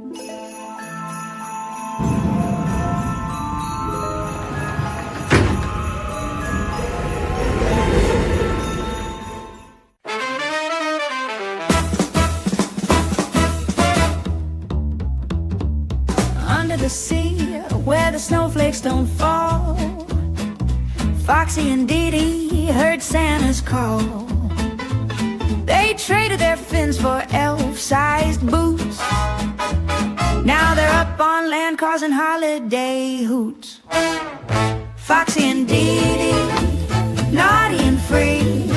Under the sea, where the snowflakes don't fall, Foxy and Didi heard Santa's call. They traded their fins for elf-sized boots. Now they're up on land causing holiday hoots. Foxy and Didi, naughty and free,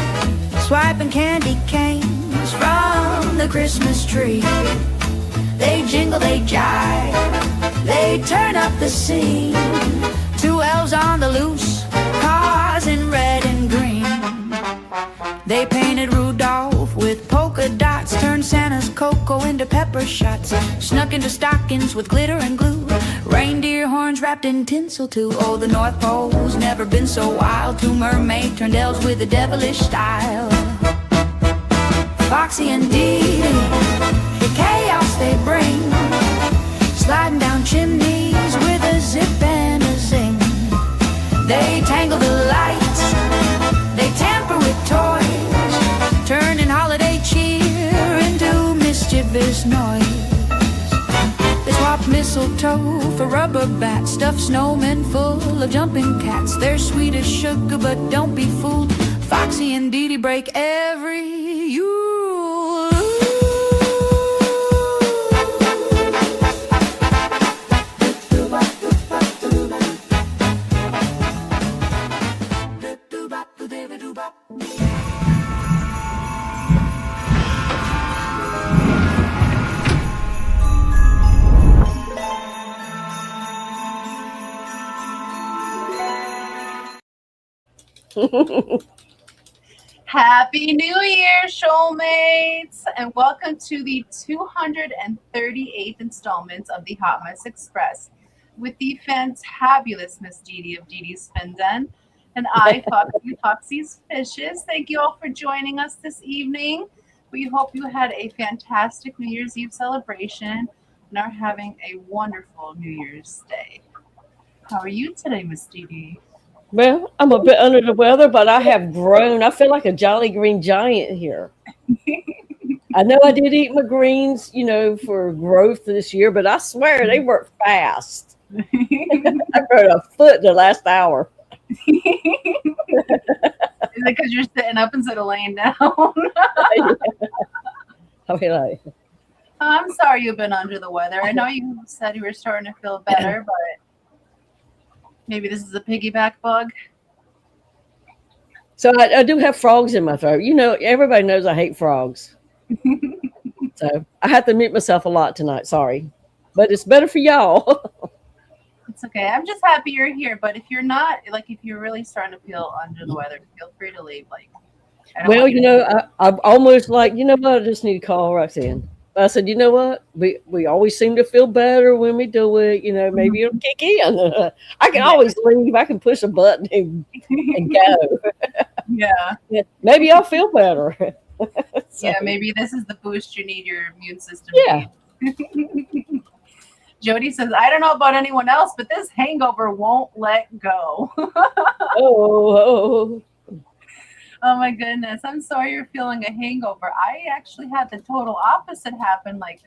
swiping candy canes from the Christmas tree. They jingle, they jive, they turn up the scene. Two elves on the loose, cars in red and green. They painted Rudolph with polka dots, turned Santa's cocoa into pepper shots, snuck into stockings with glitter and glue, reindeer horns wrapped in tinsel too. Oh, the North Pole's never been so wild. Two mermaid turned elves with a devilish style. Foxy and Didi, the chaos they bring, sliding down chimneys with a zip and a zing. They tangle the lights, they tamper with toys, turning holiday cheer into mischievous noise. They swap mistletoe for rubber bats, stuffed snowmen full of jumping cats. They're sweet as sugar, but don't be fooled. Foxy and Didi break every Yule. Happy New Year, shoalmates, and welcome to the 238th installment of the Hotmas Express with the fantabulous Miss Didi of Didi's Spinzen and I, Foxy's Fishes. Thank you all for joining us this evening. We hope you had a fantastic New Year's Eve celebration and are having a wonderful New Year's Day. How are you today, Miss Didi? Well, I'm a bit under the weather, but I have grown. I feel like a jolly green giant here. I know I did eat my greens, for growth this year, but I swear they work fast. I grew a foot in the last hour. Is it because you're sitting up instead of laying down? I mean, like, I'm sorry you've been under the weather. I know you said you were starting to feel better, but maybe this is a piggyback bug. So I do have frogs in my throat. Everybody knows I hate frogs. So I have to mute myself a lot tonight. Sorry. But it's better for y'all. It's okay. I'm just happy you're here. But if you're not, if you're really starting to feel under the weather, feel free to leave. Well, I'm almost like, what? I just need to call Roxanne. I said, you know what? We always seem to feel better when we do it. Maybe it'll kick in. I can always leave. I can push a button and go. Yeah. Maybe I'll feel better. So, yeah, maybe this is the boost you need your immune system. Yeah. Jody says, I don't know about anyone else, but this hangover won't let go. Oh my goodness. I'm sorry you're feeling a hangover. I actually had the total opposite happen. I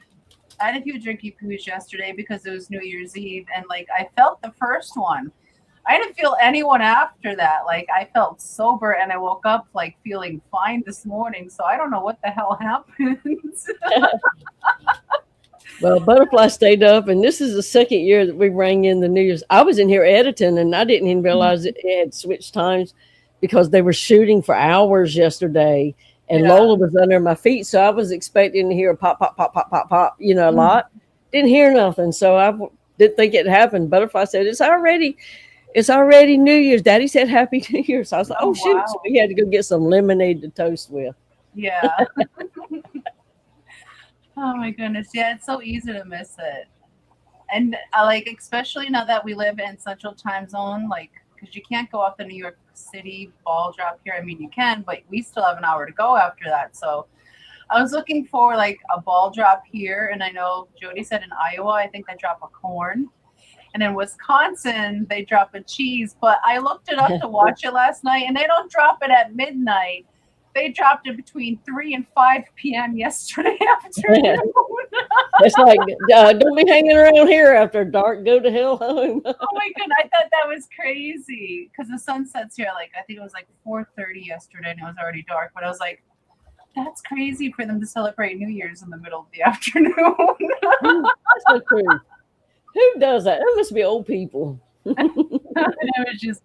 had a few drinky poos yesterday because it was New Year's Eve, and I felt the first one. I didn't feel anyone after that. I felt sober and I woke up feeling fine this morning. So I don't know what the hell happened. Well, Butterfly stayed up, and this is the second year that we rang in the New Year's. I was in here editing, and I didn't even realize it had switched times because they were shooting for hours yesterday, and Lola was under my feet, so I was expecting to hear a pop, pop, pop, pop, pop, pop, a lot. Didn't hear nothing, so I didn't think it happened. Butterfly said, it's already New Year's. Daddy said Happy New Year. So I was like, oh shoot. Wow. So we had to go get some lemonade to toast with. Yeah. Oh my goodness. Yeah, it's so easy to miss it. And especially now that we live in Central Time Zone, because you can't go off the New York City ball drop here. I mean, you can, but we still have an hour to go after that. So I was looking for like a ball drop here, and I know Jody said in Iowa, I think they drop a corn. And in Wisconsin, they drop a cheese. But I looked it up to watch it last night, and they don't drop it at midnight. They dropped it between 3 and 5 p.m. yesterday afternoon. It's like, don't be hanging around here after dark. Go to hell home. Oh my goodness, I thought that was crazy because the sun sets here like I think it was like 4:30 yesterday, and it was already dark. But I was like, that's crazy for them to celebrate New Year's in the middle of the afternoon. That's so true. Who does that? That must be old people. It was just.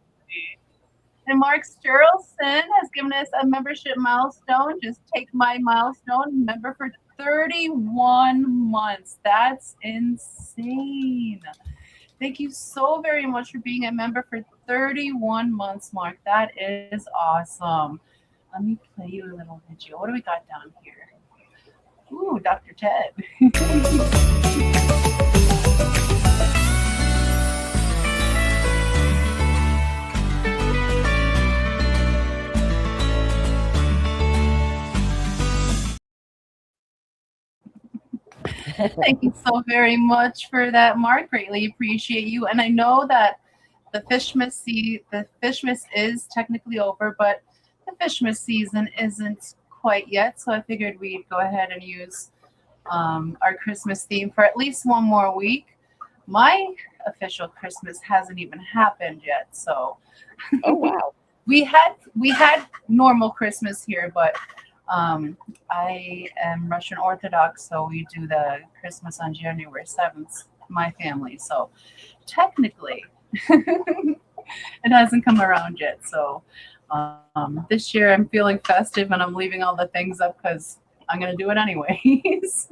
And Mark Sturlson has given us a membership milestone. Just take my milestone. Member for 31 months. That's insane. Thank you so very much for being a member for 31 months, Mark. That is awesome. Let me play you a little video. What do we got down here? Ooh, Dr. Ted. Thank you so very much for that, Mark. Greatly appreciate you. And I know that the Fishmas is technically over, but the Fishmas season isn't quite yet. So I figured we'd go ahead and use our Christmas theme for at least one more week. My official Christmas hasn't even happened yet. So Oh, wow. we had normal Christmas here, but I am Russian Orthodox, so we do the Christmas on January 7th, my family. So technically, it hasn't come around yet. So this year I'm feeling festive, and I'm leaving all the things up because I'm going to do it anyways.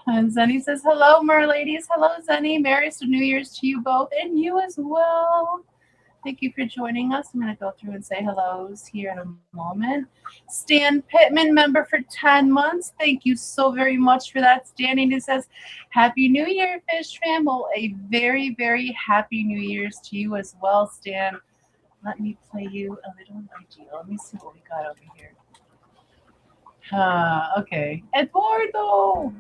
And Zenny says, hello, Merladies. Hello, Zenny. Merry New Year's to you both, and you as well. Thank you for joining us. I'm going to go through and say hellos here in a moment. Stan Pittman, member for 10 months. Thank you so very much for that. Stan, who says, Happy New Year, Fish Fam. Well, a very, very happy New Year's to you as well, Stan. Let me play you a little video. Let me see what we got over here. Okay. Eduardo.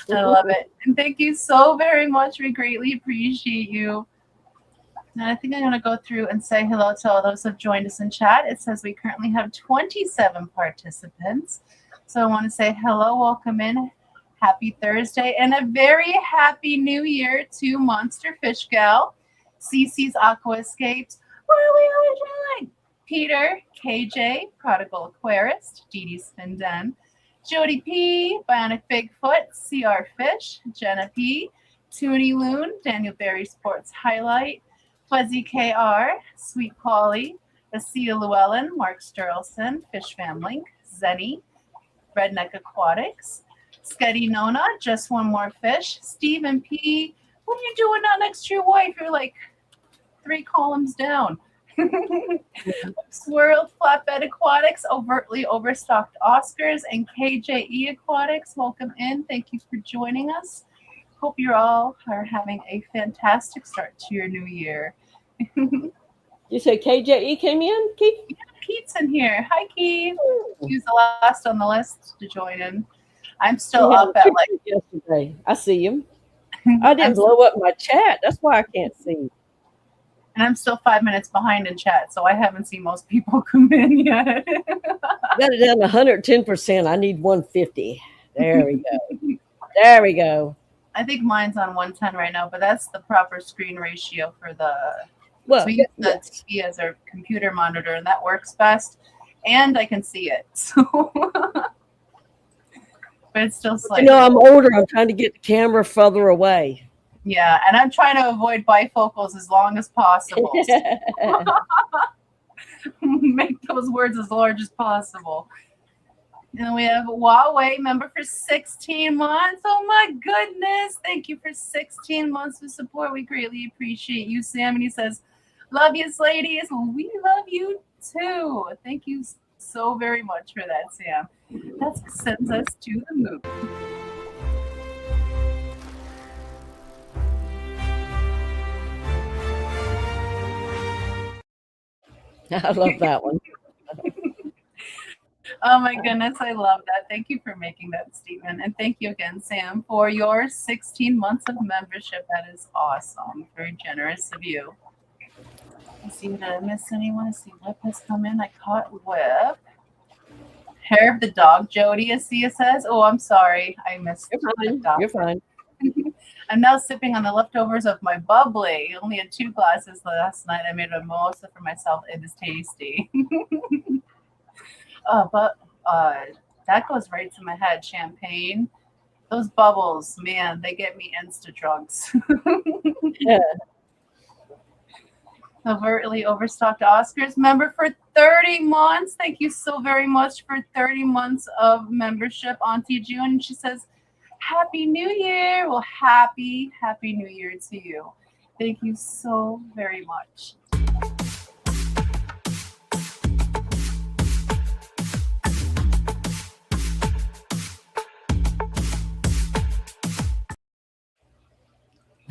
I love it. And thank you so very much. We greatly appreciate you. And I think I'm going to go through and say hello to all those who have joined us in chat. It says we currently have 27 participants. So I want to say hello, welcome in, happy Thursday, and a very happy New Year to Monster Fish Gal, Cece's Aqua Escapes, Peter, KJ, Prodigal Aquarist, Dee Dee Spin Den, Jody P, Bionic Bigfoot, CR Fish, Jenna P, Toonie Loon, Daniel Berry Sports Highlight, Fuzzy KR, Sweet Polly, Asia Llewellyn, Mark Sturlson, Fish Fam Link, Zenny, Redneck Aquatics, Scuddy Nona, Just One More Fish, Stephen P, what are you doing out next to your wife? You're like 3 columns down. Swirled Flatbed Aquatics, Overtly Overstocked Oscars, and KJE Aquatics. Welcome in. Thank you for joining us. Hope you all are having a fantastic start to your new year. You say KJE came in, Keith? Yeah, Keith's in here. Hi, Keith. He's the last on the list to join in. I'm still up at like yesterday. I see him. I didn't blow up my chat. That's why I can't see. And I'm still 5 minutes behind in chat, so I haven't seen most people come in yet. Got it down to 110%. I need 150. There we go. There we go. I think mine's on 110 right now, but that's the proper screen ratio for the. Well, so we use the TV as our computer monitor, and that works best. And I can see it, so. But it's still slightly. You know, I'm older. I'm trying to get the camera further away. Yeah, and I'm trying to avoid bifocals as long as possible. Make those words as large as possible. And we have Huawei member for 16 months. Oh my goodness. Thank you for 16 months of support. We greatly appreciate you, Sam. And he says, love yous, ladies. Well, we love you too. Thank you so very much for that, Sam. That sends us to the moon. I love that one. Oh my goodness, I love that. Thank you for making that statement. And thank you again, Sam, for your 16 months of membership. That is awesome. Very generous of you. Let's see, did I miss anyone? Let's see, Whip has come in. I caught Whip. Hair of the dog, Jody, Asia says. Oh, I'm sorry. I missed You're fine. the dog. You're fine. I'm now sipping on the leftovers of my bubbly. Only had 2 glasses last night. I made a mimosa for myself. It is tasty. But that goes right to my head. Champagne. Those bubbles, man, they get me insta drugs. Yeah. Overtly overstocked Oscars member for 30 months. Thank you so very much for 30 months of membership, Auntie June. She says, Happy New Year. Well, happy New Year to you. Thank you so very much.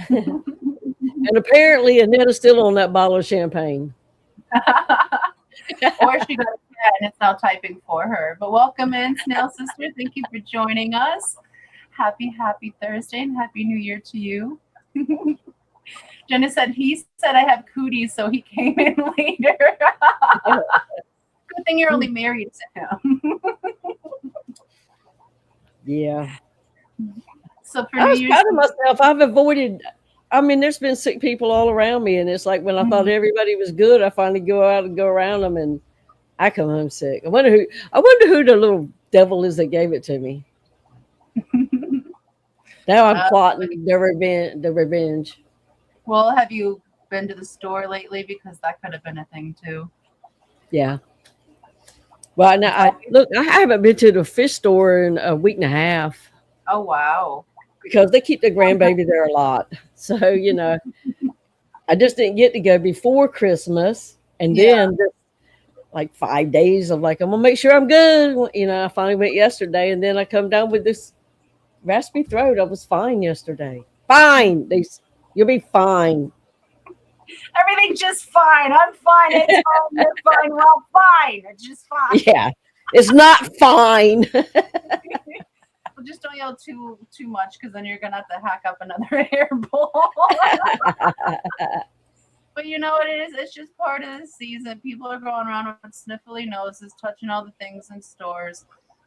And apparently Annetta's still on that bottle of champagne. Or she got a cat and it's now typing for her. But welcome in, Snail Sister. Thank you for joining us. Happy Thursday and Happy New Year to you. Jenna said, he said I have cooties, so he came in later. Good thing you're only married to him. Yeah. So for I New was Year's, proud of myself. I've avoided, I mean, there's been sick people all around me, and it's like when I thought everybody was good, I finally go out and go around them, and I come home sick. I wonder who the little devil is that gave it to me. Now I'm plotting the revenge. well, have you been to the store lately? Because that could have been a thing too. Yeah. Well, now I haven't been to the fish store in a week and a half Oh wow. because they keep the grandbaby there a lot. So, I just didn't get to go before Christmas, and then just like 5 days of like, I'm gonna make sure I'm good. I finally went yesterday, and then I come down with this raspy throat. I was fine yesterday. Fine. You'll be fine. Everything's just fine. I'm fine. It's fine. You're fine. We're all fine. It's just fine. Yeah. It's not fine. Well, just don't yell too much, because then you're gonna have to hack up another hair bowl. But you know what it is? It's just part of the season. People are going around with sniffly noses, touching all the things in stores.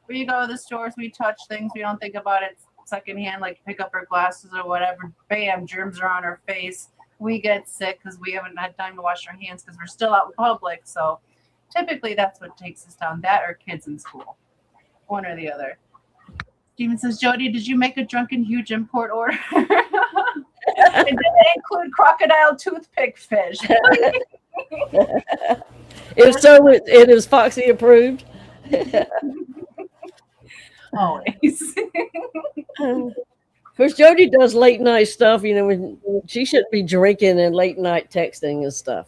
We go to the stores, we touch things, we don't think about it secondhand, like pick up our glasses or whatever. Bam, germs are on our face. We get sick because we haven't had time to wash our hands because we're still out in public. So typically that's what takes us down, that or kids in school. One or the other. Steven says, Jody, did you make a drunken huge import order? And did they include crocodile toothpick fish? If so, it is Foxy approved. Always. Of course, Jody does late night stuff, when she shouldn't be drinking and late night texting and stuff.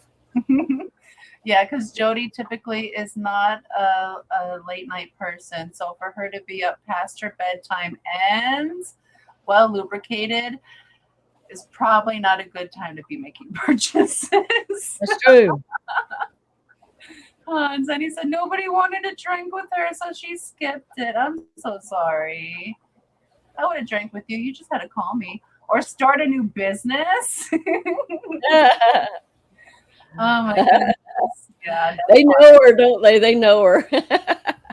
Yeah, because Jody typically is not a late night person. So for her to be up past her bedtime and well lubricated is probably not a good time to be making purchases. That's true. And Zenny said nobody wanted to drink with her, so she skipped it. I'm so sorry. I would have drank with you. You just had to call me or start a new business. Oh my goodness. Yeah, they know her, don't they? They know her.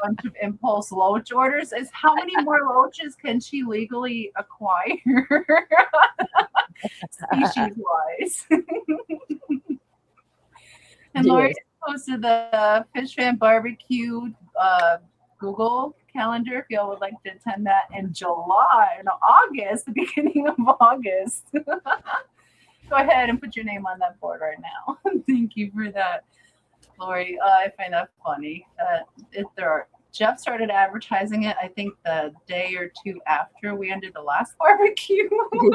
Bunch of impulse loach orders. Is how many more loaches can she legally acquire? Species wise. And Lori posted the Fish Fan Barbecue Google calendar if y'all would like to attend that in August, the beginning of August. Go ahead and put your name on that board right now. Thank you for that, Lori. I find that funny. Jeff started advertising it, I think, the day or two after we ended the last barbecue.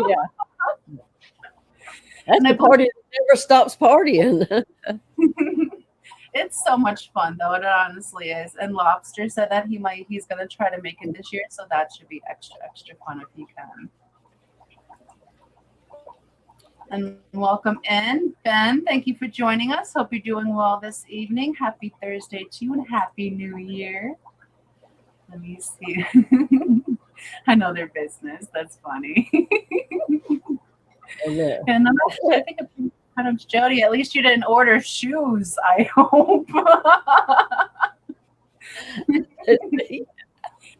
Yeah. That's And I the party that never stops partying. It's so much fun, though. It honestly is. And Lobster said that he's gonna try to make it this year, so that should be extra fun if he can. And welcome in, Ben. Thank you for joining us. Hope you're doing well this evening. Happy Thursday to you, and Happy New Year. Let me see. I know their business. That's funny. And I think kind of Jody, at least you didn't order shoes, I hope.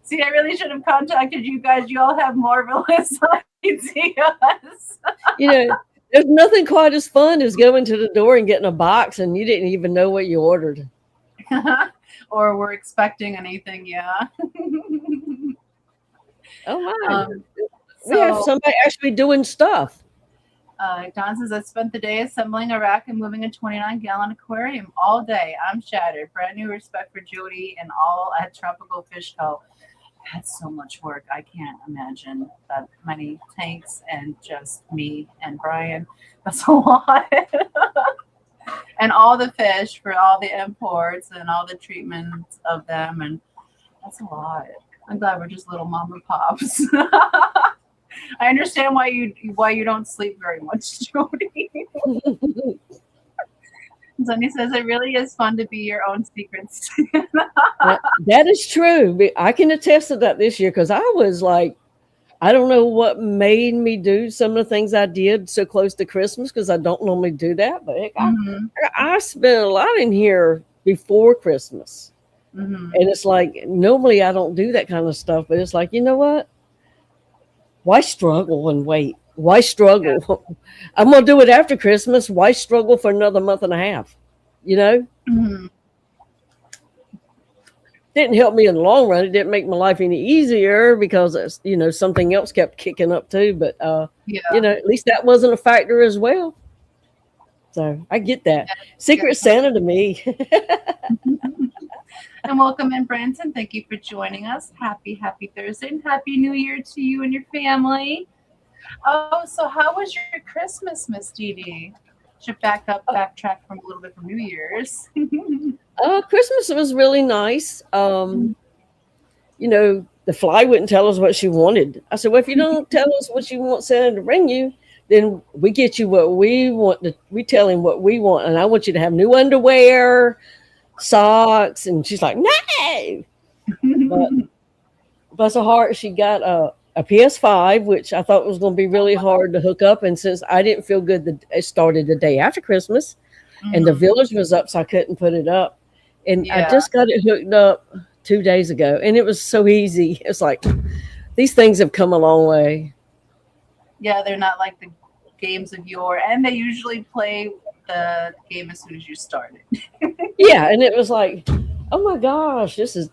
See, I really should have contacted you guys. You all have marvelous ideas. There's nothing quite as fun as going to the door and getting a box and you didn't even know what you ordered. Or we're expecting anything, yeah. Oh my. We have somebody actually doing stuff. Don says, I spent the day assembling a rack and moving a 29-gallon aquarium all day. I'm shattered. Brand new respect for Jody and all at Tropical Fish Co. That's so much work. I can't imagine that many tanks and just me and Brian. That's a lot. And all the fish for all the imports and all the treatments of them. And that's a lot. I'm glad we're just little mom and pops. I understand why you don't sleep very much, Jody. Sonny says it really is fun to be your own secrets. That is true. I can attest to that this year because I was like, I don't know what made me do some of the things I did so close to Christmas because I don't normally do that. But I spent a lot in here before Christmas. And it's like, normally I don't do that kind of stuff. But it's like, you know what? Why struggle and wait? Why struggle? Yeah. I'm going to do it after Christmas. Why struggle for another month and a half? Didn't help me in the long run. It didn't make my life any easier because, something else kept kicking up too. But, at least that wasn't a factor as well. So I get that. Secret Santa to me. And welcome in, Branson. Thank you for joining us. Happy Thursday and Happy New Year to you and your family. Oh, so how was your Christmas, Miss Didi? Should backtrack from a little bit from New Year's. Christmas was really nice. The fly wouldn't tell us what she wanted. I said, well, if you don't tell us what you want Santa to bring you, then we get you what we want. We tell him what we want. And I want you to have new underwear, socks. And she's like, no. But bless her heart, she got a PS5, which I thought was going to be really hard to hook up. And since I didn't feel good, it started the day after Christmas and the village was up, so I couldn't put it up. And I just got it hooked up 2 days ago and it was so easy. It's like, these things have come a long way. Yeah, they're not like the games of yore. And they usually play the game as soon as you start it. Yeah, and it was like, oh my gosh, this is...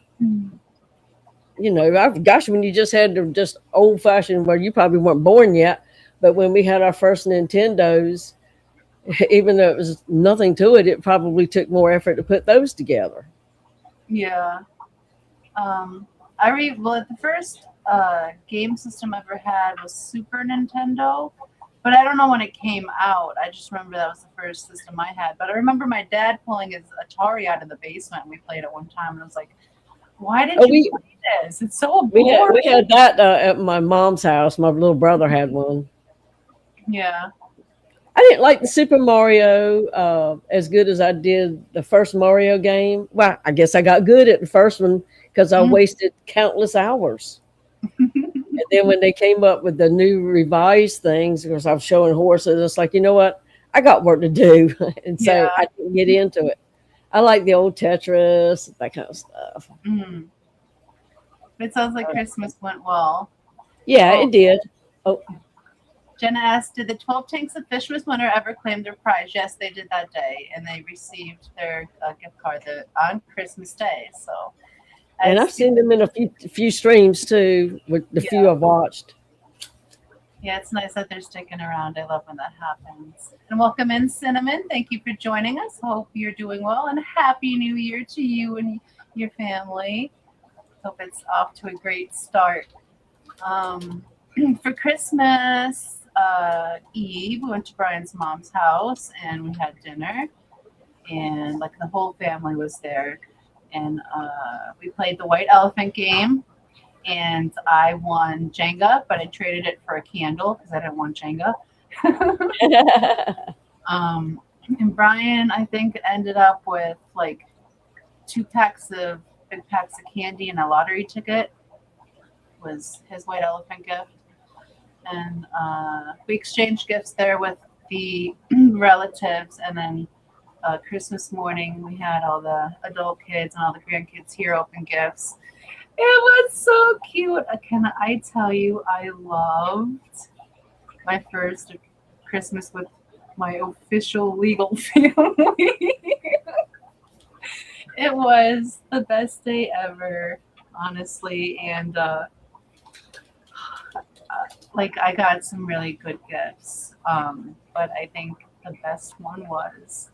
when you just had the just old fashioned, well, you probably weren't born yet, but when we had our first Nintendos, even though it was nothing to it, it probably took more effort to put those together. Yeah. The first game system I ever had was Super Nintendo, but I don't know when it came out. I just remember that was the first system I had. But I remember my dad pulling his Atari out of the basement and we played it one time and I was like, why did you play this? It's so boring. We had that at my mom's house. My little brother had one. Yeah. I didn't like the Super Mario as good as I did the first Mario game. Well, I guess I got good at the first one because I wasted countless hours. And then when they came up with the new revised things, because I was showing horses, it's like, you know what? I got work to do. And so I didn't get into it. I like the old Tetris, that kind of stuff. It sounds like Christmas went well. Yeah, it did. Oh, Jenna asked, did the 12 tanks of Fishmas winner ever claim their prize? Yes, they did that day, and they received their gift card on Christmas Day. So, and I've seen them in a few streams too, with the few I've watched. Yeah, it's nice that they're sticking around. I love when that happens. And welcome in, Cinnamon. Thank you for joining us. Hope you're doing well, and Happy New Year to you and your family. Hope it's off to a great start. For Christmas Eve, we went to Brian's mom's house and we had dinner, and like the whole family was there. And we played the white elephant game, and I won Jenga, but I traded it for a candle because I didn't want Jenga. And Brian, I think, ended up with like big packs of candy and a lottery ticket. Was his white elephant gift. And we exchanged gifts there with the relatives. And then Christmas morning, we had all the adult kids and all the grandkids here open gifts. It was so cute. Can I tell you, I loved my first Christmas with my official legal family. It was the best day ever, honestly. And like I got some really good gifts. But I think the best one was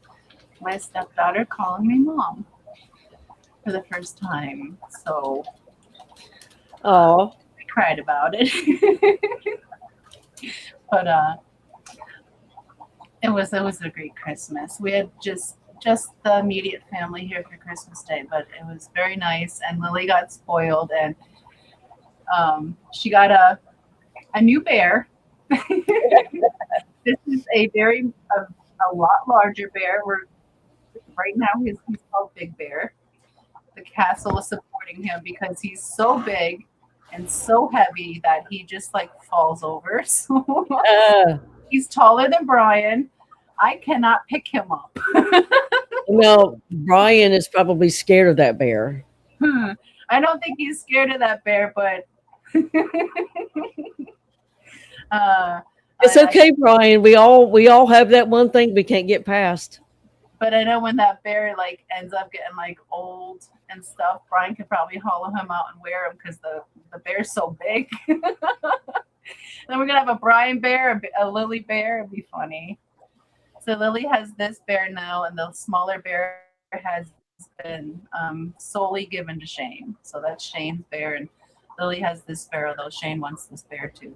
my stepdaughter calling me mom for the first time. So Oh, I cried about it. But it was a great Christmas. We had just the immediate family here for Christmas Day, but it was very nice. And Lily got spoiled, and she got a new bear. This is a lot larger bear. Right now he's called Big Bear. The castle is supporting him because he's so big and so heavy that he just like falls over. So he's taller than Brian. I cannot pick him up. no, Brian is probably scared of that bear. I don't think he's scared of that bear, but It's okay, Brian. We all have that one thing we can't get past. But I know when that bear like ends up getting like old and stuff, Brian could probably hollow him out and wear him because the bear's so big. Then we're gonna have a Brian bear, a Lily bear. It'd be funny. So Lily has this bear now, and the smaller bear has been solely given to Shane. So that's Shane's bear, and Lily has this bear, although Shane wants this bear too.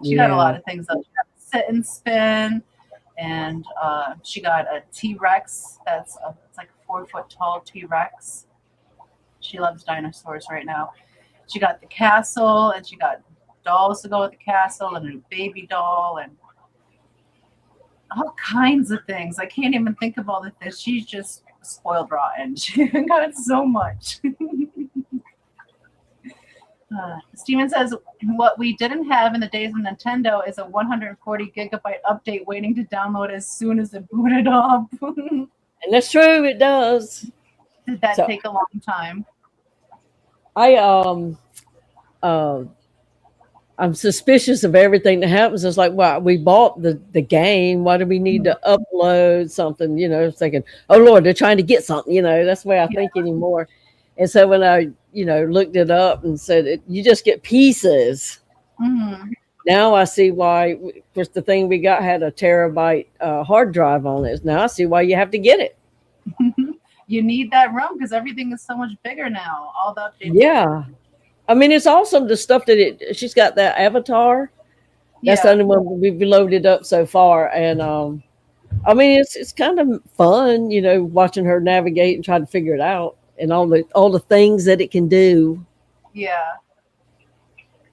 She got a lot of things up. She got a sit and spin, and she got a T-Rex. It's like a 4-foot tall T-Rex. She loves dinosaurs right now. She got the castle, and she got dolls to go with the castle, and a baby doll, and all kinds of things. I can't even think of all the things. She's just spoiled rotten. She got so much. Steven says, what we didn't have in the days of Nintendo is a 140 gigabyte update waiting to download as soon as it booted up. And that's true, it does. Did that take a long time? I'm suspicious of everything that happens. It's like, well, we bought the game. Why do we need to upload something? Thinking, oh Lord, they're trying to get something. That's the way I think anymore. And so when I, looked it up and said, you just get pieces. Mm-hmm. Now I see why. Of course, the thing we got had a terabyte hard drive on it. Now I see why you have to get it. You need that room because everything is so much bigger now. All the updates. Yeah. I mean, it's awesome the stuff that she's got that avatar. That's the only one we've loaded up so far. And I mean, it's kind of fun, watching her navigate and try to figure it out and all the things that it can do. Yeah.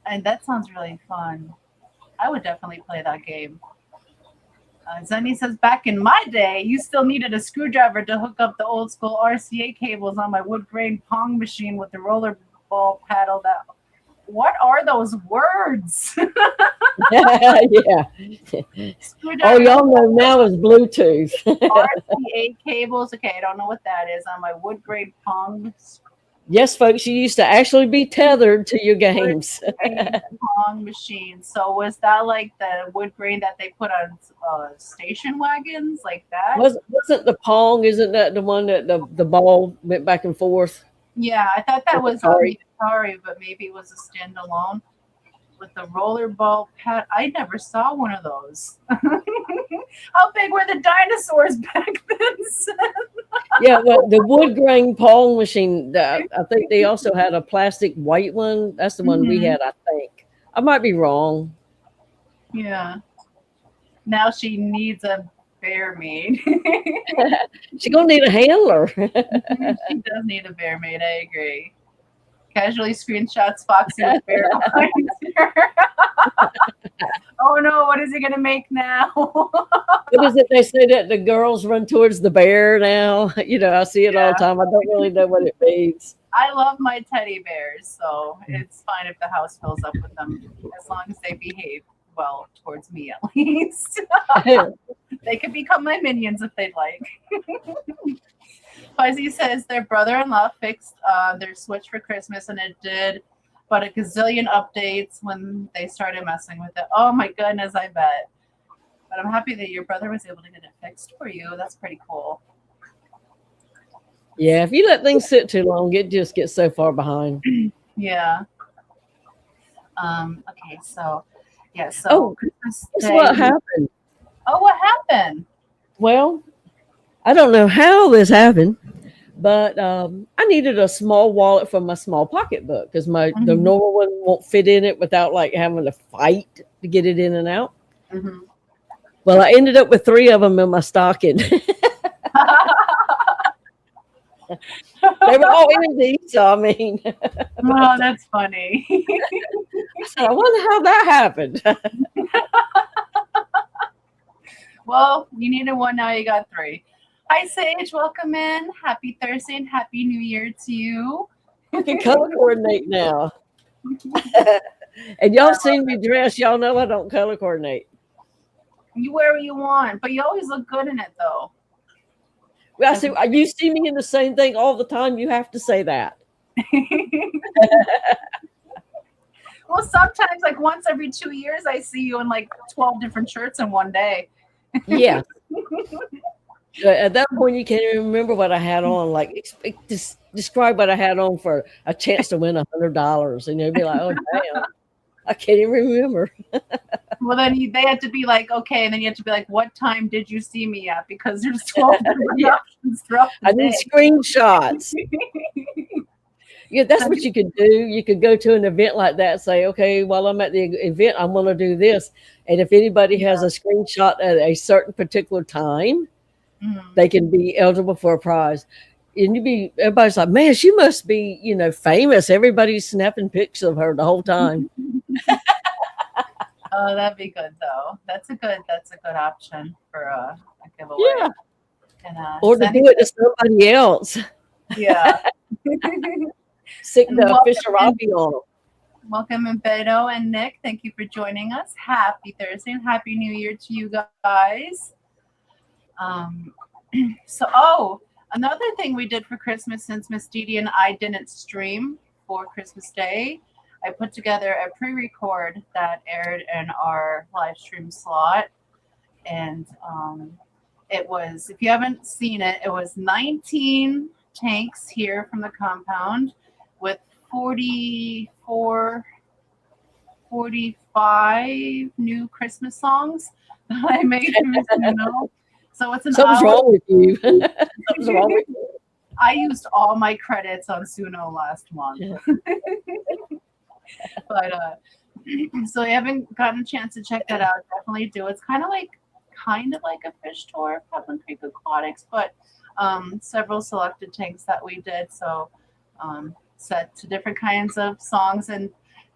And that sounds really fun. I would definitely play that game. Zenny says, back in my day, you still needed a screwdriver to hook up the old school RCA cables on my wood grain Pong machine with the roller ball paddle. What are those words? Yeah. Oh, y'all know now is Bluetooth. RCA cables. Okay, I don't know what that is on my wood grain Pong. Yes, folks, you used to actually be tethered to your games. Pong machine. So was that like the wood grain that they put on station wagons like that? Wasn't the Pong? Isn't that the one that the ball went back and forth? Yeah, I thought that was on the Atari, but maybe it was a standalone with the rollerball pad. I never saw one of those. How big were the dinosaurs back then? Yeah, well, the wood grain palm machine. I think they also had a plastic white one. That's the one we Hmm. had. I think I might be wrong. Yeah. Now she needs a bear maid. She's gonna need a handler. She does need a bear maid. I agree. Casually screenshots Foxy with bear behind her. Oh no, what is he gonna make now? What is it they say that the girls run towards the bear now? You know, I see it all the Yeah. time. I don't really know what it means. I love my teddy bears, so it's fine if the house fills up with them as long as they behave well towards me at least. They could become my minions if they'd like. Fuzzy says their brother-in-law fixed their Switch for Christmas, and it did, but a gazillion updates when they started messing with it. Oh my goodness, I bet. But I'm happy that your brother was able to get it fixed for you. That's pretty cool. Yeah, if you let things sit too long, it just gets so far behind. Yeah. Okay, so yeah, so Oh, Christmas guess Day. what happened? Oh, what happened? Well, I don't know how this happened, but I needed a small wallet for my small pocketbook because the Mhm. normal one won't fit in it without like having to fight to get it in and out. Mhm. Well, I ended up with 3 of them in my stocking. They were all empty, so I mean, Oh, that's funny. I said, I wonder how that happened. Well, you needed one, now you got 3. Hi, Sage. Welcome in. Happy Thursday and Happy New Year to you. I can color coordinate now. And y'all seen me dress. Y'all know I don't color coordinate. You wear what you want, but you always look good in it, though. Well, I said, you see me in the same thing all the time. You have to say that. Well, sometimes, like once every 2 years, I see you in like 12 different shirts in one day. Yeah. At that point, you can't even remember what I had on. Like, describe what I had on for a chance to win $100, and you'd be like, "Oh damn, I can't even remember." Well, then they had to be like, okay, and then you have to be like, what time did you see me at? Because there's 12 different Yeah. options throughout I the need day. screenshots. Yeah, that's what you could do. You could go to an event like that and say, okay, while I'm at the event, I'm going to do this. And if anybody has a screenshot at a certain particular time, Mhm. they can be eligible for a prize. And everybody's like, man, she must be, famous. Everybody's snapping pictures of her the whole time. Oh, that'd be good though. That's a good option for a giveaway. Yeah. And, Or to do it to somebody else. yeah. Sick And the Fisher Robbie on them. Welcome in Beto and Nick. Thank you for joining us. Happy Thursday and Happy New Year to you guys. So, another thing we did for Christmas, since Miss Didi and I didn't stream for Christmas Day, I put together a pre-record that aired in our live stream slot. And it was, if you haven't seen it, it was 19 tanks here from the compound with 45 new Christmas songs that I made through Suno. So it's an Something's hour. wrong with you. Something's wrong with you. I used all my credits on Suno last month. But so you haven't gotten a chance to check that out, definitely do. It's kind of like a fish tour of Pebble Creek Aquatics, but several selected tanks that we did. So set to different kinds of songs, and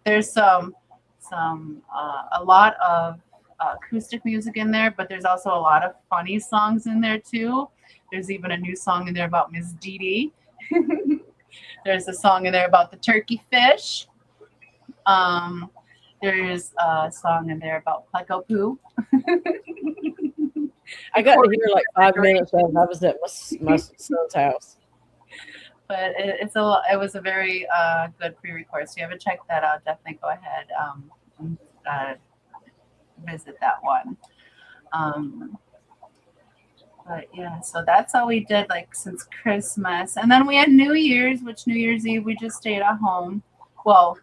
there's a lot of acoustic music in there, but there's also a lot of funny songs in there too. There's even a new song in there about Miss Didi. There's a song in there about the turkey fish. There's a song in there about Pleco Poo. I got to hear like 5 minutes of it. I was at my son's house. But it was a very good pre-record. So you haven't checked that out, definitely go ahead and visit that one. But yeah, so that's all we did like since Christmas. And then we had New Year's, which New Year's Eve we just stayed at home. Well,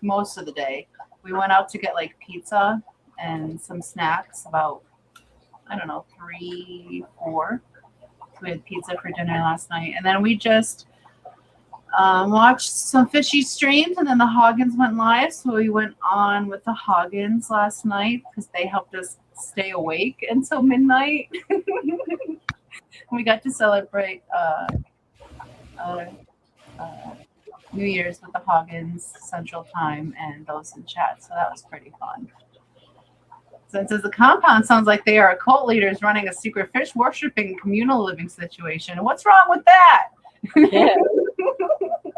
most of the day. We went out to get like pizza and some snacks, about, I don't know, 3 We had pizza for dinner last night, and then we just watched some fishy streams, and then the Hoggins went live, so we went on with the Hoggins last night because they helped us stay awake until midnight. We got to celebrate New Year's with the Hoggins Central Time and those in chat, so that was pretty fun. Since the compound sounds like they are cult leaders running a secret fish worshipping communal living situation. What's wrong with that? Yeah.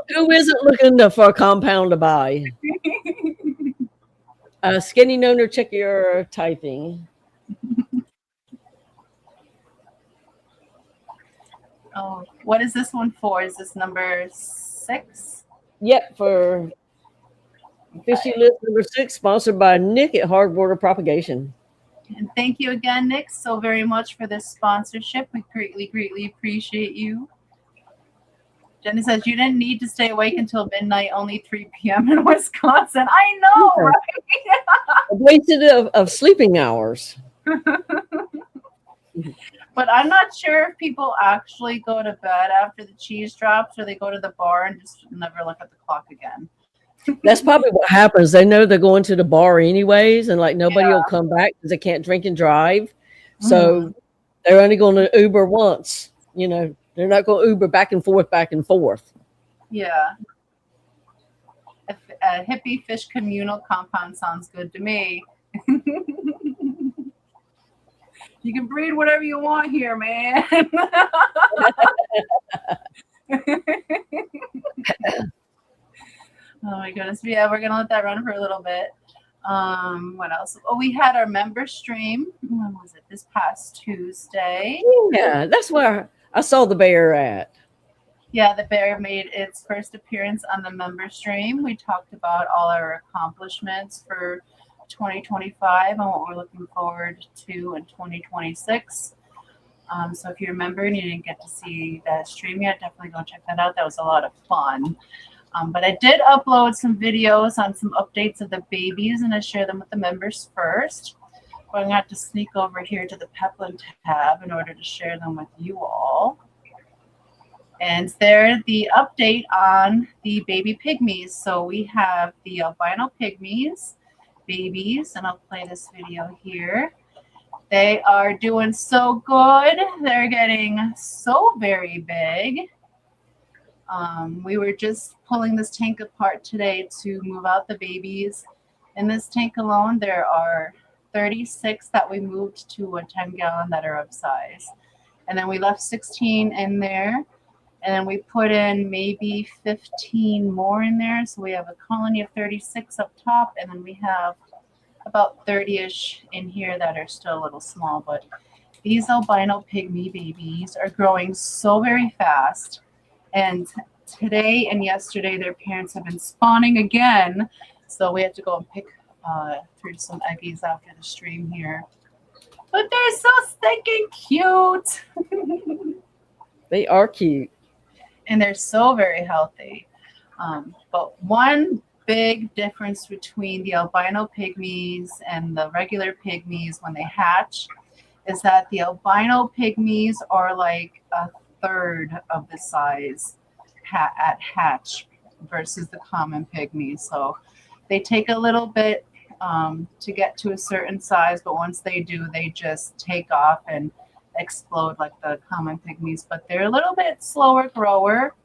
Who isn't looking for a compound to buy? Skinny Noner, check your typing. Oh, what is this one for? Is this number 6? Yep, for Fishy List number 6, sponsored by Nick at Hard Border Propagation. And thank you again, Nick, so very much for this sponsorship. We greatly, greatly appreciate you. Jenny says, you didn't need to stay awake until midnight, only 3 p.m. in Wisconsin. I know, Yeah. right? Wasted of sleeping hours. But I'm not sure if people actually go to bed after the cheese drops or they go to the bar and just never look at the clock again. That's probably what happens. They know they're going to the bar anyways, and like nobody will come back because they can't drink and drive. So they're only going to Uber once. You know, they're not going to Uber back and forth, back and forth. Yeah. A hippie fish communal compound sounds good to me. You can breed whatever you want here, man. Oh my goodness. Yeah, we're gonna let that run for a little bit. What else? Oh, we had our member stream. When was it? This past Tuesday. Yeah, that's where I saw the bear at. Yeah, the bear made its first appearance on the member stream. We talked about all our accomplishments for 2025 and what we're looking forward to in 2026. So if you remember and you didn't get to see that stream yet, definitely go check that out. That was a lot of fun. But I did upload some videos on some updates of the babies, and I share them with the members first. But I'm going to have to sneak over here to the Peplin tab in order to share them with you all. And they're the update on the baby pygmies. So we have the albino pygmies babies, and I'll play this video here. They are doing so good. They're getting so very big. We were just pulling this tank apart today to move out the babies. In this tank alone, there are 36 that we moved to a 10-gallon that are upsize. And then we left 16 in there. And then we put in maybe 15 more in there. So we have a colony of 36 up top. And then we have about 30-ish in here that are still a little small. But these albino pygmy babies are growing so very fast. And today and yesterday, their parents have been spawning again. So we have to go and pick through some eggies after the stream here. But they're so stinking cute. They are cute. And they're so very healthy. But one big difference between the albino pygmies and the regular pygmies when they hatch is that the albino pygmies are like a third of the size at hatch versus the common pygmies. So they take a little bit to get to a certain size, but once they do, they just take off and explode like the common pygmies. But they're a little bit slower grower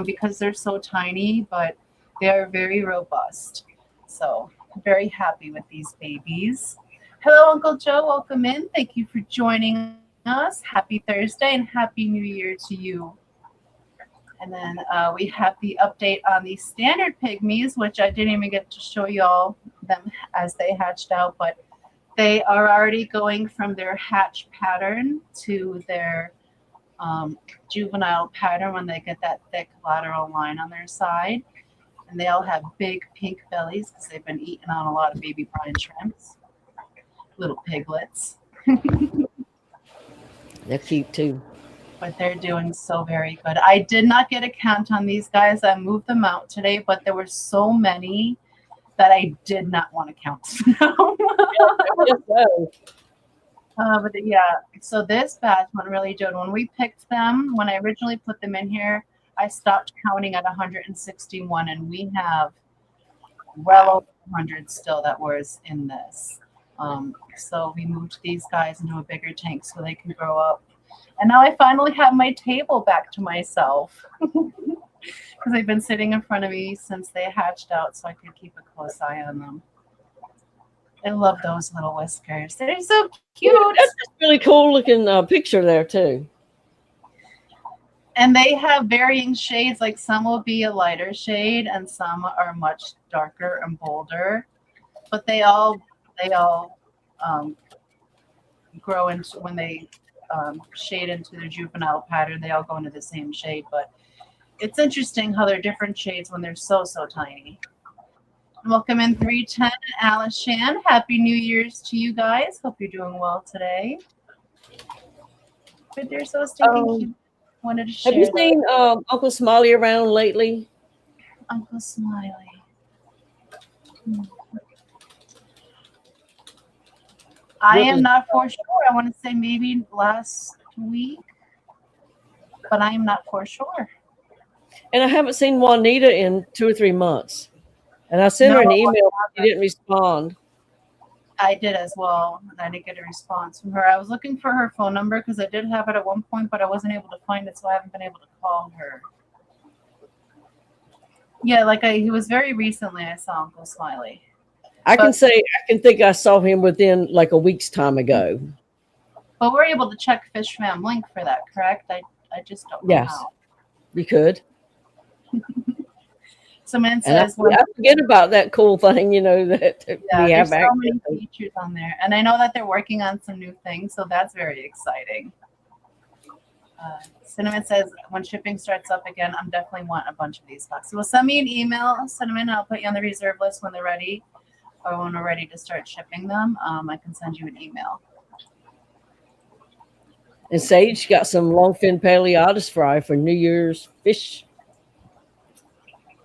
because they're so tiny, but they are very robust. So I'm very happy with these babies. Hello, Uncle Joe. Welcome in. Thank you for joining us. Happy Thursday and Happy New Year to you. And then we have the update on the standard pygmies, which I didn't even get to show y'all them as they hatched out, but they are already going from their hatch pattern to their juvenile pattern when they get that thick lateral line on their side. And they all have big pink bellies because they've been eating on a lot of baby brine shrimps. Little piglets. They're cute too. But they're doing so very good. I did not get a count on these guys. I moved them out today, but there were so many that I did not want to count. But yeah, so this batch went really good. When we picked them, when I originally put them in here, I stopped counting at 161, and we have well over 100 still that was in this. So we moved these guys into a bigger tank so they can grow up. And now I finally have my table back to myself because they've been sitting in front of me since they hatched out, so I could keep a close eye on them. I love those little whiskers. They're so cute. That's a really cool looking picture there too. And they have varying shades. Like some will be a lighter shade, and some are much darker and bolder. But they all grow into when they shade into their juvenile pattern. They all go into the same shade. But it's interesting how they're different shades when they're so tiny. Welcome in 310, Alice Shan. Happy New Year's to you guys. Hope you're doing well today. But they're so stinking cute. Wanted to share. Have you seen Uncle Smiley around lately? Uncle Smiley. I am not for sure. I want to say maybe last week, but I am not for sure. And I haven't seen Juanita in 2 or 3 months. And I sent her an email, but she didn't respond. I did as well. I didn't get a response from her. I was looking for her phone number because I did have it at one point, but I wasn't able to find it, so I haven't been able to call her. Yeah, he was very recently. I saw Uncle Smiley. I can think I saw him within like a week's time ago. But we're able to check Fishmas link for that, correct? I just don't know how. You could. Someone says, I forget about that cool thing, that we have. There's so many features on there. And I know that they're working on some new things, so that's very exciting. Cinnamon says, when shipping starts up again, I'm definitely want a bunch of these boxes. Well, send me an email, Cinnamon, and I'll put you on the reserve list when they're ready, or when we're ready to start shipping them. I can send you an email. And Sage got some longfin paleotis fry for New Year's fish.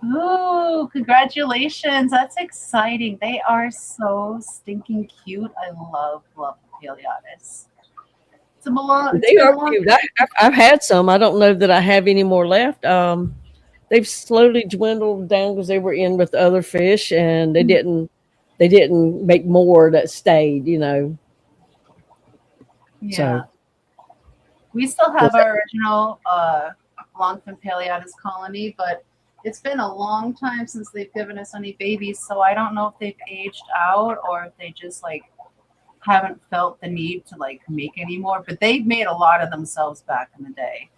Ooh, congratulations. That's exciting. They are so stinking cute. I love paleotis. They are cute. I've had some. I don't know that I have any more left. They've slowly dwindled down because they were in with other fish, and they didn't make more that stayed, Yeah. So we still have our original longfin paleotis colony, but it's been a long time since they've given us any babies, so I don't know if they've aged out or if they just haven't felt the need to make any more. But they've made a lot of themselves back in the day.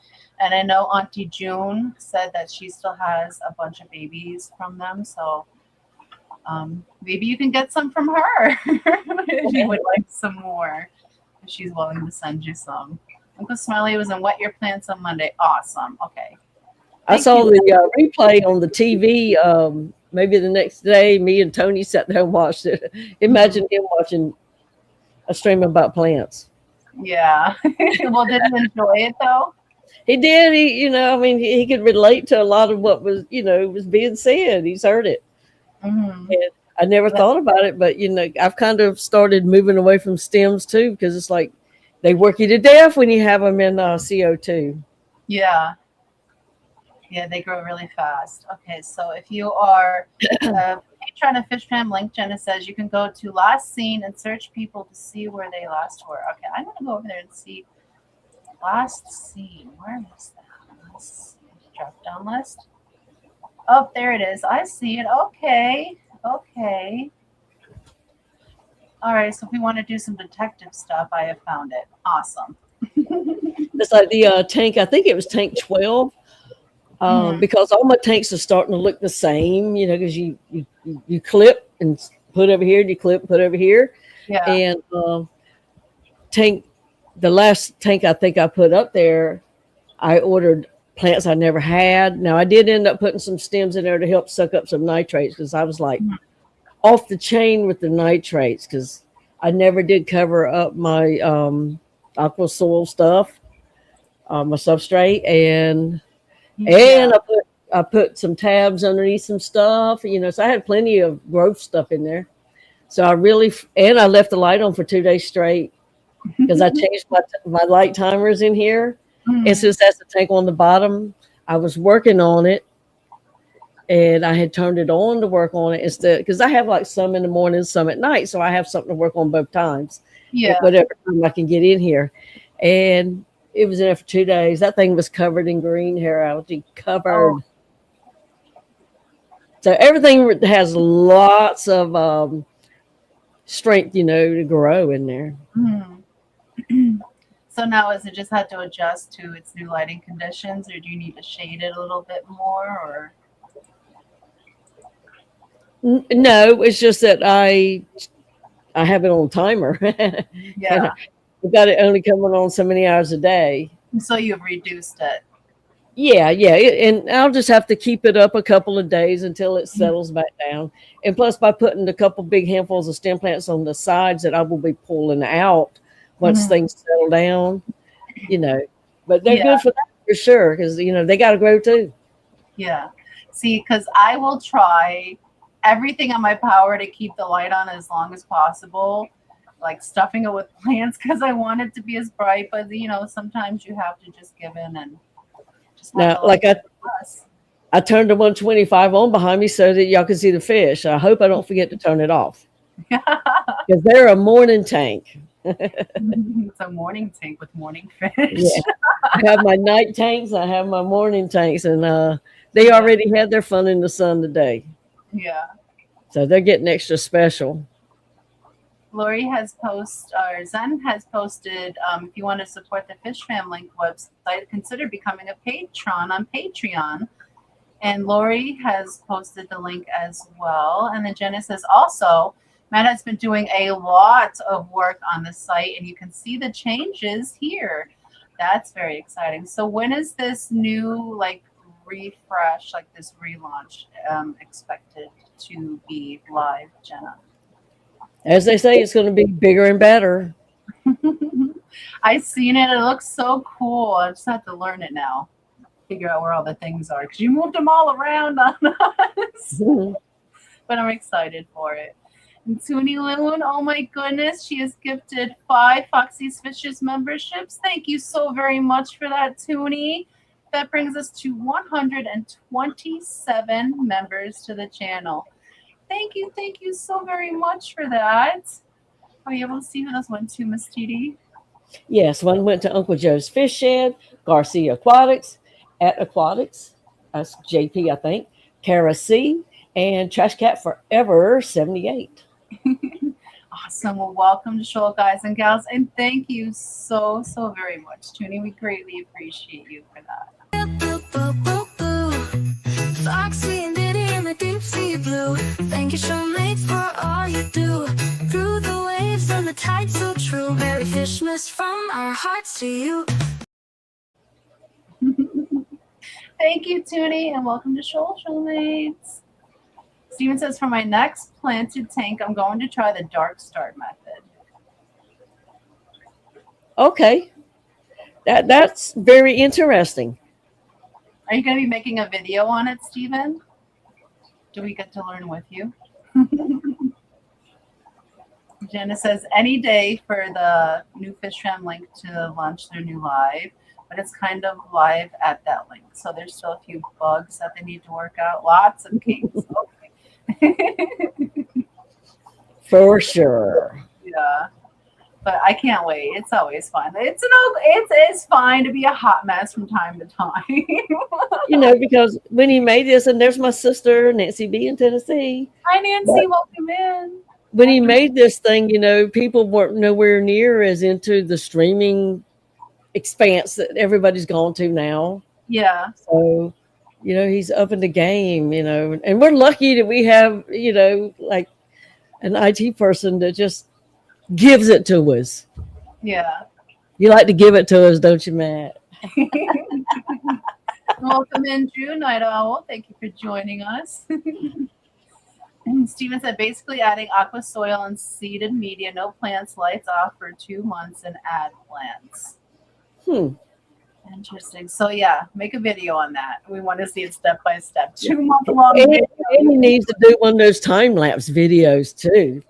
And I know Auntie June said that she still has a bunch of babies from them, so maybe you can get some from her if you would like some more. If she's willing to send you some. Uncle Smiley was in Wet Your Plants on Monday. Awesome. Okay. I saw the replay on the TV. Maybe the next day, me and Tony sat there and watched it. Imagine him watching a stream about plants. Yeah. Well, did he enjoy it though? He did. He could relate to a lot of what was being said. He's heard it. Mm-hmm. And I never thought about it, but I've kind of started moving away from stems too, because it's like they work you to death when you have them in CO2. Yeah. Yeah, they grow really fast. Okay, so if you are trying to Fishmas link, Jenna says you can go to last seen and search people to see where they last were. Okay, I'm going to go over there and see last seen. Where is that? Drop down list. Oh, there it is. I see it. Okay. All right, so if we want to do some detective stuff, I have found it. Awesome. It's like the tank, I think it was tank 12. Because all my tanks are starting to look the same, because you clip and put over here, and you clip and put over here. Yeah. And the last tank I think I put up there, I ordered plants I never had. Now I did end up putting some stems in there to help suck up some nitrates, because I was off the chain with the nitrates, because I never did cover up my aqua soil stuff, my substrate, and I put some tabs underneath some stuff, so I had plenty of growth stuff in there. So I left the light on for 2 days straight. because I changed my light timers in here. And Mm, since that's the tank on the bottom, I was working on it and I had turned it on to work on it instead because I have like some in the morning, some at night. So I have something to work on both times at yeah. whatever time I can get in here. And it was in there for 2 days. That thing was covered in green hair algae, Oh, covered. So everything has lots of strength, to grow in there. mm. So now is it just had to adjust to its new lighting conditions, or do you need to shade it a little bit more, or No, it's just that I have it on timer, and yeah? I got it only coming on so many hours a day. So you've reduced it. Yeah, yeah, and I'll just have to keep it up a couple of days until it settles back down. And plus, by putting a couple big handfuls of stem plants on the sides that I will be pulling out once Mhm. things settle down, you know. But they're Yeah, good for that for sure because they got to grow too. yeah. See, because I will try everything on my power to keep the light on as long as possible, like stuffing it with plants because I want it to be as bright. But sometimes you have to just give in and just let Now, the light like us. I turned the 125 on behind me so that y'all can see the fish. I hope I don't forget to turn it off because they're a morning tank. It's a morning tank with morning Yeah, fish. I have my night tanks. I have my morning tanks, and they Yeah, already had their fun in the sun today, yeah. so they're getting extra special. Lori has Zen has posted, if you want to support the Fish Fam Link website, consider becoming a patron on Patreon. And Lori has posted the link as well. And then Jenna says also, Matt has been doing a lot of work on the site, and you can see the changes here. That's very exciting. So when is this new refresh, like this relaunch, expected to be live, Jenna? As they say, it's going to be bigger and better. I seen it. It looks so cool. I just have to learn it now. Figure out where all the things are because you moved them all around on us. But I'm excited for it. And Toonie Loon, oh my goodness, she has gifted 5 Foxy's Fishes memberships. Thank you so very much for that, Toonie. That brings us to 127 members to the channel. Thank you so very much for that. Are you able to see who those went to, Miss Didi? Yes, one went to Uncle Joe's Fish Shed, Garcia Aquatics, at Aquatics, that's JP, I think, Kara C, and Trash Cat Forever 78. Awesome. Well, welcome to Shoal Guys and Gals, and thank you so very much, Toonie. We greatly appreciate you for that. Foxy and Didi in the deep sea blue. Thank you, shoalmates, for all you do. Through the waves and the tide so true. Merry Fishmas from our hearts to you. Thank you, Toonie, and welcome to shoalmates. Steven says, for my next planted tank, I'm going to try the dark start method. Okay, that's very interesting. Are you going to be making a video on it, Steven? Do we get to learn with you? Jenna says, any day for the new Fish Fam Link to launch their new live, but it's kind of live at that link. So there's still a few bugs that they need to work out. Lots of kinks. Okay. For sure. Yeah. But I can't wait. It's always fun. It's fine to be a hot mess from time to time. Because when he made this, and there's my sister, Nancy B. in Tennessee. Hi, Nancy. Welcome in. When he made this thing, people weren't nowhere near as into the streaming expanse that everybody's gone to now. Yeah. So, he's up in the game, and we're lucky that we have, like an IT person that just gives it to us. Yeah. You like to give it to us, don't you, Matt? Welcome in, Drew Night Owl. Thank you for joining us. And Steven said, basically adding aqua soil and seeded media, no plants, lights off for 2 months, and add plants. Interesting. So yeah, make a video on that. We want to see it step by step. 2 month long video. And he needs to do one of those time lapse videos too.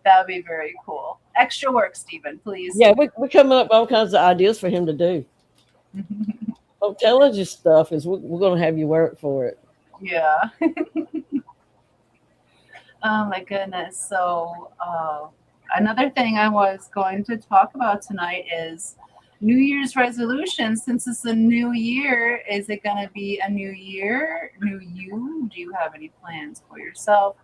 That would be very cool. extra work, Stephen, please. Yeah, we're coming up with all kinds of ideas for him to do. Don't tell us your stuff, is we're going to have you work for it. Yeah. Oh my goodness. So, another thing I was going to talk about tonight is New Year's resolutions. Since it's a new year, is it going to be a new year, new you? Do you have any plans for yourself?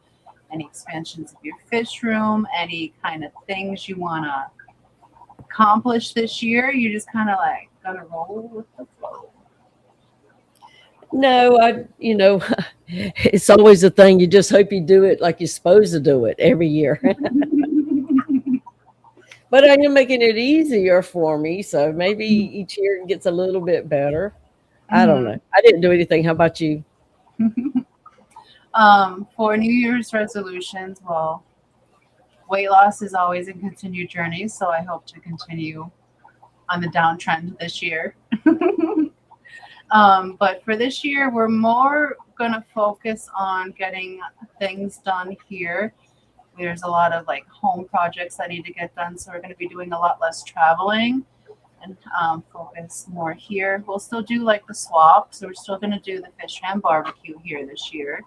Any expansions of your fish room? Any kind of things you want to accomplish this year? You just kind of like gonna roll with the flow. No, it's always a thing. You just hope you do it like you're supposed to do it every year. But I am making it easier for me, so maybe each year it gets a little bit better. I don't know. I didn't do anything. How about you? For New Year's resolutions, well, weight loss is always a continued journey, so I hope to continue on the downtrend this year. But for this year, we're more going to focus on getting things done here. There's a lot of like home projects that need to get done, so we're going to be doing a lot less traveling and focus more here. We'll still do like the swap, so we're still going to do the fish ham barbecue here this year.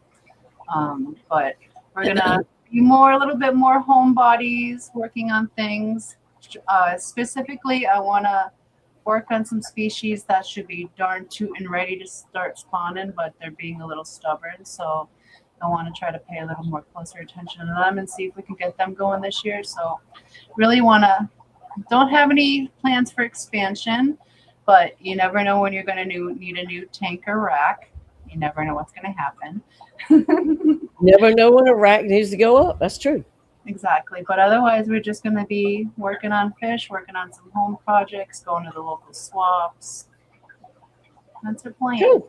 But we're going to be a little bit more homebodies, working on things. Specifically, I want to work on some species that should be darn tootin' ready to start spawning, but they're being a little stubborn. So I want to try to pay a little more closer attention to them and see if we can get them going this year. So really don't have any plans for expansion, but you never know when you're going to need a new tank or rack. You never know what's going to happen. Never know when a rack needs to go up. That's true. Exactly. But otherwise, we're just going to be working on fish, working on some home projects, going to the local swaps. That's our plan. Cool.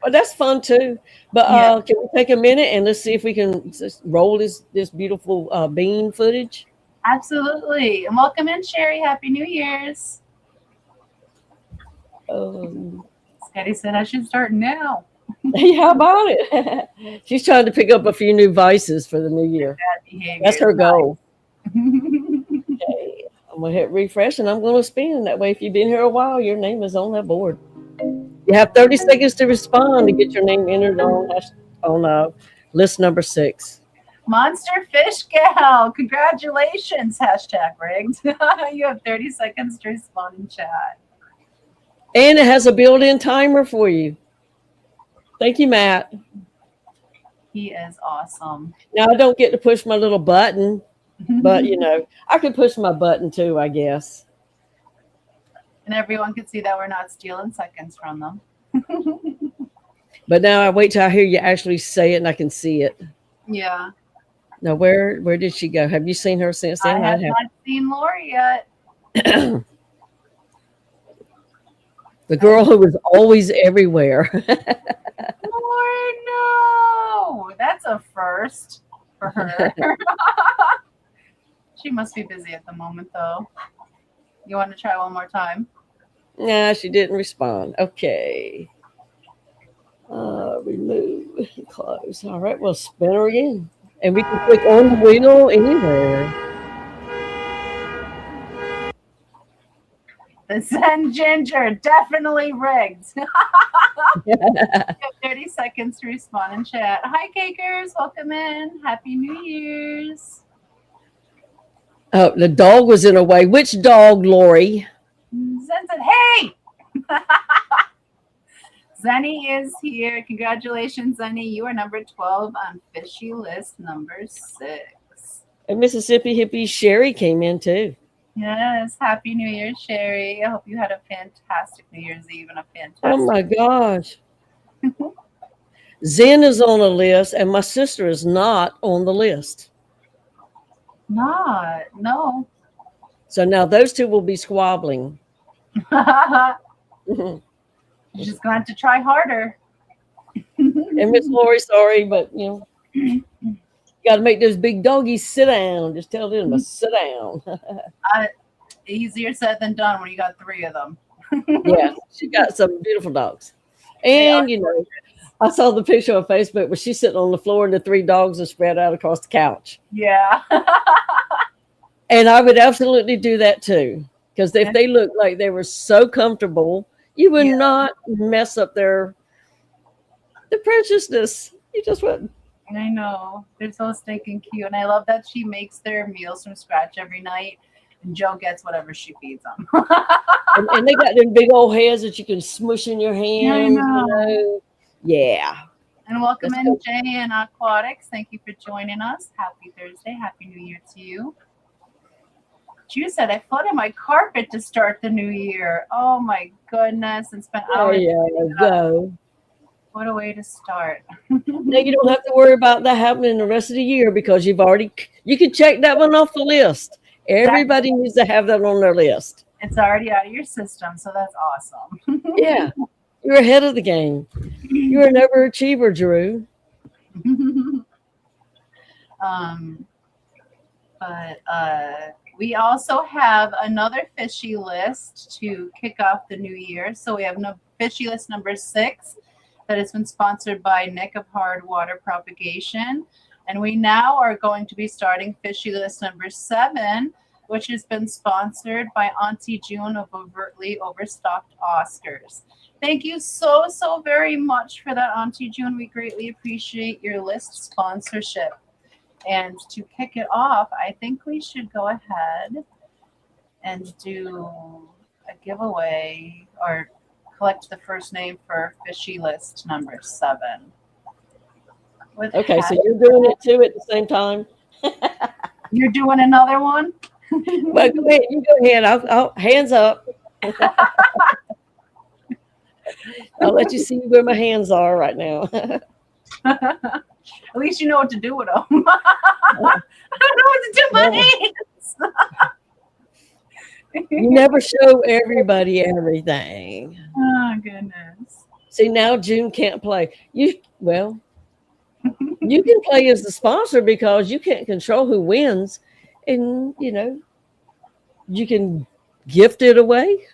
Well, that's fun too. But Yeah. Can we take a minute and let's see if we can just roll this beautiful bean footage? Absolutely. And welcome in, Sherry. Happy New Year's. Scotty said I should start now. Hey, how about it? She's trying to pick up a few new vices for the new year. Bad behavior. That's her goal. Okay. I'm going to hit refresh and I'm going to spin. That way, if you've been here a while, your name is on that board. You have 30 seconds to respond to get your name entered on list number 6. Monster Fish Gal. Congratulations. #rigged. You have 30 seconds to respond in chat. And it has a built-in timer for you. Thank you, Matt. He is awesome. Now, I don't get to push my little button, but, I could push my button too, I guess. And everyone can see that we're not stealing seconds from them. But now I wait till I hear you actually say it and I can see it. Yeah. Now, where did she go? Have you seen her since then? I have not seen Lori yet. The girl who was always everywhere. Lori, no. That's a first for her. She must be busy at the moment, though. You want to try one more time? Nah, she didn't respond. Okay. Remove, close. All right, we'll spin her again. And we can click on the wheel anywhere. The Zen Ginger, definitely rigged. You have 30 seconds to respond in chat. Hi, Cakers. Welcome in. Happy New Year's. Oh, the dog was in a way. Which dog, Lori? Zen said, hey! Zenny is here. Congratulations, Zenny. You are number 12 on Fishy List number 6. And Mississippi Hippie Sherry came in too. Yes. Happy New Year, Sherry. I hope you had a fantastic New Year's Eve and a fantastic. Oh my gosh. Zen is on a list and my sister is not on the list. No. So now those two will be squabbling. You're just going to have to try harder. And Miss Lori, sorry, but you got to make those big doggies sit down. Just tell them to sit down. Easier said than done when you got 3 of them. Yeah, she got some beautiful dogs. And, I saw the picture on Facebook where she's sitting on the floor and the 3 dogs are spread out across the couch. Yeah. And I would absolutely do that too. Because if they look like they were so comfortable, you would Yeah. not mess up their preciousness. You just wouldn't. I know. They're so stinking cute. And I love that she makes their meals from scratch every night. And Joe gets whatever she feeds them. And they got them big old heads that you can smush in your I hands, know. Yeah. And welcome Let's in go. Jay and Aquatics. Thank you for joining us. Happy Thursday. Happy New Year to you. Ju said, I flooded my carpet to start the new year. Oh my goodness. And spent There hours. you go. What a way to start. Now you don't have to worry about that happening the rest of the year because you can check that one off the list. Everybody needs to have that on their list. It's already out of your system, so that's awesome. Yeah. You're ahead of the game. You're an overachiever, Drew. But we also have another fishy list to kick off the new year. So we have fishy list number 6 that has been sponsored by Nick of Hard Water Propagation. And we now are going to be starting fishy list number 7, which has been sponsored by Auntie June of Overtly Overstocked Oscars. Thank you so very much for that, Auntie June. We greatly appreciate your list sponsorship. And to kick it off, I think we should go ahead and do a giveaway or collect the first name for fishy list number 7. Okay, so you're doing it too at the same time? You're doing another one? Well, go ahead. You go ahead. I'll hands up. I'll let you see where my hands are right now. At least you know what to do with them. I don't know what to do with my hands. You never show everybody everything. Oh, goodness. See, now June can't play. You can play as the sponsor because you can't control who wins. And, you can gift it away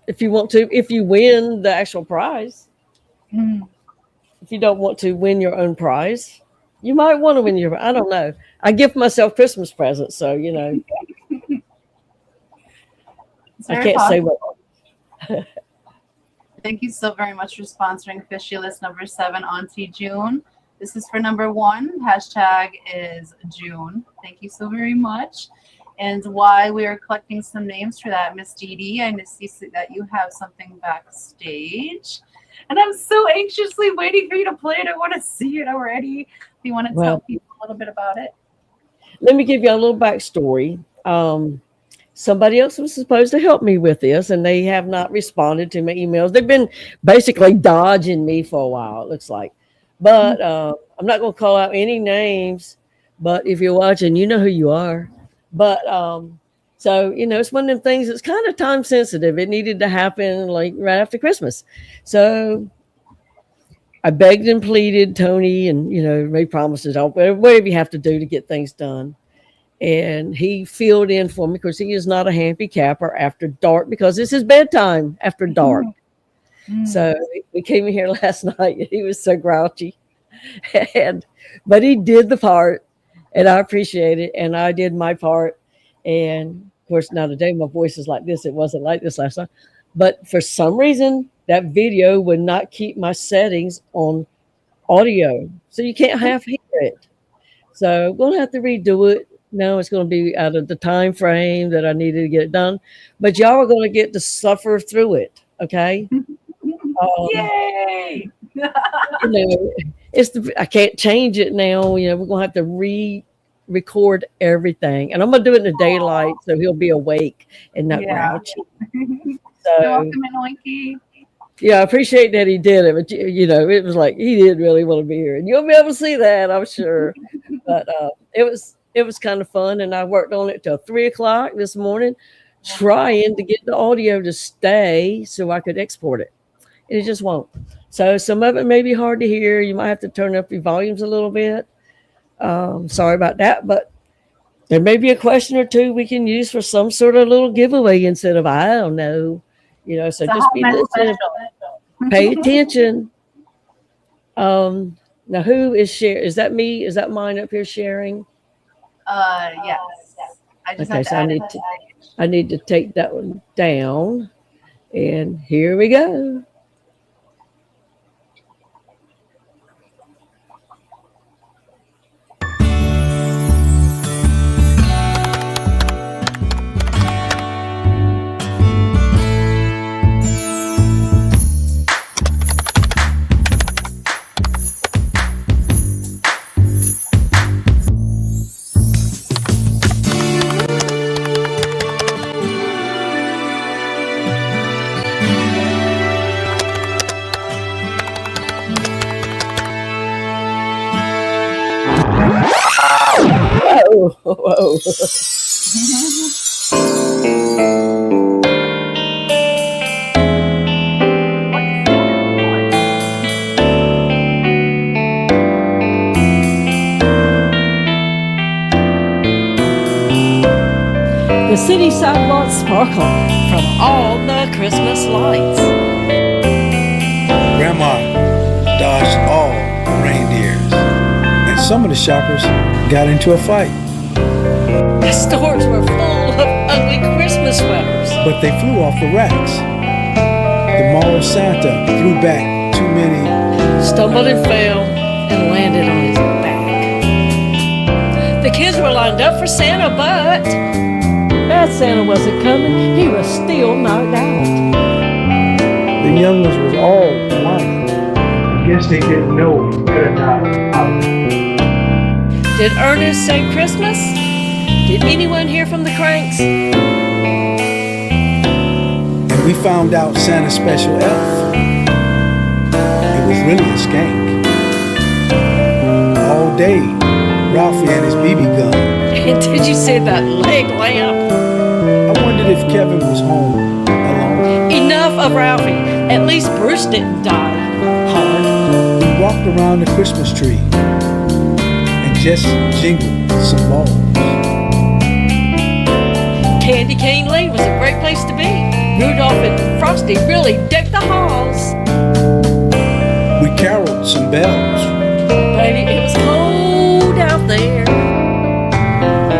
if you want to, if you win the actual prize. Mm. If you don't want to win your own prize, you might want to win I don't know. I gift myself Christmas presents, so, I can't say what. Thank you so very much for sponsoring Fishy List number 7, Auntie June. This is for number 1. Hashtag is June. Thank you so very much. And while we are collecting some names for that, Miss Didi, I see that you have something backstage. And I'm so anxiously waiting for you to play it. I want to see it already. Do you want to tell people a little bit about it? Let me give you a little backstory. Somebody else was supposed to help me with this, and they have not responded to my emails. They've been basically dodging me for a while, it looks like. But I'm not going to call out any names. But if you're watching, you know who you are. But so, it's one of them things that's kind of time sensitive. It needed to happen like right after Christmas. So I begged and pleaded Tony and, made promises, whatever you have to do to get things done. And he filled in for me because he is not a handicapper after dark because it's his bedtime after dark. Mm. So we came in here last night and he was so grouchy. But he did the part and I appreciate it. And I did my part. And of course, now today my voice is like this. It wasn't like this last night. But for some reason, that video would not keep my settings on audio. So you can't half hear it. So I'm going to have to redo it. No, it's going to be out of the time frame that I needed to get it done. But y'all are going to get to suffer through it. Okay. Yay. I can't change it now. We're going to have to re-record everything. And I'm going to do it in the daylight so he'll be awake and not grouchy. So, welcome in, Oinky. Yeah, I appreciate that he did it. But, it was like he did really want to be here. And you'll be able to see that, I'm sure. But it was kind of fun. And I worked on it till 3:00 this morning, trying to get the audio to stay so I could export it. And it just won't. So some of it may be hard to hear. You might have to turn up your volumes a little bit. Sorry about that. But there may be a question or two we can use for some sort of little giveaway instead of, I don't know. So just be listening. Pay attention. Now, who is sharing? Is that me? Is that mine up here sharing? Yes. I just Okay, had to so add it. I need to take that one down. And here we go. Whoa, whoa. The city sidewalks sparkle from all the Christmas lights. Grandma dodged all the reindeers, and some of the shoppers got into a fight, The stores were full of ugly Christmas sweaters. but they flew off the racks. The mall Santa threw back too many. Stumbled and fell and landed on his back. The kids were lined up for Santa, but as Santa wasn't coming, he was still knocked out. The young ones was all whining. I guess they didn't know better not out. Did Ernest say Christmas? Did anyone hear from the Cranks? And we found out Santa's special elf. It was really a skank. All day, Ralphie had his BB gun. And did you see that leg lamp? I wondered if Kevin was home alone. Enough of Ralphie. At least Bruce didn't die hard. We walked around the Christmas tree and just jingled some balls. Candy Cane Lane was a great place to be. Rudolph and Frosty really decked the halls. We caroled some bells. Baby, it was cold out there.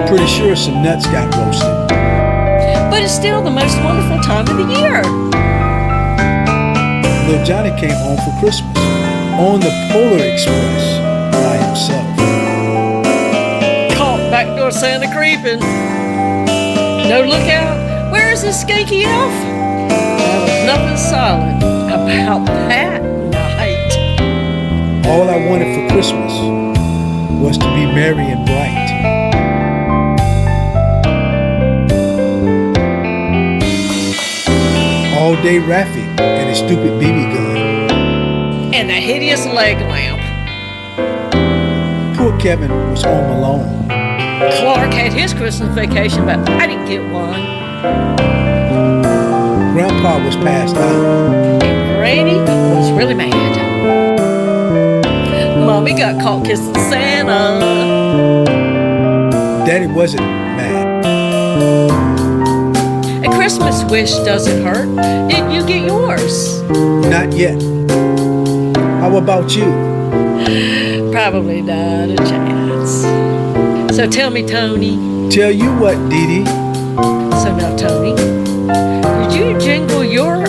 Pretty sure some nuts got roasted. But it's still the most wonderful time of the year. Little Johnny came home for Christmas on the Polar Express by himself. Caught backdoor Santa creeping. No lookout. Where is this skanky elf? There was nothing silent about that night. All I wanted for Christmas was to be merry and bright. All day Raffy and his stupid BB gun. And the hideous leg lamp. Poor Kevin was home alone. Clark had his Christmas vacation, but I didn't get one. Grandpa was passed out. And Granny was really mad. Mommy got caught kissing Santa. Daddy wasn't mad. A Christmas wish doesn't hurt. Did you get yours? Not yet. How about you? Probably not a chance. So tell me, Tony. Tell you what, Didi. So now, Tony, did you jingle your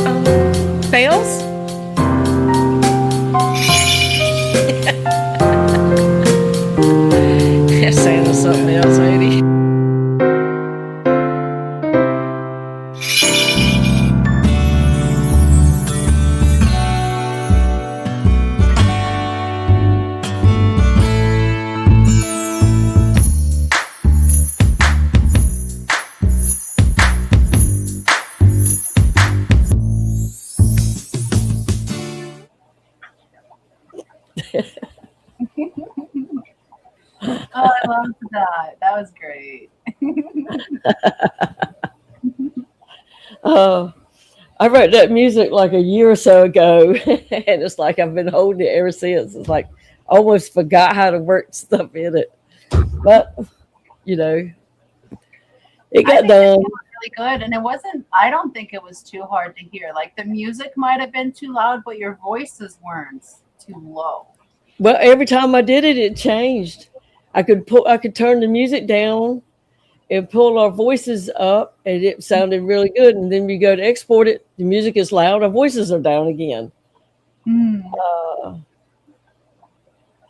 bells? Santa's something else, ain't he? Oh, I loved that. That was great. Oh, I wrote that music like a year or so ago, and it's like I've been holding it ever since. It's like I almost forgot how to work stuff in it, but you know, it I got think it done. was really good, and it wasn't. I don't think it was too hard to hear. Like the music might have been too loud, but your voices weren't too low. Well, every time I did it, it changed. I could turn the music down and pull our voices up, and it sounded really good. And then we go to export it, the music is loud, our voices are down again.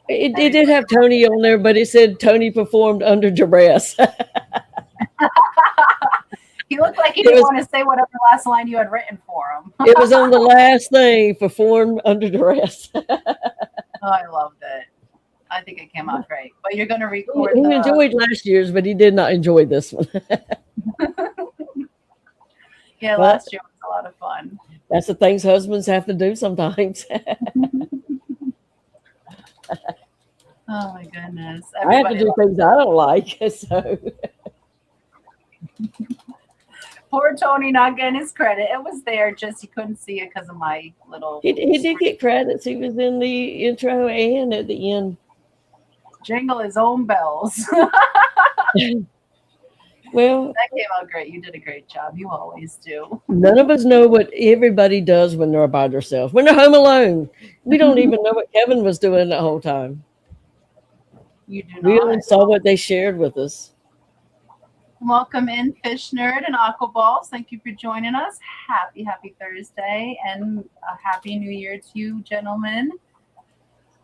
It did have Tony on there, but it said Tony performed under duress. He looked like he didn't want to say whatever last line you had written for him. It was on the last thing, performed under duress. Oh, I loved it. I think it came out great. But you're going to record. He enjoyed last year's, but he did not enjoy this one. Yeah, last year was a lot of fun. That's the things husbands have to do sometimes. Oh my goodness. I have to do things I don't like. So poor Tony not getting his credit. It was there, just he couldn't see it because of my little. he did get credits. He was in the intro and at the end. Jingle his own bells. Well, that came out great. You did a great job. You always do. none of us know what everybody does when they're by themselves. When they're home alone, we don't even know what Kevin was doing the whole time. You do not. We only saw what they shared with us. Welcome in, Fish Nerd and Aquaballs. Thank you for joining us. Happy Thursday and a happy New Year to you, gentlemen.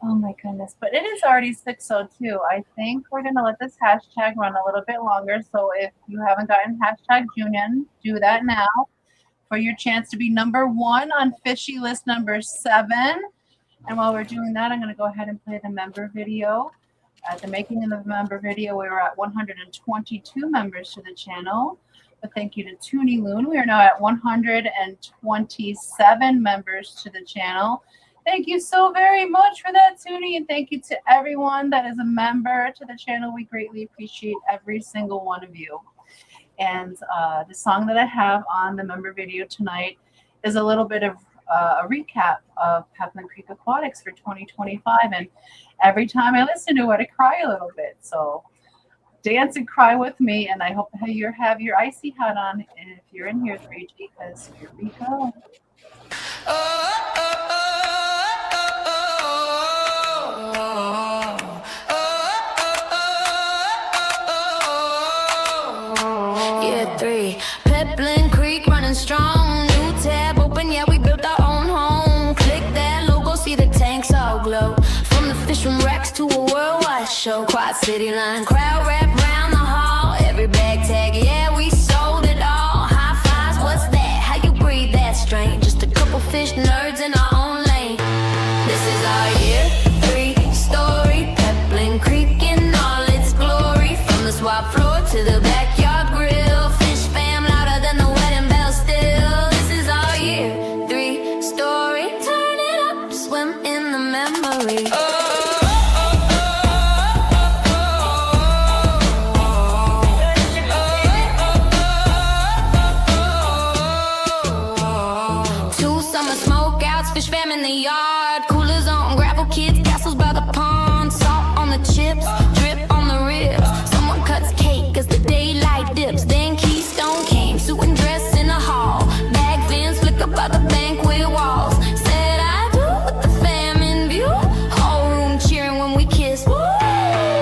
Oh my goodness. But it is already 6:02. I think we're going to let this hashtag run a little bit longer. So if you haven't gotten hashtag Junian, do that now for your chance to be number 1 on Fishy List number 7. And while we're doing that, I'm going to go ahead and play the member video. At the making of the member video, we were at 122 members to the channel. But thank you to Toonie Loon. We are now at 127 members to the channel. Thank you so very much for that, Toonie, and thank you to everyone that is a member to the channel. We greatly appreciate every single one of you. And the song that I have on the member video tonight is a little bit of a recap of Pepin Creek Aquatics for 2025. And every time I listen to it, I cry a little bit. So dance and cry with me, and I hope you have your icy hat on if you're in here, 3G, because here we go. Yeah, 3. Peplin Creek running strong. New tab open, yeah, we built our own home. Click that logo, see the tanks all glow. From the fish from racks to a worldwide show. Quad City line, crowd wrap round the hall. Every bag tag, yeah, we sold it all. High fives, what's that? How you breathe that strain? Just a couple fish nerds in our own lane. This is our year 3 story. Peplin Creek in all its glory. From the swap floor to the backyard grill. Fish fam louder than the wedding bell still. This is our year 3 story. Turn it up, swim in the memory. Fish fam in the yard, coolers on, gravel kids, castles by the pond, salt on the chips, drip on the ribs. Someone cuts cake as the daylight dips. Then Keystone came, suit and dress in the hall. Bag fins flicker by the banquet walls. Said I do with the fam in view. Whole room cheering when we kiss. Woo!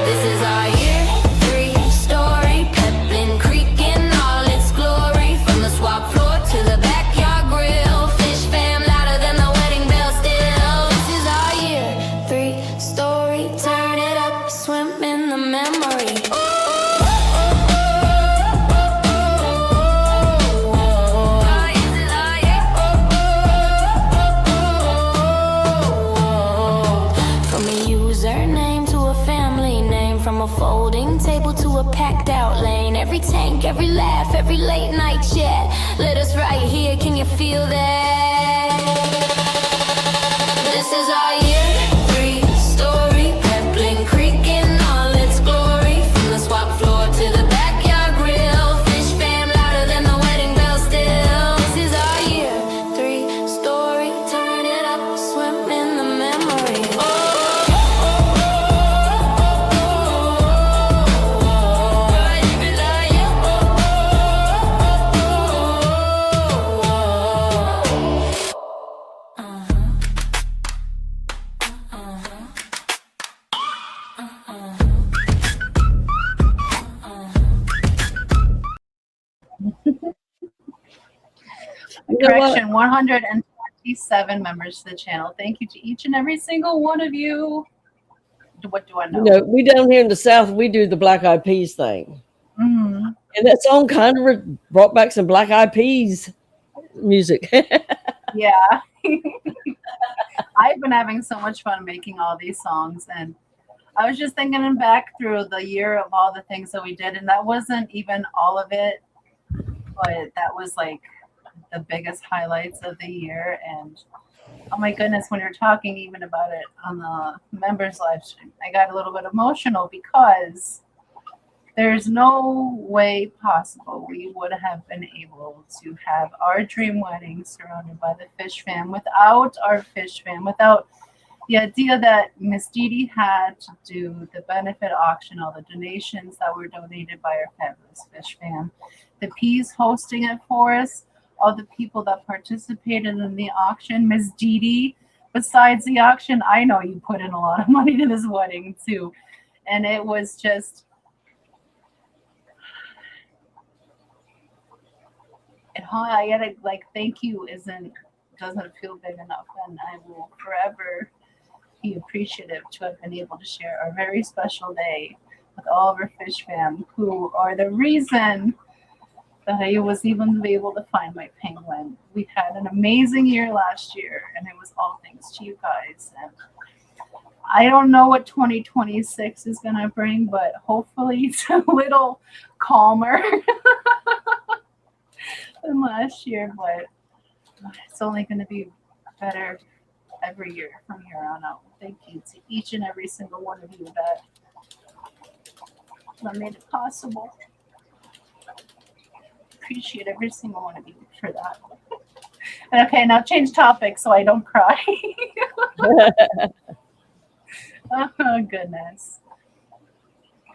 This is our year 3 story. Peplin Creek in all its glory. From the swap floor to the backyard grill. Fish fam louder than the wedding bell still. This is our year 3 story. Turn it up, swim in the memory. From a username to a family name, from a folding table to a packed out lane. Every tank, every laugh, every late night chat. Let us right here, can you feel that? This is our year 3 story. Peplin Creek in all its glory. From the swap floor to the backyard grill. Fish fam louder than the wedding bell still. This is our year 3 story. Turn it up, swim in the memory. You know what? correction, 127 members to the channel. Thank you to each and every single one of you. What do I know? You know, we down here in the South, we do the Black Eyed Peas thing. Mhm. And that song kind of brought back some Black Eyed Peas music. Yeah. I've been having so much fun making all these songs, and I was just thinking back through the year of all the things that we did, and that wasn't even all of it, but that was like the biggest highlights of the year. And oh my goodness, when you're talking even about it on the members live stream, I got a little bit emotional because there's no way possible we would have been able to have our dream wedding surrounded by the Fish fam without our Fish fam, without the idea that Miss Didi had to do the benefit auction, all the donations that were donated by our fabulous Fish fam, the Peas hosting it for us, all the people that participated in the auction, Miss Didi. Besides the auction, I know you put in a lot of money to this wedding too, and it was just. I gotta like thank you doesn't feel big enough, and I will forever be appreciative to have been able to share our very special day with all of our Fish fam, who are the reason that I was even able to find my penguin. We had an amazing year last year, and it was all thanks to you guys. And I don't know what 2026 is gonna bring, but hopefully it's a little calmer than last year, but it's only going to be better every year from here on out. Thank you to each and every single one of you that made it possible. Appreciate every single one of you for that. Okay, now change topic so I don't cry. Oh goodness.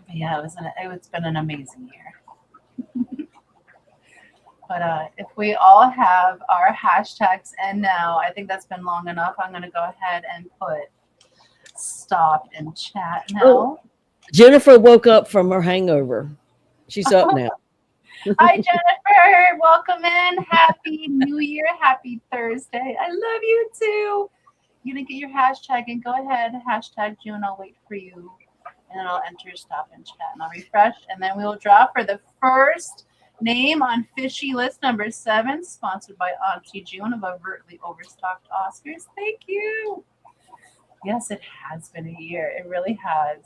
But yeah, it's been an amazing year. But if we all have our hashtags and now, I think that's been long enough. I'm going to go ahead and put stop in chat now. Oh, Jennifer woke up from her hangover. She's up now. Hi, Jennifer. Welcome in. Happy New Year. Happy Thursday. I love you too. You're going to get your hashtag and go ahead. Hashtag June. I'll wait for you. And then I'll enter stop in chat and I'll refresh. And then we will draw for the first name on Fishy List number 7, sponsored by Auntie June of Overtly Overstocked Oscars. Thank you. Yes, it has been a year. It really has.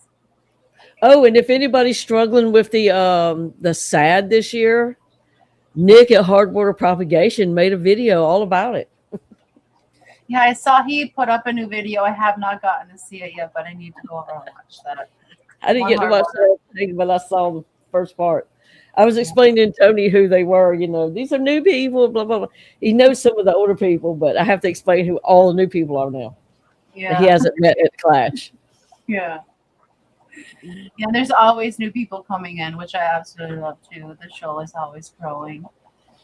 Oh, and if anybody's struggling with the SAD this year, Nick at Hardwater Propagation made a video all about it. Yeah, I saw he put up a new video. I have not gotten to see it yet, but I need to go over and watch that. I didn't get to watch that, but I saw the first part. I was explaining to Tony who they were. You know, these are new people, blah, blah, blah. He knows some of the older people, but I have to explain who all the new people are now. Yeah. That he hasn't met at Clash. Yeah. Yeah, there's always new people coming in, which I absolutely love too. The show is always growing.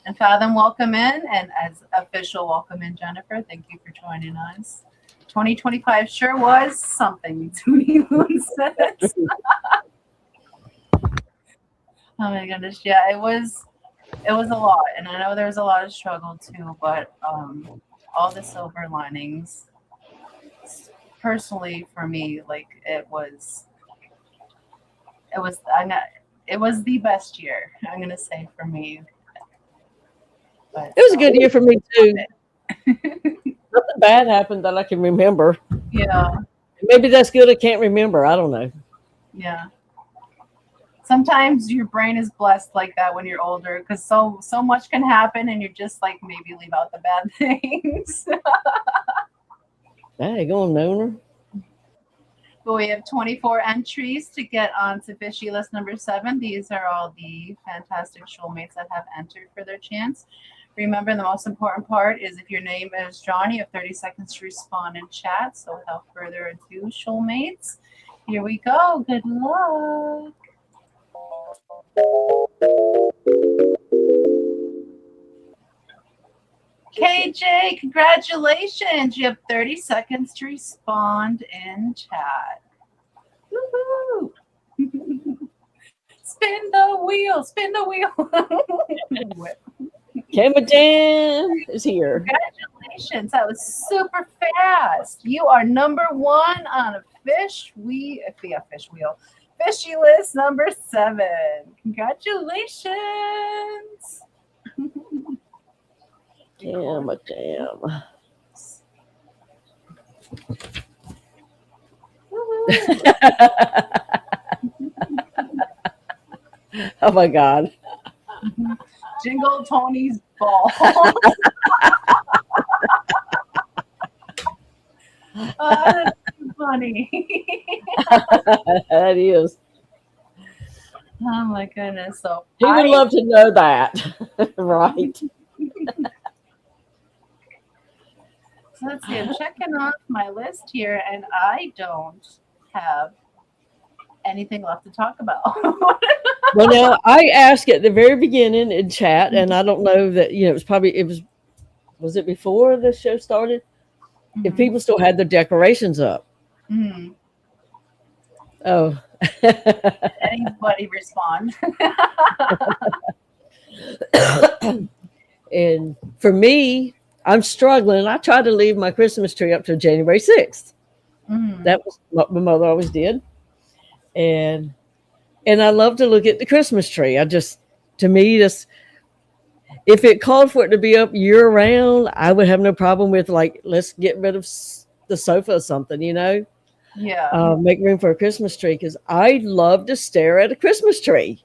And Fathom, welcome in. And as official, welcome in, Jennifer. Thank you for joining us. 2025 sure was something, Toonie Loon says. Oh my goodness, yeah, it was a lot, and I know there was a lot of struggle too, but all the silver linings, personally for me, like it was the best year, I'm gonna say, for me. But, it was a good year for me too. Nothing bad happened that I can remember. Yeah. Maybe that's good. I can't remember. I don't know. Yeah. Sometimes your brain is blessed like that when you're older, because so much can happen, and you're just like, maybe leave out the bad things. Hey, go on, Nona. But we have 24 entries to get onto Fishy List number 7. These are all the fantastic shoalmates that have entered for their chance. Remember, the most important part is if your name is drawn, you have 30 seconds to respond in chat. So without further ado, shoalmates, here we go. Good luck. KJ, congratulations. You have 30 seconds to respond in chat. Woohoo! Spin the wheel, spin the wheel. Camadan is here. Congratulations. That was super fast. You are number 1 on a fishy list number 7. Congratulations. Camadan. Oh my God. Jingle Tony's ball. That's too funny. That is. Oh my goodness. So He would love to know that. Right. So let's see. I'm checking off my list here, and I don't have anything left to talk about. Well, now I asked at the very beginning in chat, and I don't know that, was it before the show started? If people still had their decorations up. Mm-hmm. Oh. Anybody respond? And for me, I'm struggling. I try to leave my Christmas tree up to January 6th. Mm-hmm. That was what my mother always did. And I love to look at the Christmas tree. To me, if it called for it to be up year round, I would have no problem with, like, let's get rid of the sofa or something, Yeah. Make room for a Christmas tree, because I love to stare at a Christmas tree.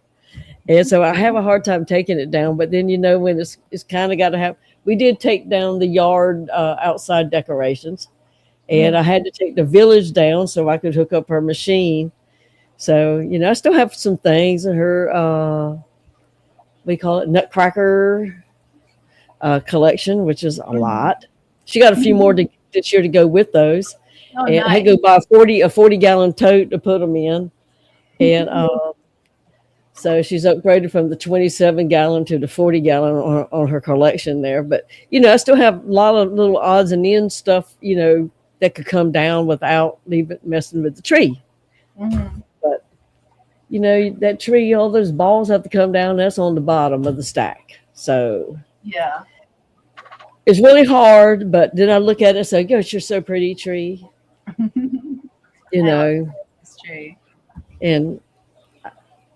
And so I have a hard time taking it down. But then, when it's kind of got to have, we did take down the yard outside decorations, and I had to take the village down so I could hook up her machine. So, I still have some things in her, we call it Nutcracker collection, which is a lot. She got a few more this year to go with those. Oh, And nice. I had to go buy a 40-gallon tote to put them in. And so she's upgraded from the 27-gallon to the 40-gallon on her collection there. But, I still have a lot of little odds and ends stuff, that could come down without messing with the tree. Mm-hmm. But, that tree, all those balls have to come down. That's on the bottom of the stack. So Yeah. it's really hard. But then I look at it and say, gosh, you're so pretty, tree. This tree. And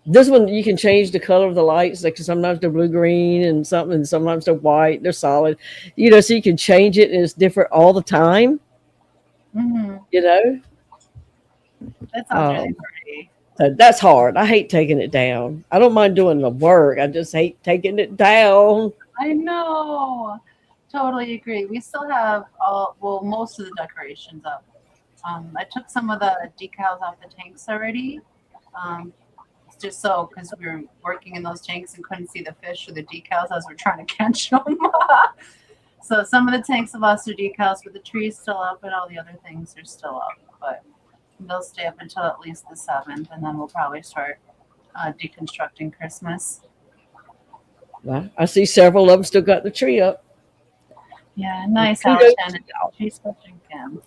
this one, you can change the color of the lights. Like sometimes they're blue green and something, and sometimes they're white. They're solid, so you can change it, and it's different all the time. Mm-hmm. That sounds really pretty. So that's hard. I hate taking it down. I don't mind doing the work. I just hate taking it down. I know. Totally agree. We still have most of the decorations up. I took some of the decals off the tanks already. Just so, because we were working in those tanks and couldn't see the fish or the decals as we're trying to catch them. So some of the tanks have lost their decals, but the tree's still up and all the other things are still up. But they'll stay up until at least the 7th, and then we'll probably start deconstructing Christmas. Well, I see several of them still got the tree up. Yeah, nice. Kudos Alexander. She's pushing Kim.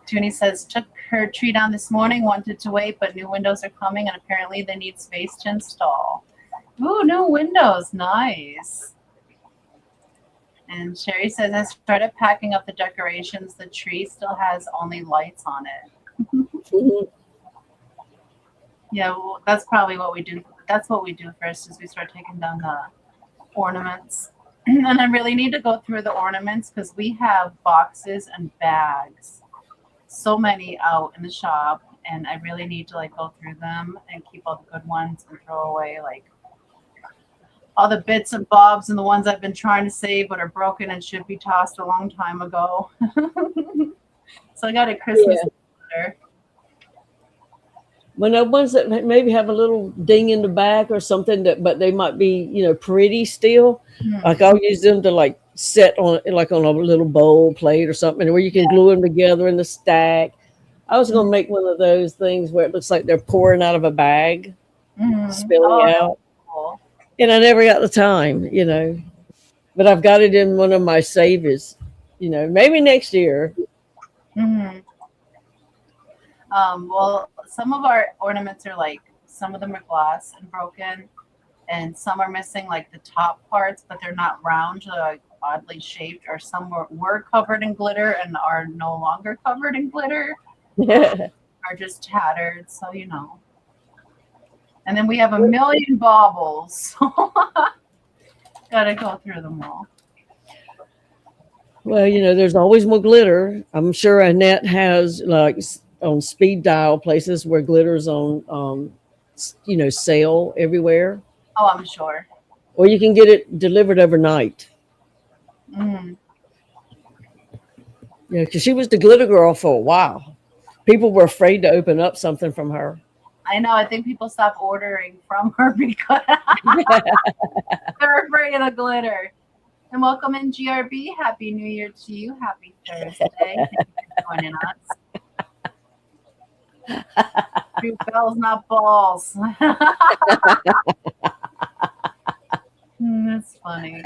Toonie says, took her tree down this morning, wanted to wait, but new windows are coming, and apparently they need space to install. Ooh, new windows. Nice. And Sherry says, I started packing up the decorations. The tree still has only lights on it. Yeah, well, that's probably what we do. That's what we do first, is we start taking down the ornaments. And I really need to go through the ornaments, because we have boxes and bags. So many out in the shop, and I really need to go through them and keep all the good ones and throw away all the bits and bobs and the ones I've been trying to save but are broken and should be tossed a long time ago. So I got a Christmas letter. Well, the ones that maybe have a little ding in the back or something, but they might be, pretty still. Mm-hmm. Like I'll use them to set on on a little bowl plate or something, where you can glue them together in the stack. I was going to make one of those things where it looks like they're pouring out of a bag, spilling out. Cool. And I never got the time, but I've got it in one of my saves, maybe next year. Mm-hmm. Well, some of our ornaments are some of them are glass and broken. and some are missing like the top parts, but they're not round, they're like oddly shaped, or some were covered in glitter and are no longer covered in glitter, are just tattered. So, you know. And then we have a million baubles. Gotta go through them all. Well, you know, there's always more glitter. I'm sure Annette has like on speed dial places where glitter's on, you know, sale everywhere. Oh, I'm sure. Or you can get it delivered overnight. Mm. Yeah, because she was the glitter girl for a while. People were afraid to open up something from her. I know. I think people stopped ordering from her because they're afraid of the glitter. And welcome in, GRB. Happy New Year to you. Happy Thursday. Thank you for joining us. Two bells, not balls. That's funny.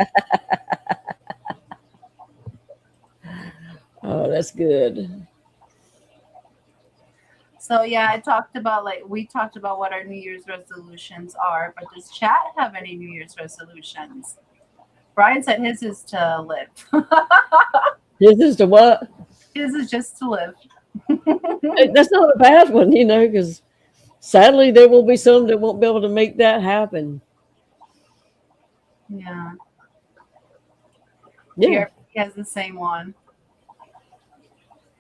Oh, that's good. So yeah, we talked about what our New Year's resolutions are, but does Chat have any New Year's resolutions? Brian said his is to live. This is the what? His is just to live. That's not a bad one, you know, because sadly there will be some that won't be able to make that happen. Yeah. Yeah. He has the same one.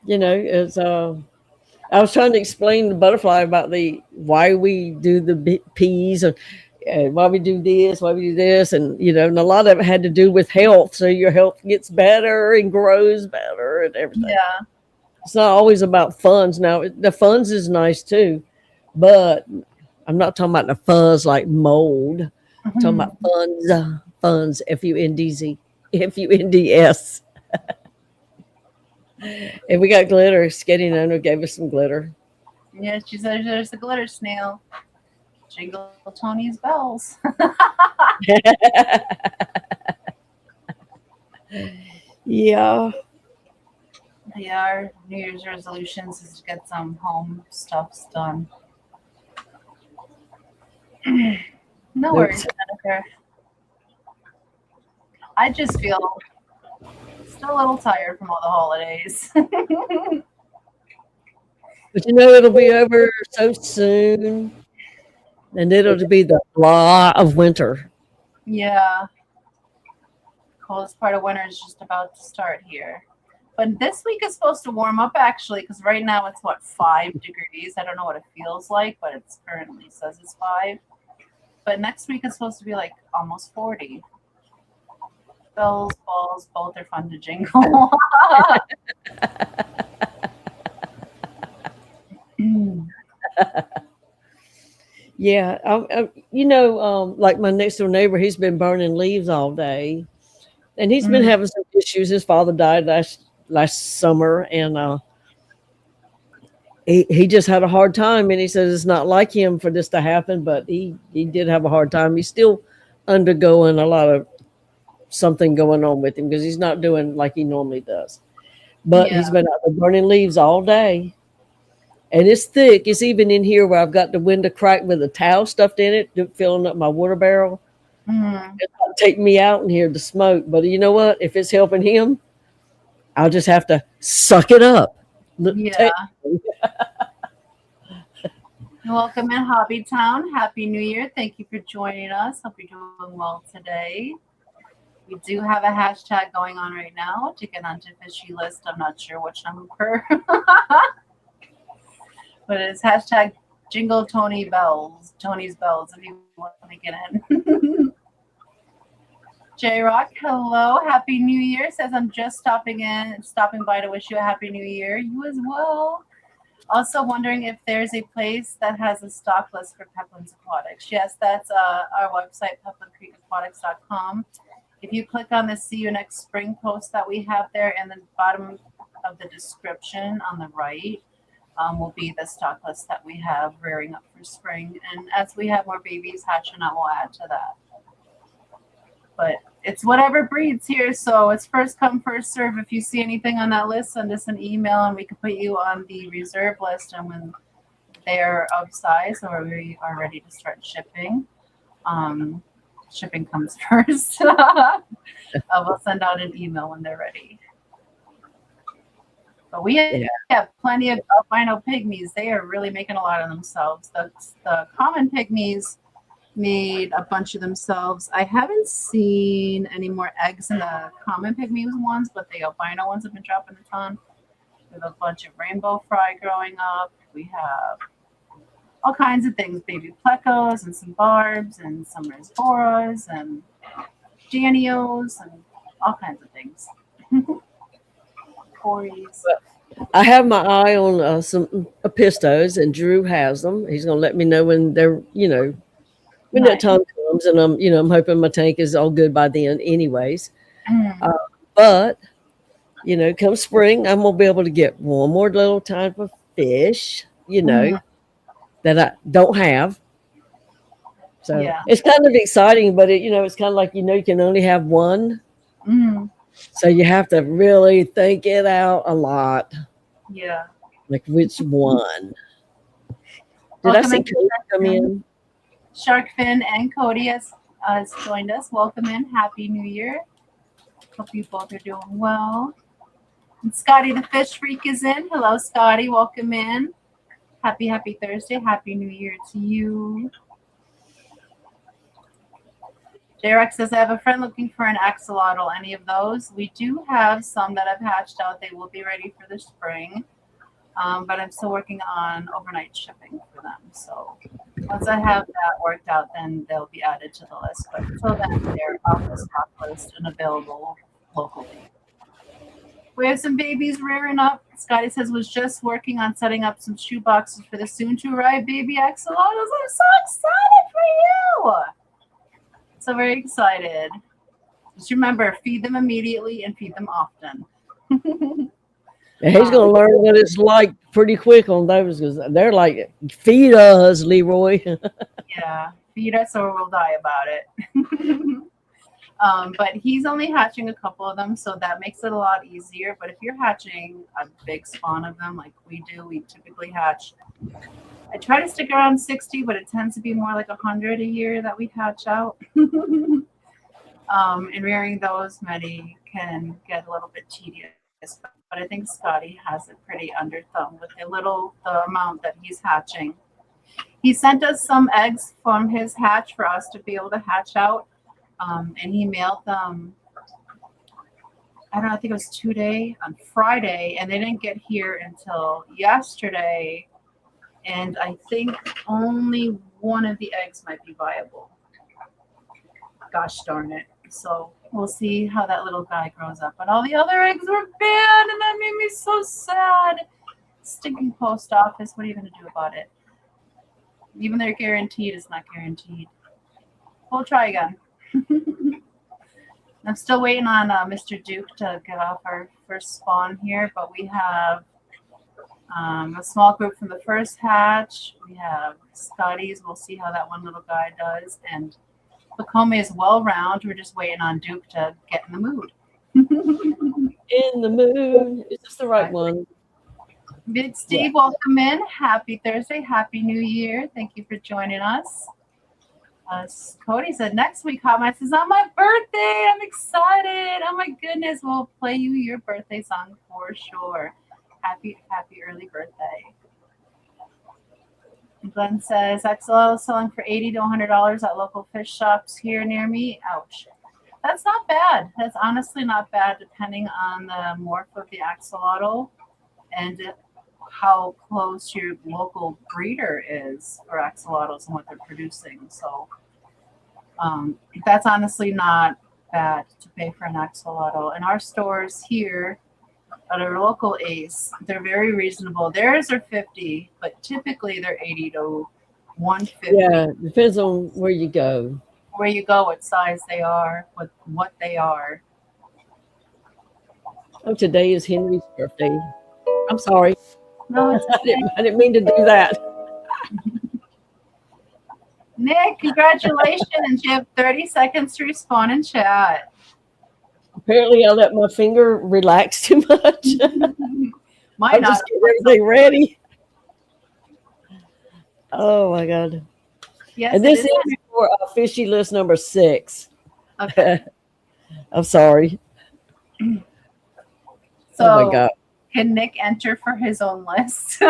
You know, it's I was trying to explain to Butterfly about why we do the peas and why we do this, why we do this, and you know, and a lot of it had to do with health. So your health gets better and grows better and everything. Yeah. It's not always about funds. Now the funds is nice too, but I'm not talking about the fuzz like mold. I'm talking about funds, F-U-N-D-Z, F-U-N-D-S. And we got glitter. Sketty Nona gave us some glitter. Yeah, she said there's a glitter snail. Jingle Tony's bells. Yeah. Yeah, our New Year's resolutions is to get some home stuffs done. No worries, Jennifer. I just feel still a little tired from all the holidays. But you know, it'll be over so soon. And it'll be the blah of winter. Yeah. Coldest part of winter is just about to start here. But this week is supposed to warm up actually, because right now it's 5 degrees. I don't know what it feels like, but it currently says it's 5. But next week is supposed to be like almost 40. Bells, balls, both are fun to jingle. Yeah, you know, like my next door neighbor, he's been burning leaves all day, and he's been having some issues. His father died last summer, and he just had a hard time. And he says it's not like him for this to happen, but he did have a hard time. He's still undergoing a lot of something going on with him because he's not doing like he normally does. But he's been out there burning leaves all day. And it's thick. It's even in here where I've got the window cracked with a towel stuffed in it, filling up my water barrel. It'll take me out in here to smoke. But you know what? If it's helping him, I'll just have to suck it up. Yeah. Welcome in Hobby Town. Happy New Year. Thank you for joining us. Hope you're doing well today. We do have a hashtag going on right now to get onto Fishy List. I'm not sure which number. But it's hashtag Jingle Tony's Bells, if you want to get in. J-Rock, hello. Happy New Year. Says I'm just stopping by to wish you a Happy New Year. You as well. Also wondering if there's a place that has a stock list for Peplin's Aquatics. Yes, that's our website, peplincreekaquatics.com. If you click on the See You Next Spring post that we have there, and the bottom of the description on the right, will be the stock list that we have rearing up for spring. And as we have more babies hatching out, we'll add to that. But it's whatever breeds here, so it's first come, first serve. If you see anything on that list, send us an email and we can put you on the reserve list. And when they're of size or we are ready to start shipping, shipping comes first. We'll send out an email when they're ready. But we have plenty of albino pygmies. They are really making a lot of themselves. The common pygmies made a bunch of themselves. I haven't seen any more eggs in the common pygmies ones, but the albino ones have been dropping a ton. We have a bunch of rainbow fry growing up. We have all kinds of things, baby plecos and some barbs and some rasboras and danios and all kinds of things. Corys. I have my eye on some pistos, and Drew has them. He's going to let me know when they're, when that time comes, and I'm hoping my tank is all good by then anyways. But, come spring, I'm going to be able to get one more little type of fish, that I don't have. So it's kind of exciting, but it's kind of like, you can only have one. So you have to really think it out a lot. Yeah. Like which one? Did I see Cody come in? Shark Fin and Cody has joined us. Welcome in. Happy New Year. Hope you both are doing well. And Scotty the Fish Freak is in. Hello, Scotty. Welcome in. Happy Thursday. Happy New Year to you. J-Rex says, I have a friend looking for an axolotl. Any of those? We do have some that have hatched out. They will be ready for the spring. But I'm still working on overnight shipping for them. So once I have that worked out, then they'll be added to the list. But until then, they're off the stock list and available locally. We have some babies rearing up. Scotty says, was just working on setting up some shoe boxes for the soon-to-arrive baby axolotls. I'm so excited for you! So very excited. Just remember, feed them immediately and feed them often. And he's going to learn what it's like pretty quick on those because they're like, feed us, Leroy. Yeah, feed us or we'll die about it. But he's only hatching a couple of them, so that makes it a lot easier. But if you're hatching a big spawn of them like we do, we typically hatch. I try to stick around 60, but it tends to be more like 100 a year that we hatch out. And rearing those many can get a little bit tedious. But I think Scotty has it pretty under thumb with the amount that he's hatching. He sent us some eggs from his hatch for us to be able to hatch out. And he mailed them, I don't know, I think it was on Friday, and they didn't get here until yesterday. And I think only one of the eggs might be viable. Gosh darn it. So we'll see how that little guy grows up. But all the other eggs were banned, and that made me so sad. Stinking post office. What are you going to do about it? Even they're guaranteed, it's not guaranteed. We'll try again. I'm still waiting on Mr. Duke to get off our first spawn here, but we have a small group from the first hatch. We have Scotty's. We'll see how that one little guy does. And Pacome is well round. We're just waiting on Duke to get in the mood. In the mood. Is this the right one? Big Steve, welcome in. Happy Thursday. Happy New Year. Thank you for joining us. Cody said next week Hotline is on my birthday. I'm excited. Oh my goodness. We'll play you your birthday song for sure. Happy early birthday. Glenn says axolotl selling for $80 to $100 at local fish shops here near me. Ouch. That's not bad. That's honestly not bad depending on the morph of the axolotl and how close your local breeder is for axolotls and what they're producing. So that's honestly not bad to pay for an axolotl. And our stores here at our local Ace, they're very reasonable. Theirs are $50, but typically they're $80 to $150. Yeah, depends on where you go. Where you go, what size they are, what they are. Oh, today is Henry's birthday. I'm sorry. No, it's okay. I didn't mean to do that. Nick, congratulations. You have 30 seconds to respond in chat. Apparently, I let my finger relax too much. Mine just getting everything ready. Oh, my God. Yes, And it this is. is for fishy list number 6. Okay. I'm sorry. So Oh my God. can Nick enter for his own list?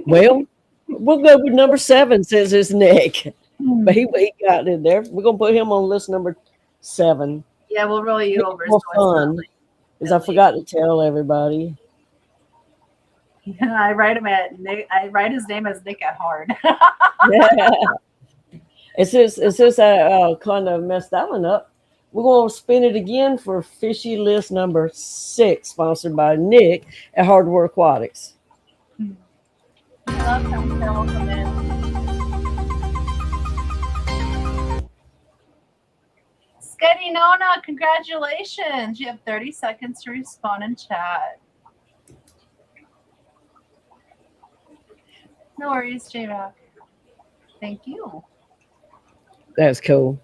Well, we'll go with number 7 since it's Nick. But he got in there. We're gonna put him on list number 7. Yeah, we'll roll you Make over. it more so it's not fun. like Because I Billy. forgot to tell everybody. I write him at Nick. I write his name as Nick at Hard. Yeah. It's just I kind of messed that one up. We're going to spin it again for fishy list number 6, sponsored by Nick at Hardware Aquatics. Love him. Welcome in. Sketty Nona, congratulations. You have 30 seconds to respond in chat. No worries, J-Rock. Thank you. That's cool.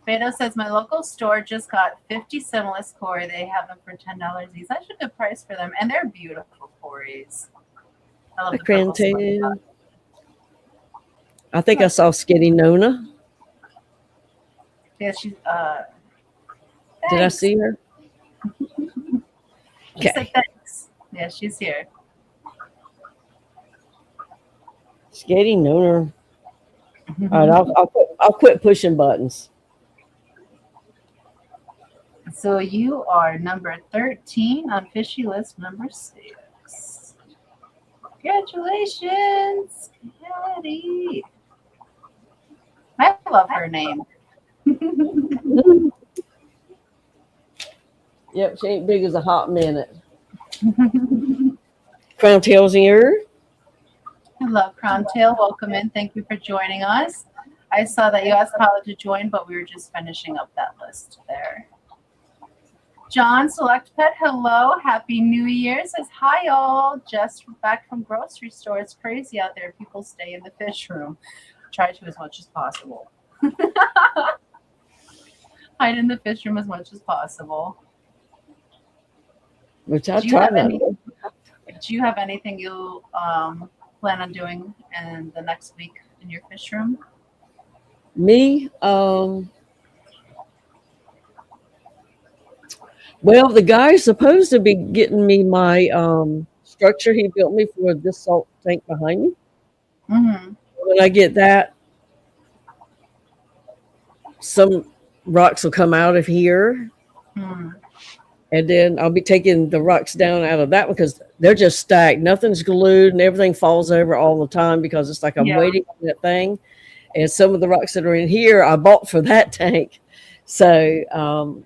Beto says, my local store just got 50 stemless koi. They have them for $10 each. That's a good price for them. And they're beautiful koris. I love The the purple Crantail. spot. I think I saw Skitty Nona. Yeah, she's, Did I see her? She said thanks. Yeah, she's here. Skitty Nona. All right, I'll quit pushing buttons. So you are number 13 on fishy list number 6. Congratulations, Patty. I love her name. Yep, she ain't big as a hot minute. Crown Tail's ear. Hello, Crown Tail. Welcome in. Thank you for joining us. I saw that you asked Paula to join, but we were just finishing up that list there. John Select Pet, hello. Happy New Year. Says, hi, all. Just back from grocery store. It's crazy out there. People stay in the fish room. Try to as much as possible. Hide in the fish room as much as possible. Which I Do you try have not any- to. Do you have anything you plan on doing in the next week in your fish room? Me, well, the guy's supposed to be getting me my structure he built me for this salt tank behind me. Mm-hmm. When I get that, some rocks will come out of here, and then I'll be taking the rocks down out of that one because they're just stacked. Nothing's glued, and everything falls over all the time because it's like I'm waiting on that thing. And some of the rocks that are in here, I bought for that tank. So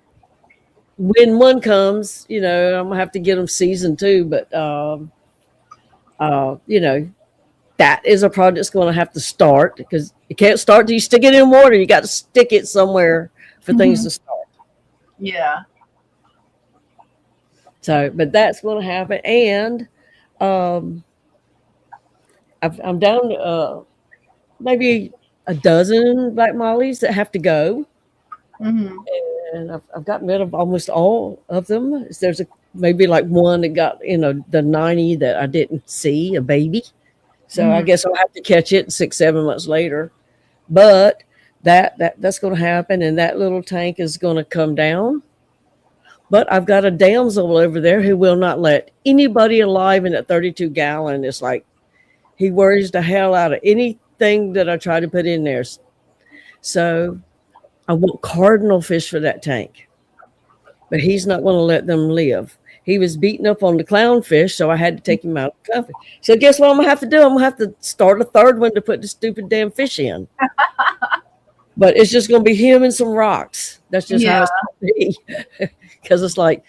when one comes, I'm gonna have to get them seasoned too. But that is a project that's going to have to start because you can't start till you stick it in water. You got to stick it somewhere for things to start. Yeah. So, but that's going to happen. And I'm down to maybe a dozen black mollies that have to go. And I've gotten rid of almost all of them. There's maybe like one that got, the 90 that I didn't see, a baby. So I guess I'll have to catch it 6-7 months later. But that's going to happen, and that little tank is going to come down. But I've got a damsel over there who will not let anybody alive in that 32-gallon. It's like he worries the hell out of anything that I try to put in there. So I want cardinal fish for that tank. But he's not going to let them live. He was beaten up on the clownfish, so I had to take him out of the clownfish. So guess what I'm going to have to do? I'm going to have to start a third one to put the stupid damn fish in. But it's just going to be him and some rocks. That's just how it's going to be. Because it's like,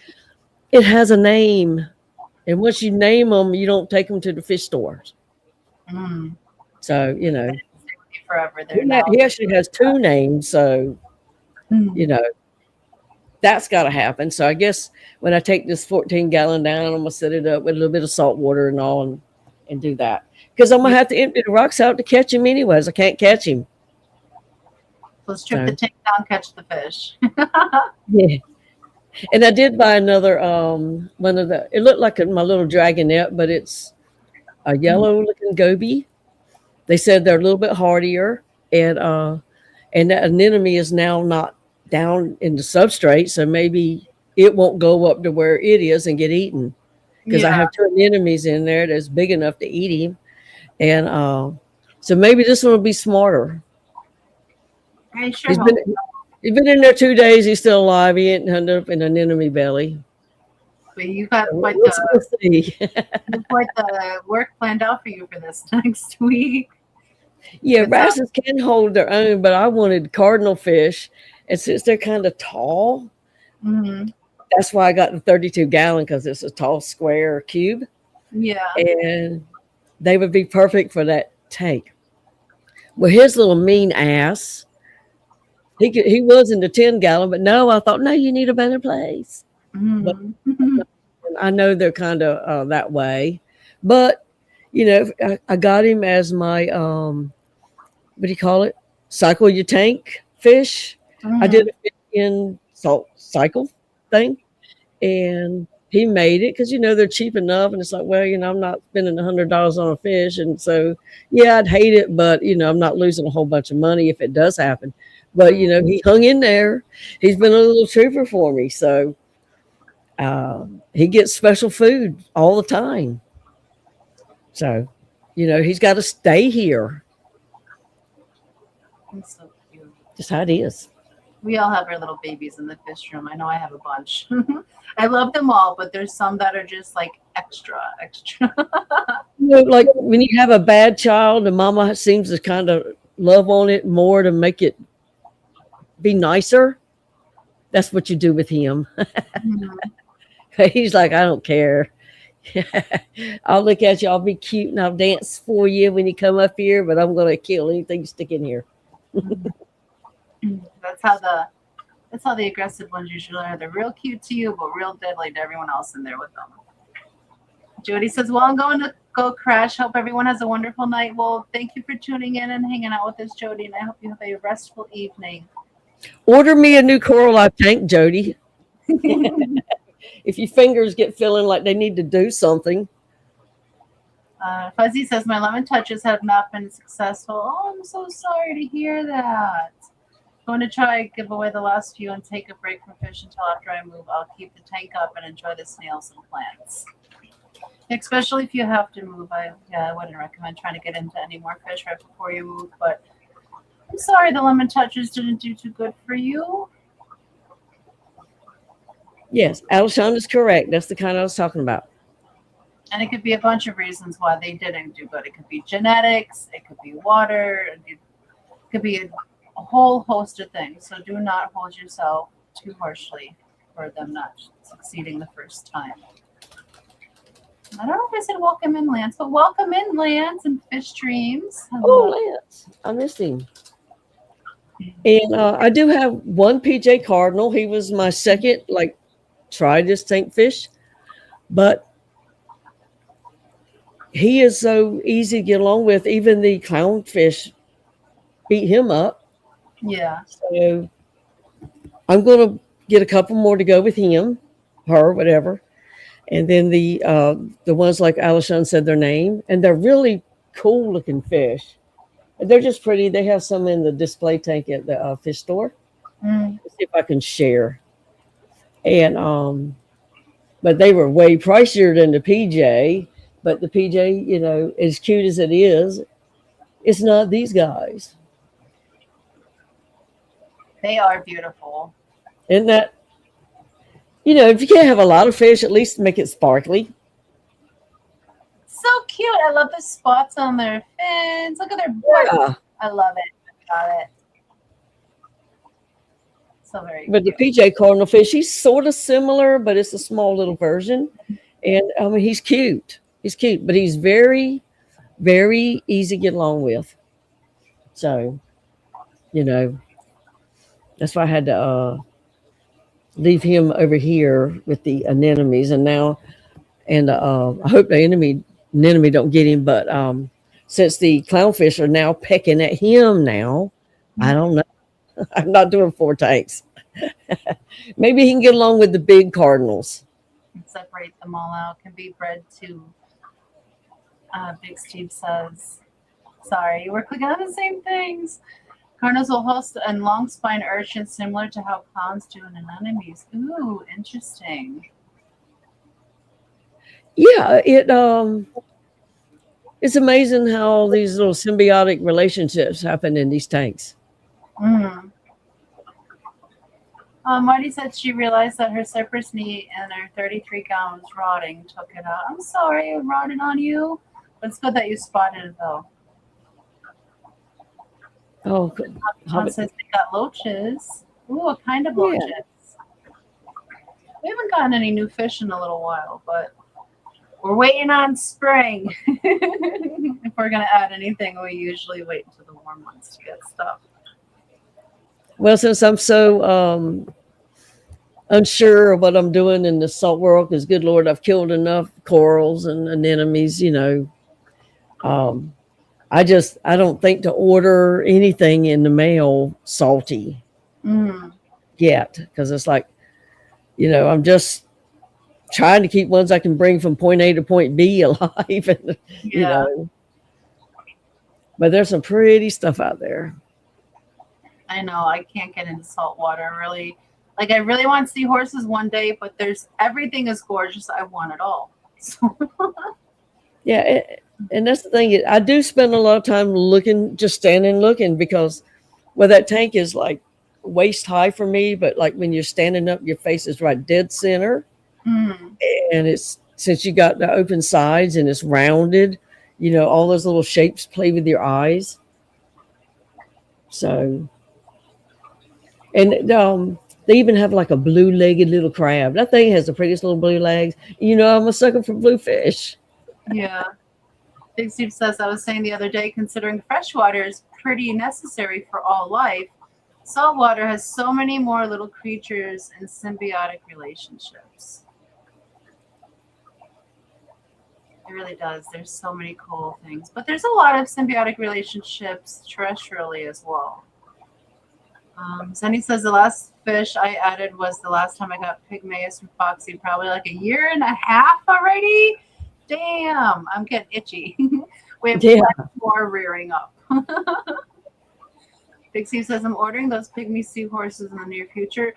it has a name. And once you name them, you don't take them to the fish stores. So, Forever there. he actually has 2 names. So, that's got to happen. So I guess when I take this 14-gallon down, I'm going to set it up with a little bit of salt water and all and do that. Because I'm going to have to empty the rocks out to catch him anyways. I can't catch him. So strip the tank down, catch the fish. Yeah. And I did buy another one of it looked like my little dragonette, but it's a yellow looking goby they said they're a little bit hardier, and that anemone is now not down in the substrate, so maybe it won't go up to where it is and get eaten. Because I Yeah, have two anemones in there that's big enough to eat him, and so maybe this one will be smarter. I sure He's hope. been he's been in there 2 days. He's still alive. He ain't ended up in an anemone belly. But you got quite We'll see. the work planned out for you for this next week. Yeah, What's up? wrasses can hold their own, but I wanted cardinal fish, and since they're kind of tall, Hmm. that's why I got the 32-gallon, because it's a tall square cube, Yeah. and they would be perfect for that tank. Well, his little mean ass, he was in the 10-gallon, but no, I thought, no, you need a better place. But Mhm. I know they're kind of that way, but I got him as my what do you call it? Cycle your tank fish. I did a fish in salt cycle thing, and he made it because they're cheap enough, and it's like, well, I'm not spending $100 on a fish, and so yeah, I'd hate it, but I'm not losing a whole bunch of money if it does happen. But he hung in there. He's been a little trooper for me, so he gets special food all the time. So, he's got to stay here. That's so cute. Just how it is. We all have our little babies in the fish room. I know I have a bunch. I love them all, but there's some that are just like extra, extra. Like when you have a bad child, the mama seems to kind of love on it more to make it be nicer. That's what you do with him. Mhm. He's like, I don't care. I'll look at you. I'll be cute and I'll dance for you when you come up here, but I'm going to kill anything you stick in here. That's how the aggressive ones usually are. They're real cute to you, but real deadly to everyone else in there with them. Jody says, well, I'm going to go crash. Hope everyone has a wonderful night. Well, thank you for tuning in and hanging out with us, Jody, and I hope you have a restful evening. Order me a new Coral Life tank, Jody. If your fingers get feeling like they need to do something. Fuzzy says, my lemon touches have not been successful. Oh, I'm so sorry to hear that. Going to try give away the last few and take a break from fish until after I move. I'll keep the tank up and enjoy the snails and plants. Especially if you have to move. I wouldn't recommend trying to get into any more fish right before you move, but I'm sorry the lemon touches didn't do too good for you. Yes, Alshon is correct. That's the kind I was talking about. And it could be a bunch of reasons why they didn't do good. It could be genetics, it could be water, it could be a whole host of things. So do not hold yourself too harshly for them not succeeding the first time. I don't know if I said welcome in, Lance, but welcome in, Lance, and Fish Dreams. Oh, Lance. I missed him. And I do have one PJ Cardinal. He was my second, try this tank fish. But he is so easy to get along with. Even the clownfish beat him up. Yeah. So I'm going to get a couple more to go with him, her, whatever. And then the ones like Alishon said their name, and they're really cool looking fish. They're just pretty. They have some in the display tank at the fish store. Let's see if I can share. And but they were way pricier than the PJ. But the PJ, as cute as it is, it's not these guys. They are beautiful. Isn't that? If you can't have a lot of fish, at least make it sparkly. So cute. I love the spots on their fins. Look at their butt. Yeah. I love it. Got it. So very But the cute. PJ Cardinal fish, he's sort of similar, but it's a small little version. And I mean, he's cute. He's cute, but he's very, very easy to get along with. So, that's why I had to leave him over here with the anemones. And now, I hope the anemone don't get him. But since the clownfish are now pecking at him now, I don't know. I'm not doing 4 tanks. Maybe he can get along with the big cardinals. And separate them all out. Can be bred too. Big Steve says. Sorry, we're clicking on the same things. Cardinals will host a long spine urchin similar to how clowns do in anemones. Ooh, interesting. Yeah, it's amazing how all these little symbiotic relationships happen in these tanks. Mm. Marty said she realized that her cypress knee and her 33 gown was rotting. Took it out. I'm sorry it rotted on you, but it's good that you spotted it though. Oh, good. John says they got loaches. Ooh, what kind of loaches? We haven't gotten any new fish in a little while, but we're waiting on spring. If we're gonna add anything, we usually wait until the warm months to get stuff. Well, since I'm so unsure of what I'm doing in the salt world, because good Lord, I've killed enough corals and anemones, I don't think to order anything in the mail salty yet, because it's like, I'm just trying to keep ones I can bring from point A to point B alive, and, but there's some pretty stuff out there. I know I can't get into salt water really. Like I really want seahorses one day, but everything is gorgeous. I want it all. So. Yeah, and that's the thing. I do spend a lot of time looking, just standing looking, because that tank is like waist high for me, but like when you're standing up, your face is right dead center, and it's, since you got the open sides and it's rounded, all those little shapes play with your eyes. So. And they even have like a blue-legged little crab. That thing has the prettiest little blue legs. I'm a sucker for blue fish. Yeah. Big Steve says, I was saying the other day, considering freshwater is pretty necessary for all life, saltwater has so many more little creatures and symbiotic relationships. It really does. There's so many cool things. But there's a lot of symbiotic relationships terrestrially as well. Sunny says the last fish I added was the last time I got pygmaeus from Foxy, probably like a year and a half already. Damn, I'm getting itchy. We have more rearing up. Big Steve says I'm ordering those pygmy seahorses in the near future.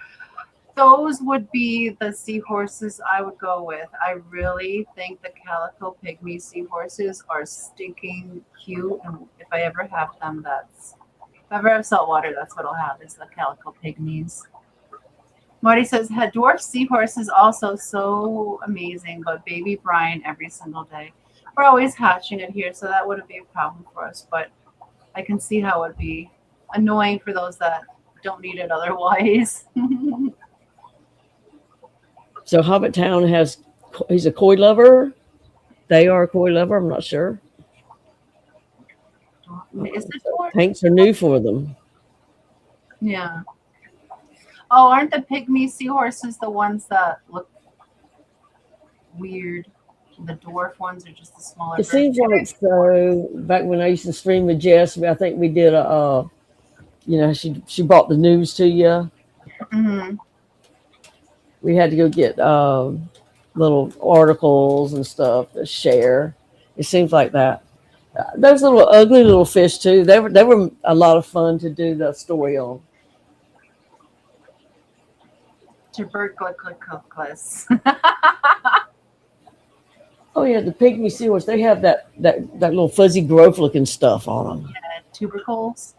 Those would be the seahorses I would go with. I really think the calico pygmy seahorses are stinking cute, and if I ever have them, if I ever have salt water, that's what I'll have, is the calico pygmies. Marty says, had dwarf seahorses also so amazing, but baby brine every single day. We're always hatching it here, so that wouldn't be a problem for us, but I can see how it would be annoying for those that don't need it otherwise. So Hobbit Town he's a koi lover. They are a koi lover, I'm not sure. Is it tanks are new for them. Yeah. Oh, aren't the pygmy seahorses the ones that look weird? The dwarf ones are just the smaller. It seems like so. Back when I used to stream with Jess, I think we did she brought the news to you. Mm-hmm. We had to go get little articles and stuff to share. It seems like that. Those little ugly little fish too. They were a lot of fun to do the story on. Tuberculosis. Oh yeah, the pygmy seahorse. They have that little fuzzy growth looking stuff on them. Yeah, tubercles.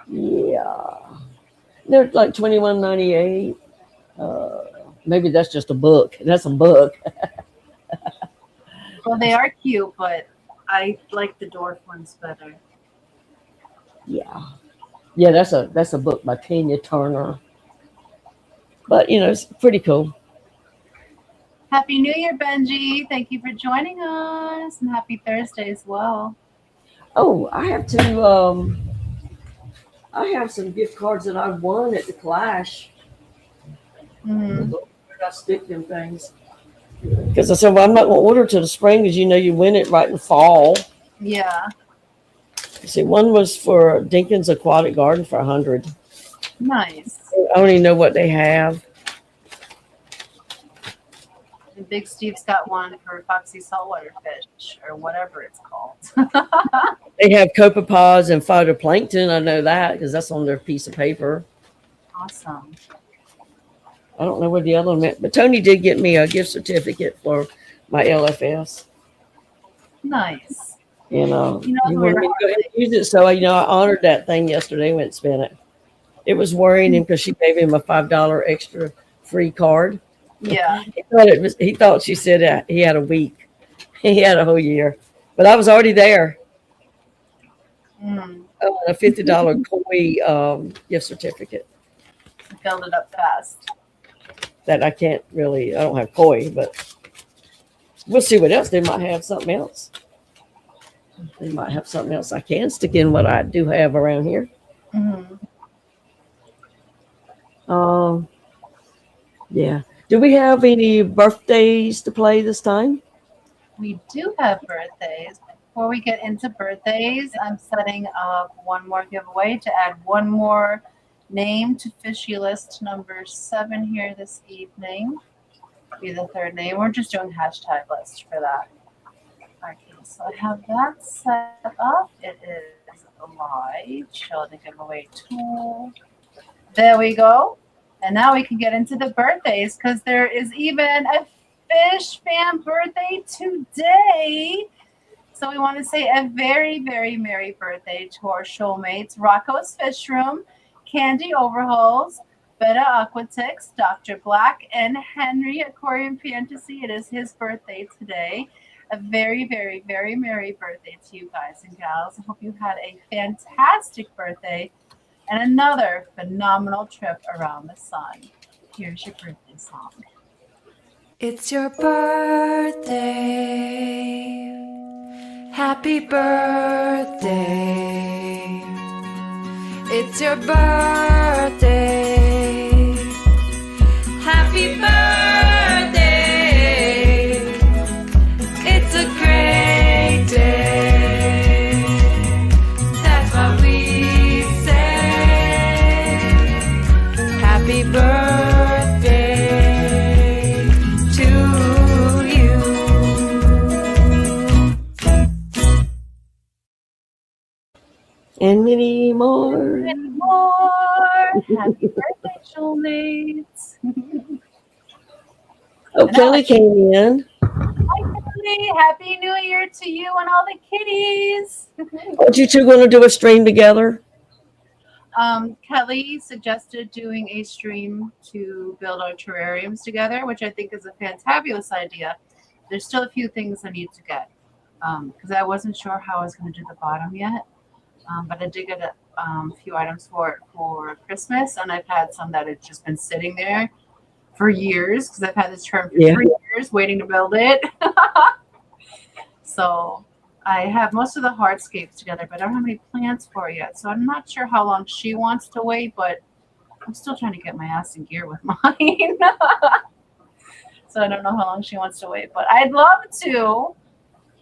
Yeah, they're like $21.98. Maybe that's just a book. That's a book. Well, they are cute, but I like the dwarf ones better. Yeah, that's a book by Tanya Turner. But it's pretty cool. Happy New Year, Benji! Thank you for joining us, and happy Thursday as well. Oh, I have to. I have some gift cards that I won at the Clash. Mm-hmm. Where I stick them things? Because I said, well, I'm not going to order till the spring, because you win it right in the fall. Yeah. See, one was for Dinkins Aquatic Garden for $100. Nice. I don't even know what they have. And Big Steve's got one for Foxy saltwater fish or whatever it's called. They have copepods and phytoplankton. I know that because that's on their piece of paper. Awesome. I don't know what the other one meant, but Tony did get me a gift certificate for my LFS. Nice. And You know, he wanted me to go ahead and use it, so I honored that thing yesterday. Went and spent it. It was worrying him because she gave him a $5 extra free card. Yeah. He thought she said he had a week. He had a whole year, but I was already there. Mm. A $50 koi gift certificate Filled it up fast. that I can't really. I don't have koi, but we'll see what else they might have. Something else. They might have something else I can stick in what I do have around here. Mm-hmm. Yeah. Do we have any birthdays to play this time? We do have birthdays. Before we get into birthdays, I'm setting up one more giveaway to add one more name to Fishy List number 7 here this evening. Be the third name. We're just doing hashtag list for that. Okay, so I have that set up. It is live. Show the giveaway tool. There we go. And now we can get into the birthdays because there is even a fish fan birthday today. So we want to say a very, very merry birthday to our shoalmates, Rocco's Fish Room, Candy Overhauls, Beta Aquatics, Dr. Black, and Henry Aquarium Fantasy. It is his birthday today. A very, very, very merry birthday to you guys and gals. I hope you had a fantastic birthday and another phenomenal trip around the sun. Here's your birthday song. It's your birthday. Happy birthday. It's your birthday. Happy birthday. It's a great day. That's what we say. Happy birthday to you. And many more. And more. Happy birthday, shoalmates. Oh, Kelly came in. Hi, Kelly. Happy New Year to you and all the kitties. Aren't you two going to do a stream together? Kelly suggested doing a stream to build our terrariums together, which I think is a fantabulous idea. There's still a few things I need to get because I wasn't sure how I was going to do the bottom yet. But I did get a few items for it for Christmas, and I've had some that have just been sitting there for years because I've had this term for 3 years waiting to build it. So I have most of the hardscapes together, but I don't have any plants for it yet. So I'm not sure how long she wants to wait, but I'm still trying to get my ass in gear with mine. So I don't know how long she wants to wait, but I'd love to,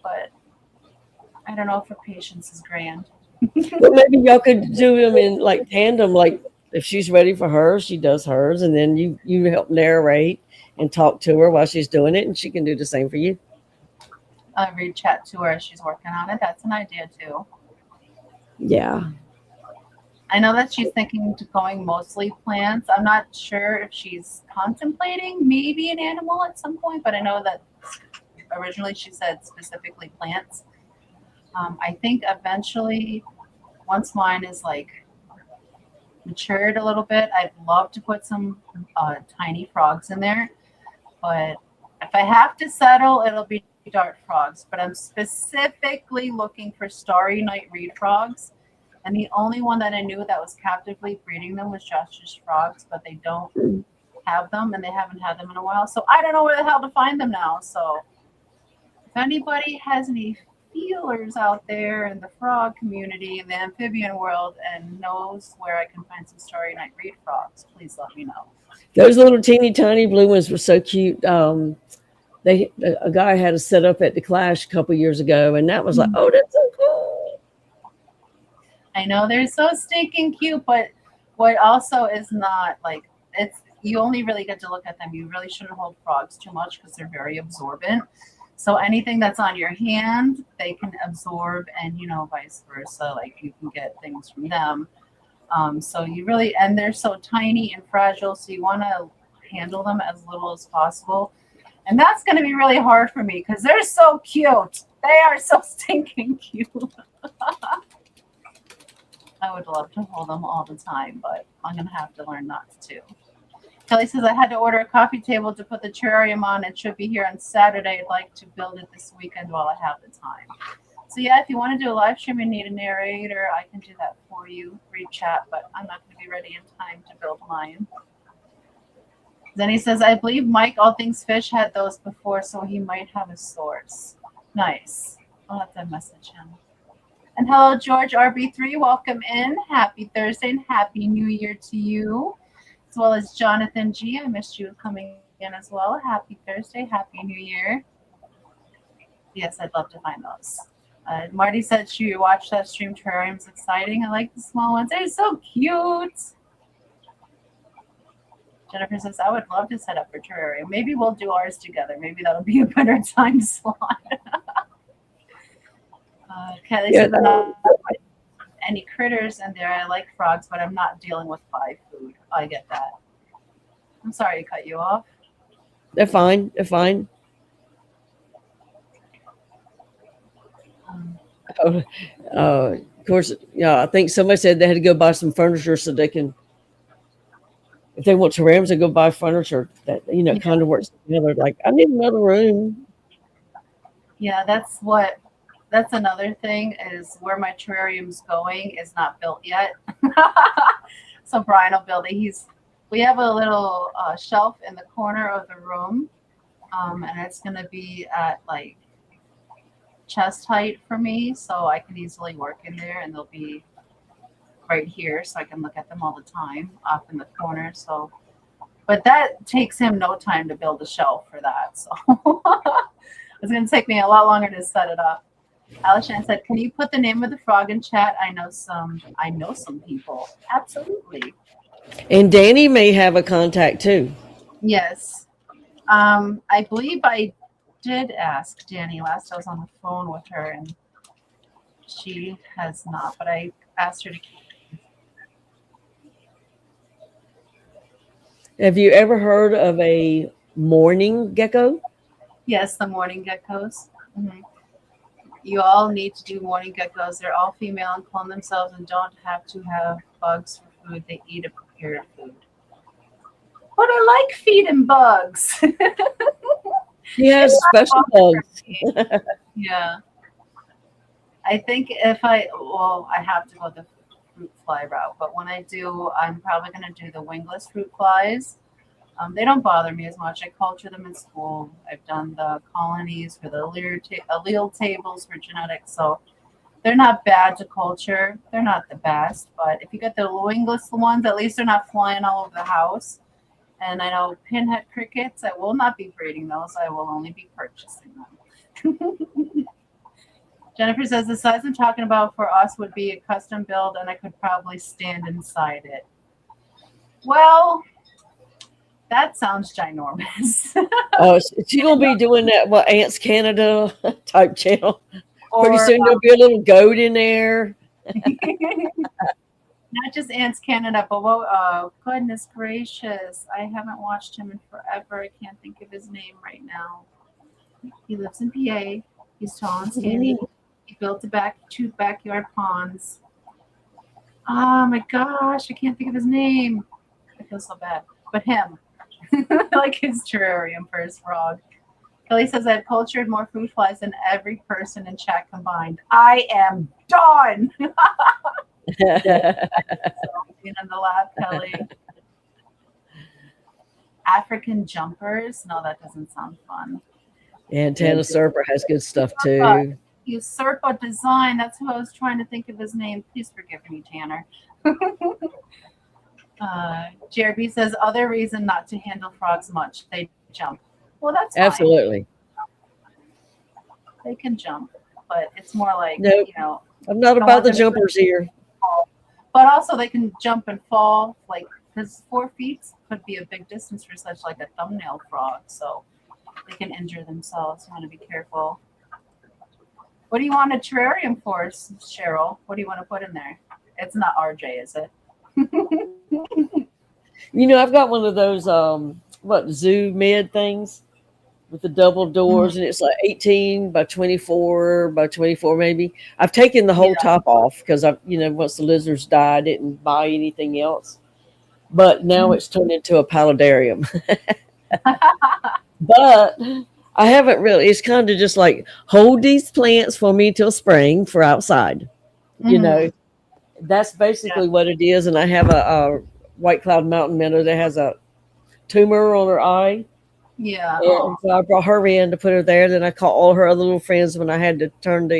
but I don't know if her patience is grand. Well, maybe y'all could do them in like tandem. Like if she's ready for hers, she does hers, and then you help narrate and talk to her while she's doing it, and she can do the same for you. I'll read chat to her as she's working on it. That's an idea too. Yeah. I know that she's thinking to going mostly plants. I'm not sure if she's contemplating maybe an animal at some point, but I know that originally she said specifically plants. I think eventually, once mine is like matured a little bit, I'd love to put some tiny frogs in there. But if I have to settle, it'll be dart frogs. But I'm specifically looking for starry night reed frogs. And the only one that I knew that was captively breeding them was Josh's frogs, but they don't have them, and they haven't had them in a while. So I don't know where the hell to find them now. So if anybody has any feelers out there in the frog community in the amphibian world and knows where I can find some starry night reed frogs, please let me know. Those little teeny tiny blue ones were so cute. A guy had a set up at the Clash a couple years ago, and that was like, oh, that's so cool. I know they're so stinking cute, but what also is not like, it's you only really get to look at them. You really shouldn't hold frogs too much because they're very absorbent. So anything that's on your hand, they can absorb, and vice versa. Like you can get things from them. So you really, and they're so tiny and fragile, so you want to handle them as little as possible. And that's going to be really hard for me because they're so cute. They are so stinking cute. I would love to hold them all the time, but I'm going to have to learn not to. Kelly says, I had to order a coffee table to put the terrarium on. It should be here on Saturday. I'd like to build it this weekend while I have the time. So yeah, if you want to do a live stream and need a narrator, I can do that for you. Read chat, but I'm not going to be ready in time to build mine. Then he says, I believe Mike All Things Fish had those before, so he might have a source. Nice. I'll have to message him. And hello, George RB3. Welcome in. Happy Thursday and Happy New Year to you. As well as Jonathan G. I missed you coming in as well. Happy Thursday. Happy New Year. Yes, I'd love to find those. Marty said she watched that stream. Terrarium's exciting. I like the small ones. They're so cute. Jennifer says, I would love to set up for terrarium. Maybe we'll do ours together. Maybe that'll be a better time slot. Kelly says, not any critters in there. I like frogs, but I'm not dealing with live food. I get that. I'm sorry to cut you off. They're fine. They're fine. Of course, yeah. I think somebody said they had to go buy some furniture so they can, if they want terrariums, they go buy furniture that kind of works together. Like, I need another room. Yeah, that's another thing is where my terrarium's going is not built yet. So Brian will build it. We have a little shelf in the corner of the room, and it's going to be at like chest height for me, so I can easily work in there, and they'll be right here so I can look at them all the time off in the corner. So, but that takes him no time to build a shelf for that. So it's going to take me a lot longer to set it up. Alishan said, can you put the name of the frog in chat? I know some people. Absolutely. And Danny may have a contact too. Yes. I believe I did ask Danny last. I was on the phone with her, and she has not, but I asked her to keep. Have you ever heard of a morning gecko? Yes, the morning geckos. Mm-hmm. You all need to do morning geckos. They're all female and clone themselves and don't have to have bugs for food. They eat a prepared food. But I like feeding bugs. Yeah, special bugs. Yeah. I think I have to go the fruit fly route, but when I do, I'm probably going to do the wingless fruit flies. They don't bother me as much. I culture them in school. I've done the colonies for the allele tables for genetics, so they're not bad to culture. They're not the best, but if you get the wingless ones, at least they're not flying all over the house. And I know pinhead crickets, I will not be breeding those. I will only be purchasing them. Jennifer says the size I'm talking about for us would be a custom build, and I could probably stand inside it. Well, that sounds ginormous. Oh, she's going to be doing that, Ants Canada type channel. Or, pretty soon there'll be a little goat in there. Not just Ants Canada, but goodness gracious. I haven't watched him in forever. I can't think of his name right now. He lives in PA. He's tall and skinny. He built two backyard ponds. Oh my gosh, I can't think of his name. I feel so bad. But him. Like his terrarium for his frog. Kelly says, I've cultured more fruit flies than every person in chat combined. I am done. So, being in the lab, Kelly. African jumpers. No, that doesn't sound fun. And Tana Serper has good stuff too. Usurpa Design. That's who I was trying to think of his name. Please forgive me, Tanner. JRB says, other reason not to handle frogs much. They jump. Well, that's fine. Absolutely. They can jump, but it's more like, nope. I'm not about the jumpers here. But also they can jump and fall like because 4 feet could be a big distance for such like a thumbnail frog. So they can injure themselves. You want to be careful. What do you want a terrarium for, Cheryl? What do you want to put in there? It's not RJ, is it? I've got one of those zoo mid things with the double doors, and it's like 18 by 24 by 24 maybe. I've taken the whole top off because once the lizards died, I didn't buy anything else. But now it's turned into a paludarium. But I haven't really. It's kind of just like hold these plants for me till spring for outside. That's basically what it is. And I have a white cloud mountain minnow that has a tumor on her eye. Yeah. And so I brought her in to put her there. Then I called all her other little friends when I had to turn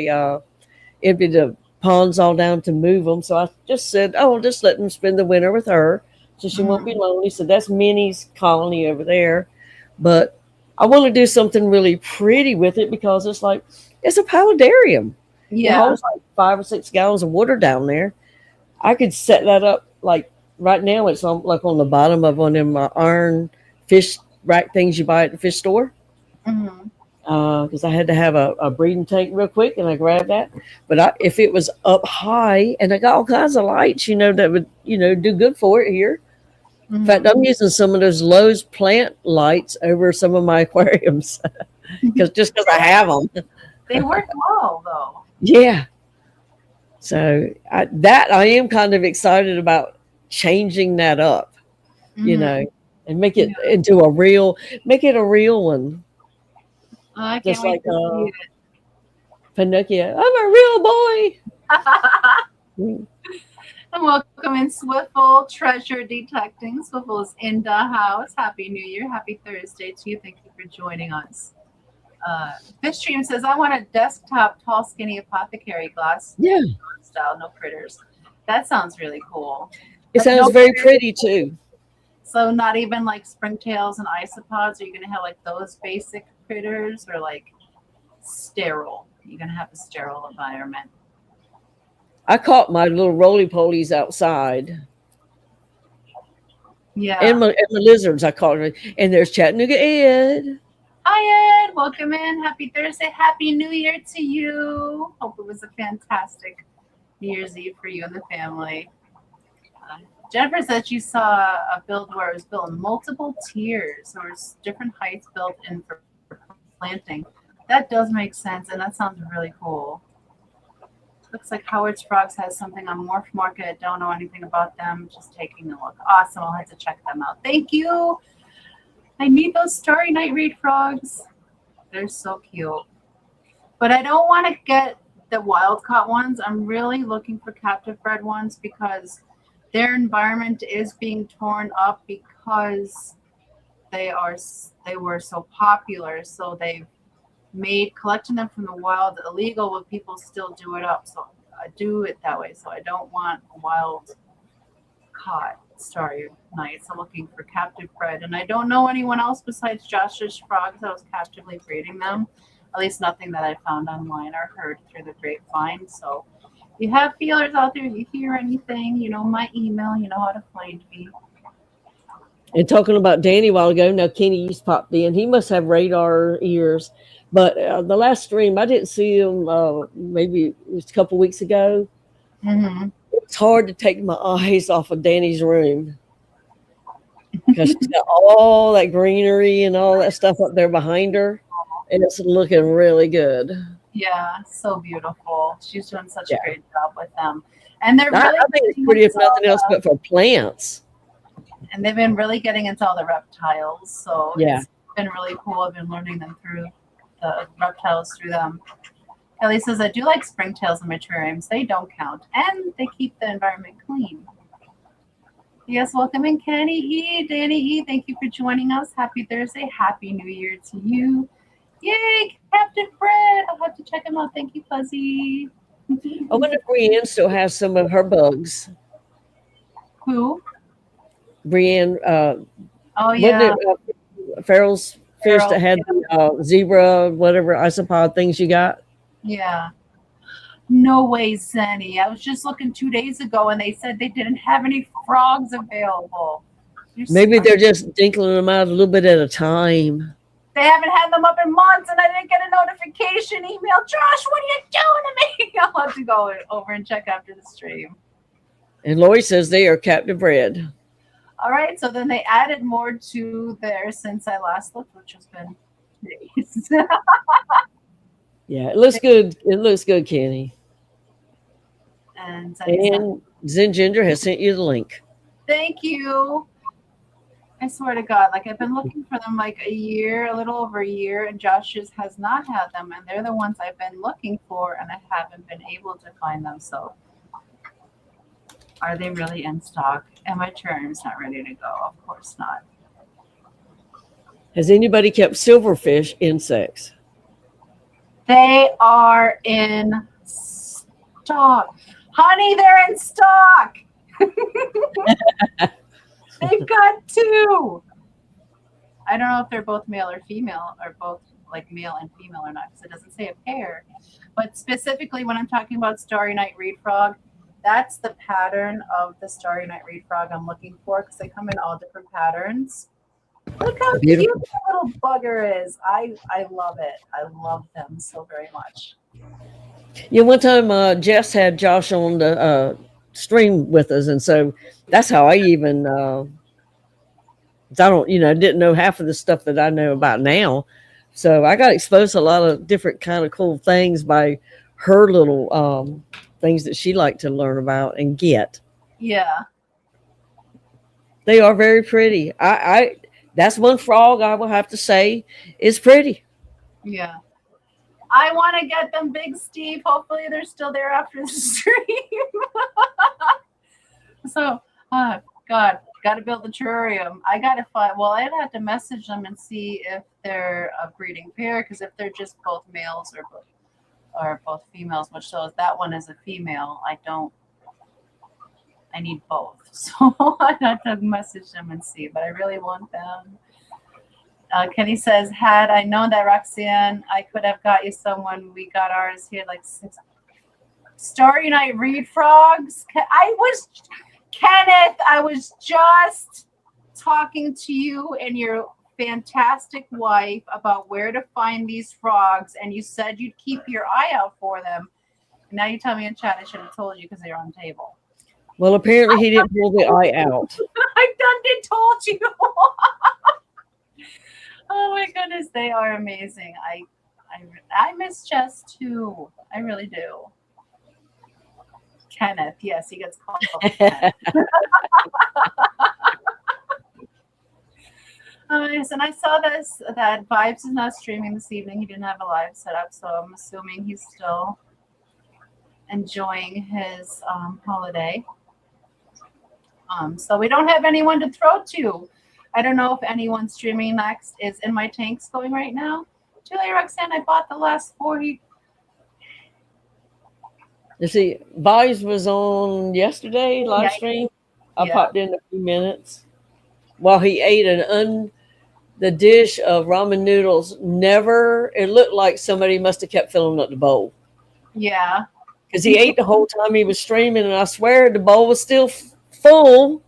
empty the ponds all down to move them. So I just said, I'll just let them spend the winter with her so she won't be lonely. So that's Minnie's colony over there. But I want to do something really pretty with it because it's a paludarium. Yeah. It holds like 5 or 6 gallons of water down there. I could set that up like right now. It's on the bottom of one of them iron fish rack things you buy at the fish store. Because I had to have a breeding tank real quick, and I grabbed that. But if it was up high, and I got all kinds of lights, that would do good for it here. In fact, I'm using some of those Lowe's plant lights over some of my aquariums because I have them. They work well, though. Yeah. So I am kind of excited about changing that up, and make it into a real one. I can't Just wait like to see it. Pinocchio. I'm a real boy. And welcome in Swiffle, treasure detecting. Swiffle is in the house. Happy New Year. Happy Thursday to you. Thank you for joining us. Fish Stream says, I want a desktop, tall, skinny apothecary glass. Yeah. Style, no critters. That sounds really cool. It sounds very pretty too. So not even like springtails and isopods? Are you going to have like those basic critters or like sterile? You're going to have a sterile environment. I caught my little roly-polies outside. Yeah. And the lizards I caught. And there's Chattanooga Ed. Hi, Ed. Welcome in. Happy Thursday. Happy New Year to you. Hope it was a fantastic New Year's Eve for you and the family. Jennifer said she saw a build where it was built in multiple tiers. There was different heights built in for planting. That does make sense, and that sounds really cool. Looks like Howard's Frogs has something on Morph Market. Don't know anything about them. Just taking a look. Awesome. I'll have to check them out. Thank you. I need those Starry Night Reed frogs. They're so cute. But I don't want to get the wild caught ones. I'm really looking for captive bred ones because their environment is being torn up because they were so popular. So they've made collecting them from the wild illegal, but people still do it up. So I do it that way. So I don't want wild caught Starry Nights. I'm looking for captive bred, and I don't know anyone else besides Josh's frogs that was captively breeding them. At least nothing that I found online or heard through the grapevine. So if you have feelers out there, you hear anything, my email, you know how to find me. And talking about Danny a while ago, now Kenny's popped in. He must have radar ears. But the last stream, I didn't see him maybe it was a couple weeks ago. It's hard to take my eyes off of Danny's room because she's got all that greenery and all that stuff up there behind her. And it's looking really good. Yeah, so beautiful. She's doing such a great job with them. And they're really I think it's pretty if nothing else but for plants. And they've been really getting into all the reptiles. So yeah, it's been really cool. I've been learning them through the reptiles through them. Kelly says, I do like springtails and terrariums. They don't count. And they keep the environment clean. Yes, welcome in Kenny E, Danny E. Thank you for joining us. Happy Thursday. Happy New Year to you. Yay, Captain Fred. I'll have to check him out. Thank you, Fuzzy. I wonder if Brienne still has some of her bugs. Who? Brienne. Oh, yeah. Farrell's fish that had the zebra, whatever isopod things you got. Yeah. No way, Zenny. I was just looking 2 days ago and they said they didn't have any frogs available. Maybe smart. they're just dinkling them out a little bit at a time. They haven't had them up in months, and I didn't get a notification email. Josh, what are you doing to me? I'll have to go over and check after the stream. And Lori says they are captive bred. All right, so then they added more to there since I last looked, which has been days. Yeah, it looks good. It looks good, Kenny. And Zen Ginger has sent you the link. thank you. I swear to God, like I've been looking for them like a year, a little over a year, and Josh just has not had them, and they're the ones I've been looking for, and I haven't been able to find them. So, are they really in stock? And my term's not ready to go. Of course not. Has anybody kept silverfish insects? They are in stock, honey. They're in stock. They've got two. I don't know if they're both male or female, or both like male and female or not, because it doesn't say a pair. But specifically, when I'm talking about Starry Night Reed Frog, that's the pattern of the Starry Night Reed Frog I'm looking for, because they come in all different patterns. Look how cute that little bugger is. I love it. I love them so very much. Yeah, one time Jess had Josh on the stream with us, and so that's how I even I didn't know half of the stuff that I know about now. So I got exposed to a lot of different kind of cool things by her little things that she liked to learn about and get. Yeah. They are very pretty. I that's one frog I will have to say is pretty. Yeah. I want to get them, Big Steve. Hopefully they're still there after the stream. So, God, got to build the terrarium. I got to find, well, I'd have to message them and see if they're a breeding pair, because if they're just both males or both females, which shows that one is a female, I need both. So I'd have to message them and see, but I really want them. Kenny says, had I known that, Roxanne, I could have got you someone. We got ours here like 6 Starry Night Reed Frogs. Kenneth, I was just talking to you and your fantastic wife about where to find these frogs, and you said you'd keep your eye out for them. And now you tell me in chat I should have told you because they're on the table. Well, apparently he didn't pull the eye out. I done did told you. Oh my goodness, they are amazing. I miss Jess too. I really do. Kenneth, yes, he gets called Kenneth. Yes, and I saw that Vibes is not streaming this evening. He didn't have a live setup, so I'm assuming he's still enjoying his holiday. So we don't have anyone to throw to. I don't know if anyone streaming next is In My Tanks going right now. Julia Roxanne, I bought the last 40. You see, Vibes was on yesterday live stream. I popped in a few minutes while he ate the dish of ramen noodles. It looked like somebody must have kept filling up the bowl. Yeah. Because he ate the whole time he was streaming, and I swear the bowl was still full.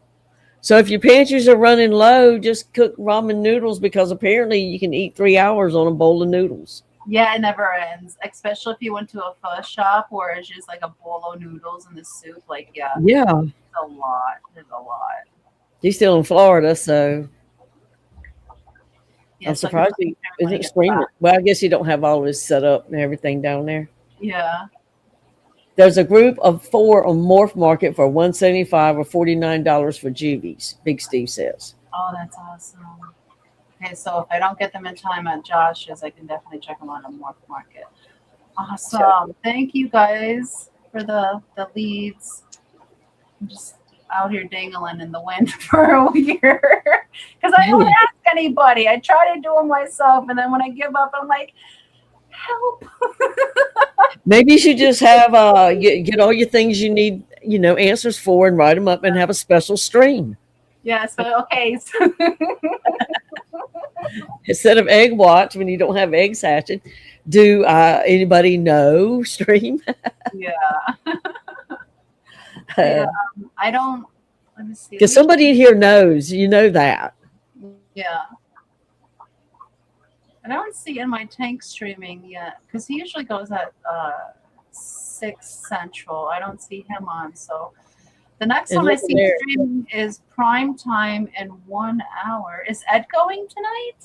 So if your pantries are running low, just cook ramen noodles, because apparently you can eat 3 hours on a bowl of noodles. Yeah, it never ends, especially if you went to a pho shop where it's just like a bowl of noodles and the soup. Like, yeah. It's a lot. There's a lot. He's still in Florida, so yeah, I'm surprised he isn't streaming. Well, I guess he don't have all his set up and everything down there. Yeah. There's a group of 4 on Morph Market for $175 or $49 for juvies, Big Steve says. Oh, that's awesome. Okay, so if I don't get them in time at Josh's, I can definitely check them on Morph Market. Awesome. Sure. Thank you guys for the leads. I'm just out here dangling in the wind for a year because I don't ask anybody. I try to do them myself, and then when I give up, I'm like, help. Maybe you should just have get all your things you need, answers for, and write them up and have a special stream. Yeah. So okay. Instead of egg watch, when you don't have eggs hatching, do anybody know stream? Yeah. I don't. Let me see. Because somebody in here knows, you know that. Yeah. And I don't see in my tank streaming yet because he usually goes at 6 Central. I don't see him on. So the next And one I look see there. streaming is prime time in 1 hour. Is Ed going tonight?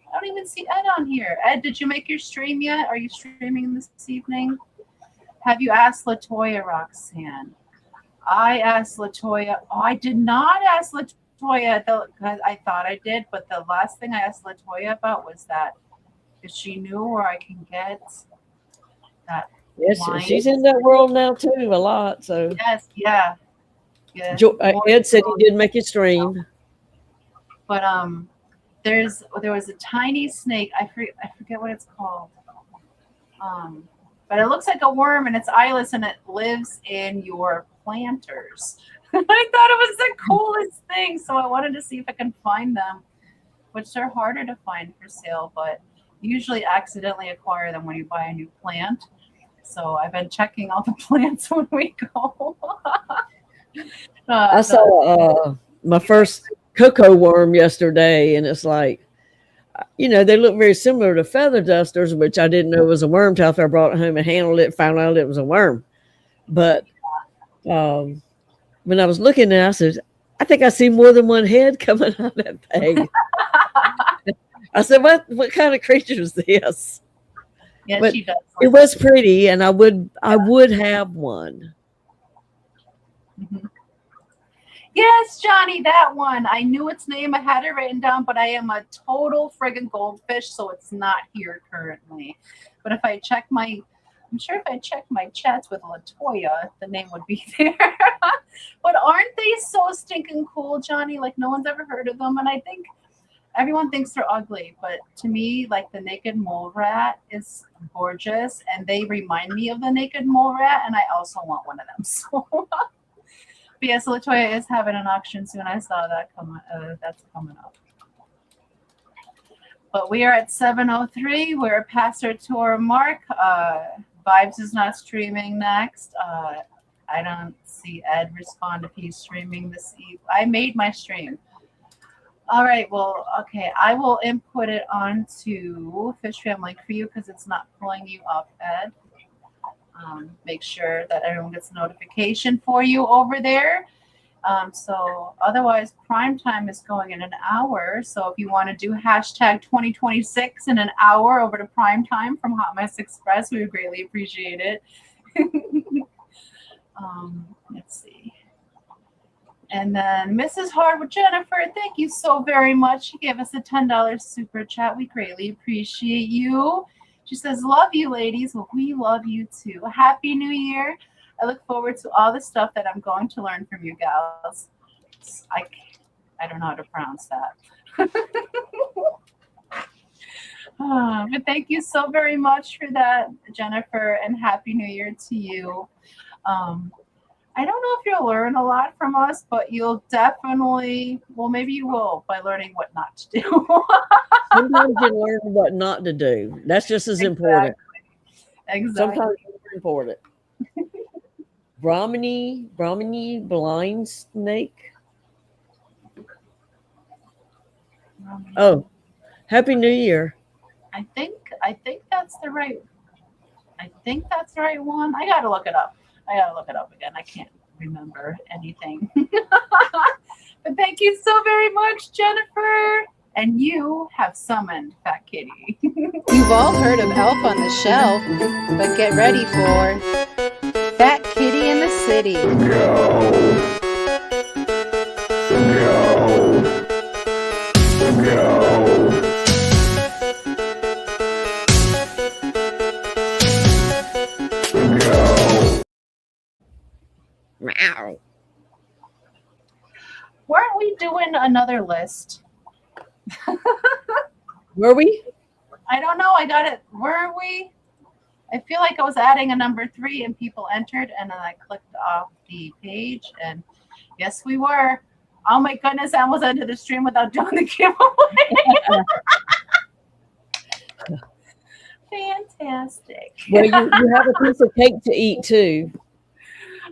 I don't even see Ed on here. Ed, did you make your stream yet? Are you streaming this evening? Have you asked Latoya, Roxanne? I asked Latoya. Oh, I did not ask Latoya. I thought I did, but the last thing I asked Latoya about was that if she knew where I can get that. Yes, wine. she's in that world now too a lot. So Yes, yeah. Yeah. Ed said he did make a stream. But there was a tiny snake. I forget what it's called. But it looks like a worm and it's eyeless and it lives in your planters. I thought it was the coolest thing, so I wanted to see if I can find them, which they're harder to find for sale, but you usually accidentally acquire them when you buy a new plant. So I've been checking all the plants when we go. I saw my first cocoa worm yesterday, and it's like, you know, they look very similar to feather dusters, which I didn't know was a worm till after I brought it home and handled it, found out it was a worm. But when I was looking at it, I said, I think I see more than one head coming out of that thing. I said, what kind of creature is this? Yeah, but she does. It was pretty, and I would have one. Mm-hmm. Yes, Johnny, that one. I knew its name. I had it written down, but I am a total friggin' goldfish, so it's not here currently. But if I check I'm sure if I check my chats with Latoya, the name would be there. But aren't they so stinking cool, Johnny? Like, no one's ever heard of them. And I think everyone thinks they're ugly. But to me, like, the naked mole rat is gorgeous. And they remind me of the naked mole rat. And I also want one of them. So, but yes, Latoya is having an auction soon. I saw that that's coming up. But we are at 7:03. We're past our tour mark. Vibes is not streaming next. I don't see Ed respond if he's streaming this evening. I made my stream. All right. Well, okay. I will input it onto Fish Fam Link for you because it's not pulling you up, Ed. Make sure that everyone gets a notification for you over there. So otherwise, prime time is going in an hour. So if you want to do hashtag 2026 in an hour over to prime time from Hotmas Express, we would greatly appreciate it. Let's see. And then Mrs. Hardwood Jennifer, thank you so very much. She gave us a $10 super chat. We greatly appreciate you. She says, love you, ladies. Well, we love you too. Happy New Year. I look forward to all the stuff that I'm going to learn from you gals. I don't know how to pronounce that. But thank you so very much for that, Jennifer, and Happy New Year to you. I don't know if you'll learn a lot from us, but you'll definitely, well, maybe you will by learning what not to do. Sometimes you learn what not to do. That's just as important. Exactly. Sometimes it's important. Brahmini blind snake. Oh, Happy New Year. I think that's the right. I think that's the right one. I gotta look it up. Again. I can't remember anything. But thank you so very much, Jennifer. And you have summoned Fat Kitty. You've all heard of Elf on the Shelf, but get ready for Fat Kitty in the City. Meow. Weren't we doing another list? Were we? I don't know. I got it. Were we? I feel like I was adding a number 3 and people entered, and then I clicked off the page, and yes, we were. Oh my goodness, I almost ended the stream without doing the giveaway. Fantastic. Well, you have a piece of cake to eat too.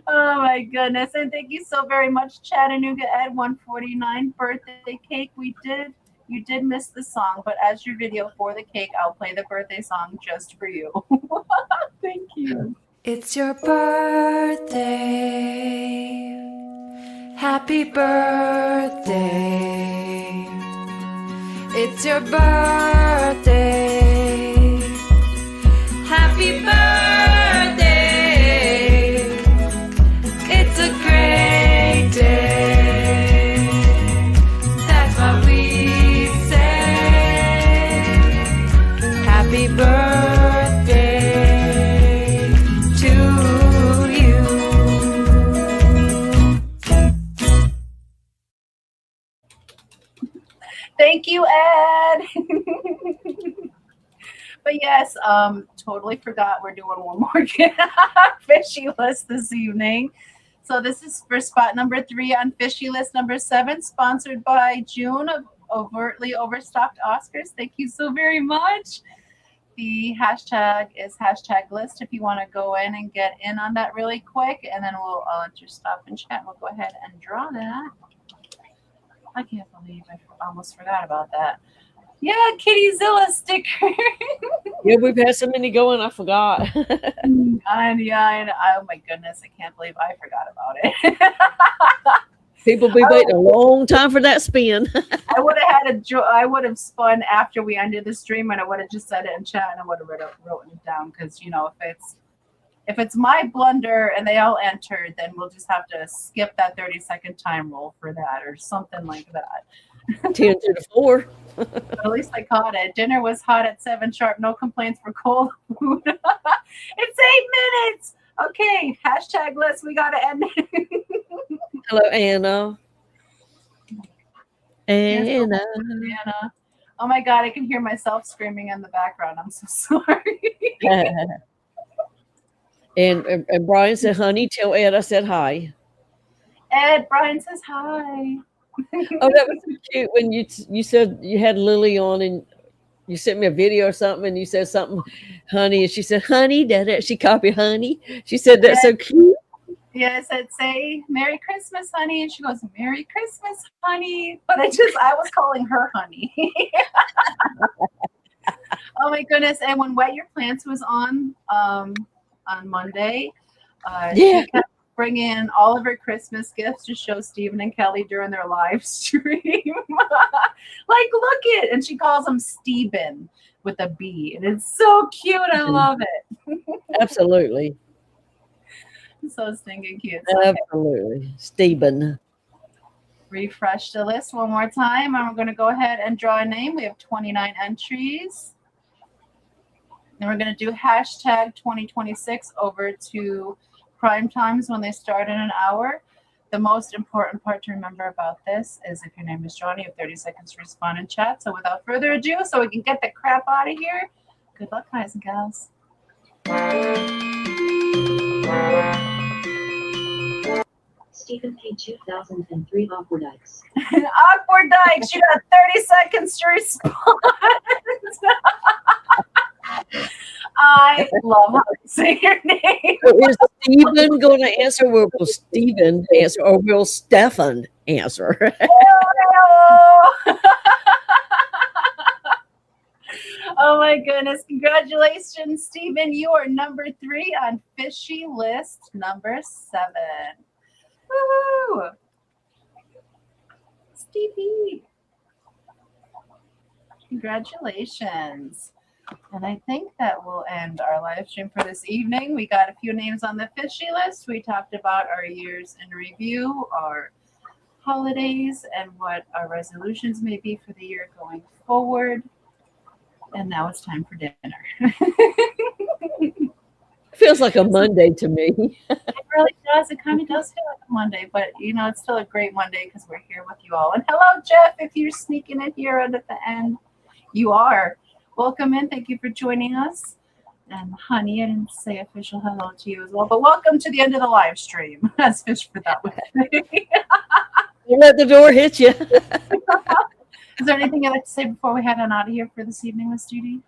Oh my goodness. And thank you so very much, Chattanooga Ed 149 birthday cake. You did miss the song, but as your video for the cake, I'll play the birthday song just for you. Thank you. It's your birthday. Happy birthday. It's your birthday. Happy birthday. It's a great day. That's what we say. Happy birthday to you. Thank you, Ed. But yes, totally forgot we're doing one more fishy list this evening. So this is for spot number 3 on fishy list number 7, sponsored by June of Overtly Overstocked Oscars. Thank you so very much. The hashtag is hashtag list if you want to go in and get in on that really quick, and then we'll just stop and chat. We'll go ahead and draw that. I can't believe I almost forgot about that. Yeah, Kittyzilla sticker. Yeah, we've had so many going, I forgot. Oh my goodness, I can't believe I forgot about it. People be waiting a long time for that spin. I would have spun after we ended the stream, and I would have just said it in chat, and I would have written it down, because if it's my blunder and they all entered, then we'll just have to skip that 30-second time roll for that or something like that. 10 to the 4. But at least I caught it. Dinner was hot at 7 sharp. No complaints for cold food. It's 8 minutes. Okay, hashtag list. We got to end it. Hello, Anna. Anna. Anna. Oh my God, I can hear myself screaming in the background. I'm so sorry. And Brian said, honey, tell Ed I said hi. Ed, Brian says hi. Oh, that was so cute when you said you had Lily on and you sent me a video or something and you said something, honey, and she said, honey, she copied honey. She said, that's so cute. Yeah, I said, say Merry Christmas, honey. And she goes, Merry Christmas, honey. But I was calling her honey. Oh my goodness. And when Wet Your Plants was on Monday, she kept bringing all of her Christmas gifts to show Stephen and Kelly during their live stream. Like, look it. And she calls him Stephen with a B. And it's so cute. I love it. Absolutely. So stinking cute. Absolutely. Stephen. Refresh the list one more time. And we're going to go ahead and draw a name. We have 29 entries. Then we're going to do hashtag 2026 over to prime times when they start in an hour. The most important part to remember about this is if your name is Johnny, you have 30 seconds to respond in chat. So without further ado, so we can get the crap out of here, good luck, guys and gals. Stephen paid 2003 awkward dikes. Awkward dikes, you got 30 seconds to respond. I love how you say your name. So is Stephen going to answer? Will Stephen answer or will Stefan answer? Oh my goodness. Congratulations, Stephen. You are number 3 on fishy list number 7. Woohoo! Stevie. Congratulations. And I think that will end our live stream for this evening. We got a few names on the fishy list. We talked about our years in review, our holidays, and what our resolutions may be for the year going forward. And now it's time for dinner. Feels like a Monday to me. It really does. It kind of does feel like a Monday, but it's still a great Monday because we're here with you all. And hello, Jeff, if you're sneaking in here at the end, you are. Welcome in. Thank you for joining us. And honey, I didn't say official hello to you as well, but welcome to the end of the live stream. As Fish for that way. Don't let the door hit you. Is there anything I'd like to say before we head on out of here for this evening, Miss Didi?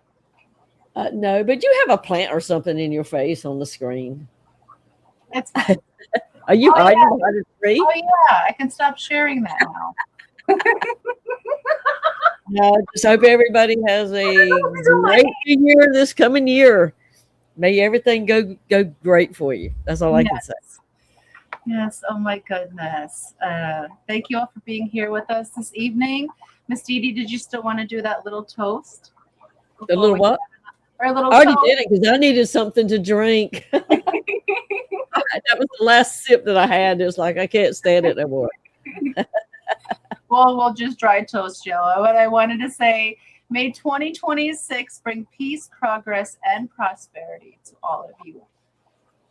No, but you have a plant or something in your face on the screen. It's fine. Are you Oh, hiding yeah. behind a tree? Oh yeah, I can stop sharing that now. No, just hope everybody has a Oh my great year this coming year. May everything go great for you. That's all I can say. Yes. Yes. Oh my goodness. Thank you all for being here with us this evening. Miss Didi, did you still want to do that little toast? A before little we- what? Or a little I already toast? did it because I needed something to drink. That was the last sip that I had. It was like I can't stand it no more. Well, we'll just dry toast, Jello. What I wanted to say, may 2026 bring peace, progress, and prosperity to all of you.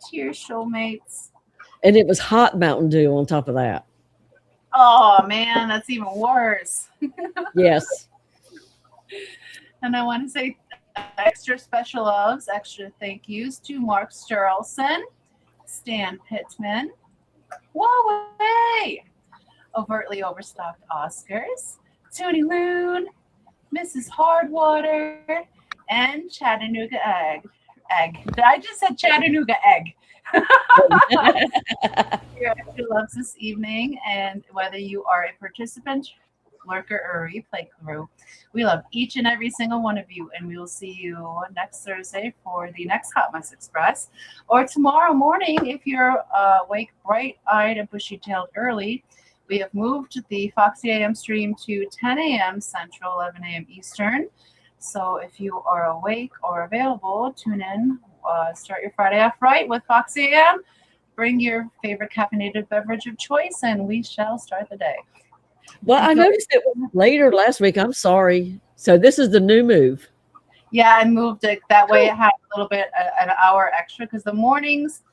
Cheers, showmates. And it was hot Mountain Dew on top of that. Oh man, that's even worse. Yes. And I want to say extra special loves, extra thank yous to Mark Sturlson, Stan Pittman, Huawei, Overtly Overstocked Oscars, Toonie Loon, Mrs. Hardwater, and Chattanooga Egg. I just said Chattanooga Egg. Your extra loves this evening, and whether you are a participant, lurker, or replay crew, we love each and every single one of you, and we will see you next Thursday for the next Hot Mess Express, or tomorrow morning if you're awake, bright-eyed, and bushy-tailed early. We have moved the Foxy AM stream to 10 a.m. Central, 11 a.m. Eastern. So if you are awake or available, tune in. Start your Friday off right with Foxy AM. Bring your favorite caffeinated beverage of choice, and we shall start the day. Well, I noticed it was later last week. I'm sorry. So this is the new move. Yeah, I moved it that way. It had a little bit, an hour extra, because the mornings,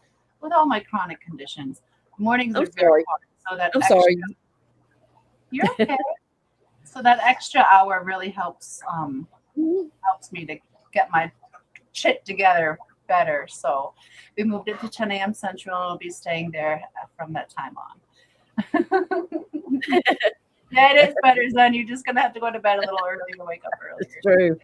with all my chronic conditions, mornings I'm are very sorry. hard. So that I'm extra, sorry. You're okay. So that extra hour really helps me to get my shit together better. So we moved it to 10 a.m. Central. I'll be staying there from that time on. Yeah, it is better, son. You're just gonna have to go to bed a little early to wake up earlier. That's true.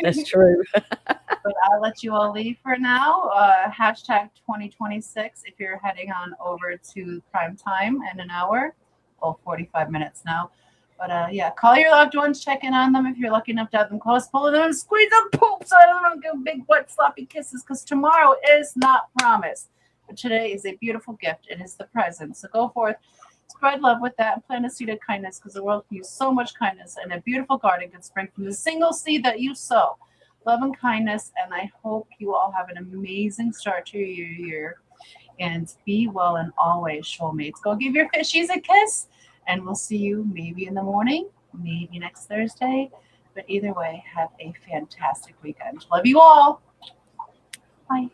That's true. But I'll let you all leave for now. Hashtag 2026 if you're heading on over to prime time in an hour. Well, 45 minutes now. But yeah, call your loved ones, check in on them if you're lucky enough to have them close. Pull them and squeeze them poop so I don't give big wet sloppy kisses, because tomorrow is not promised. But today is a beautiful gift. It is the present. So go forth, spread love with that, and plant a seed of kindness, because the world can use so much kindness, and a beautiful garden can spring from the single seed that you sow. Love and kindness, and I hope you all have an amazing start to your year. And be well and always, showmates. Go give your fishies a kiss, and we'll see you maybe in the morning, maybe next Thursday. But either way, have a fantastic weekend. Love you all. Bye.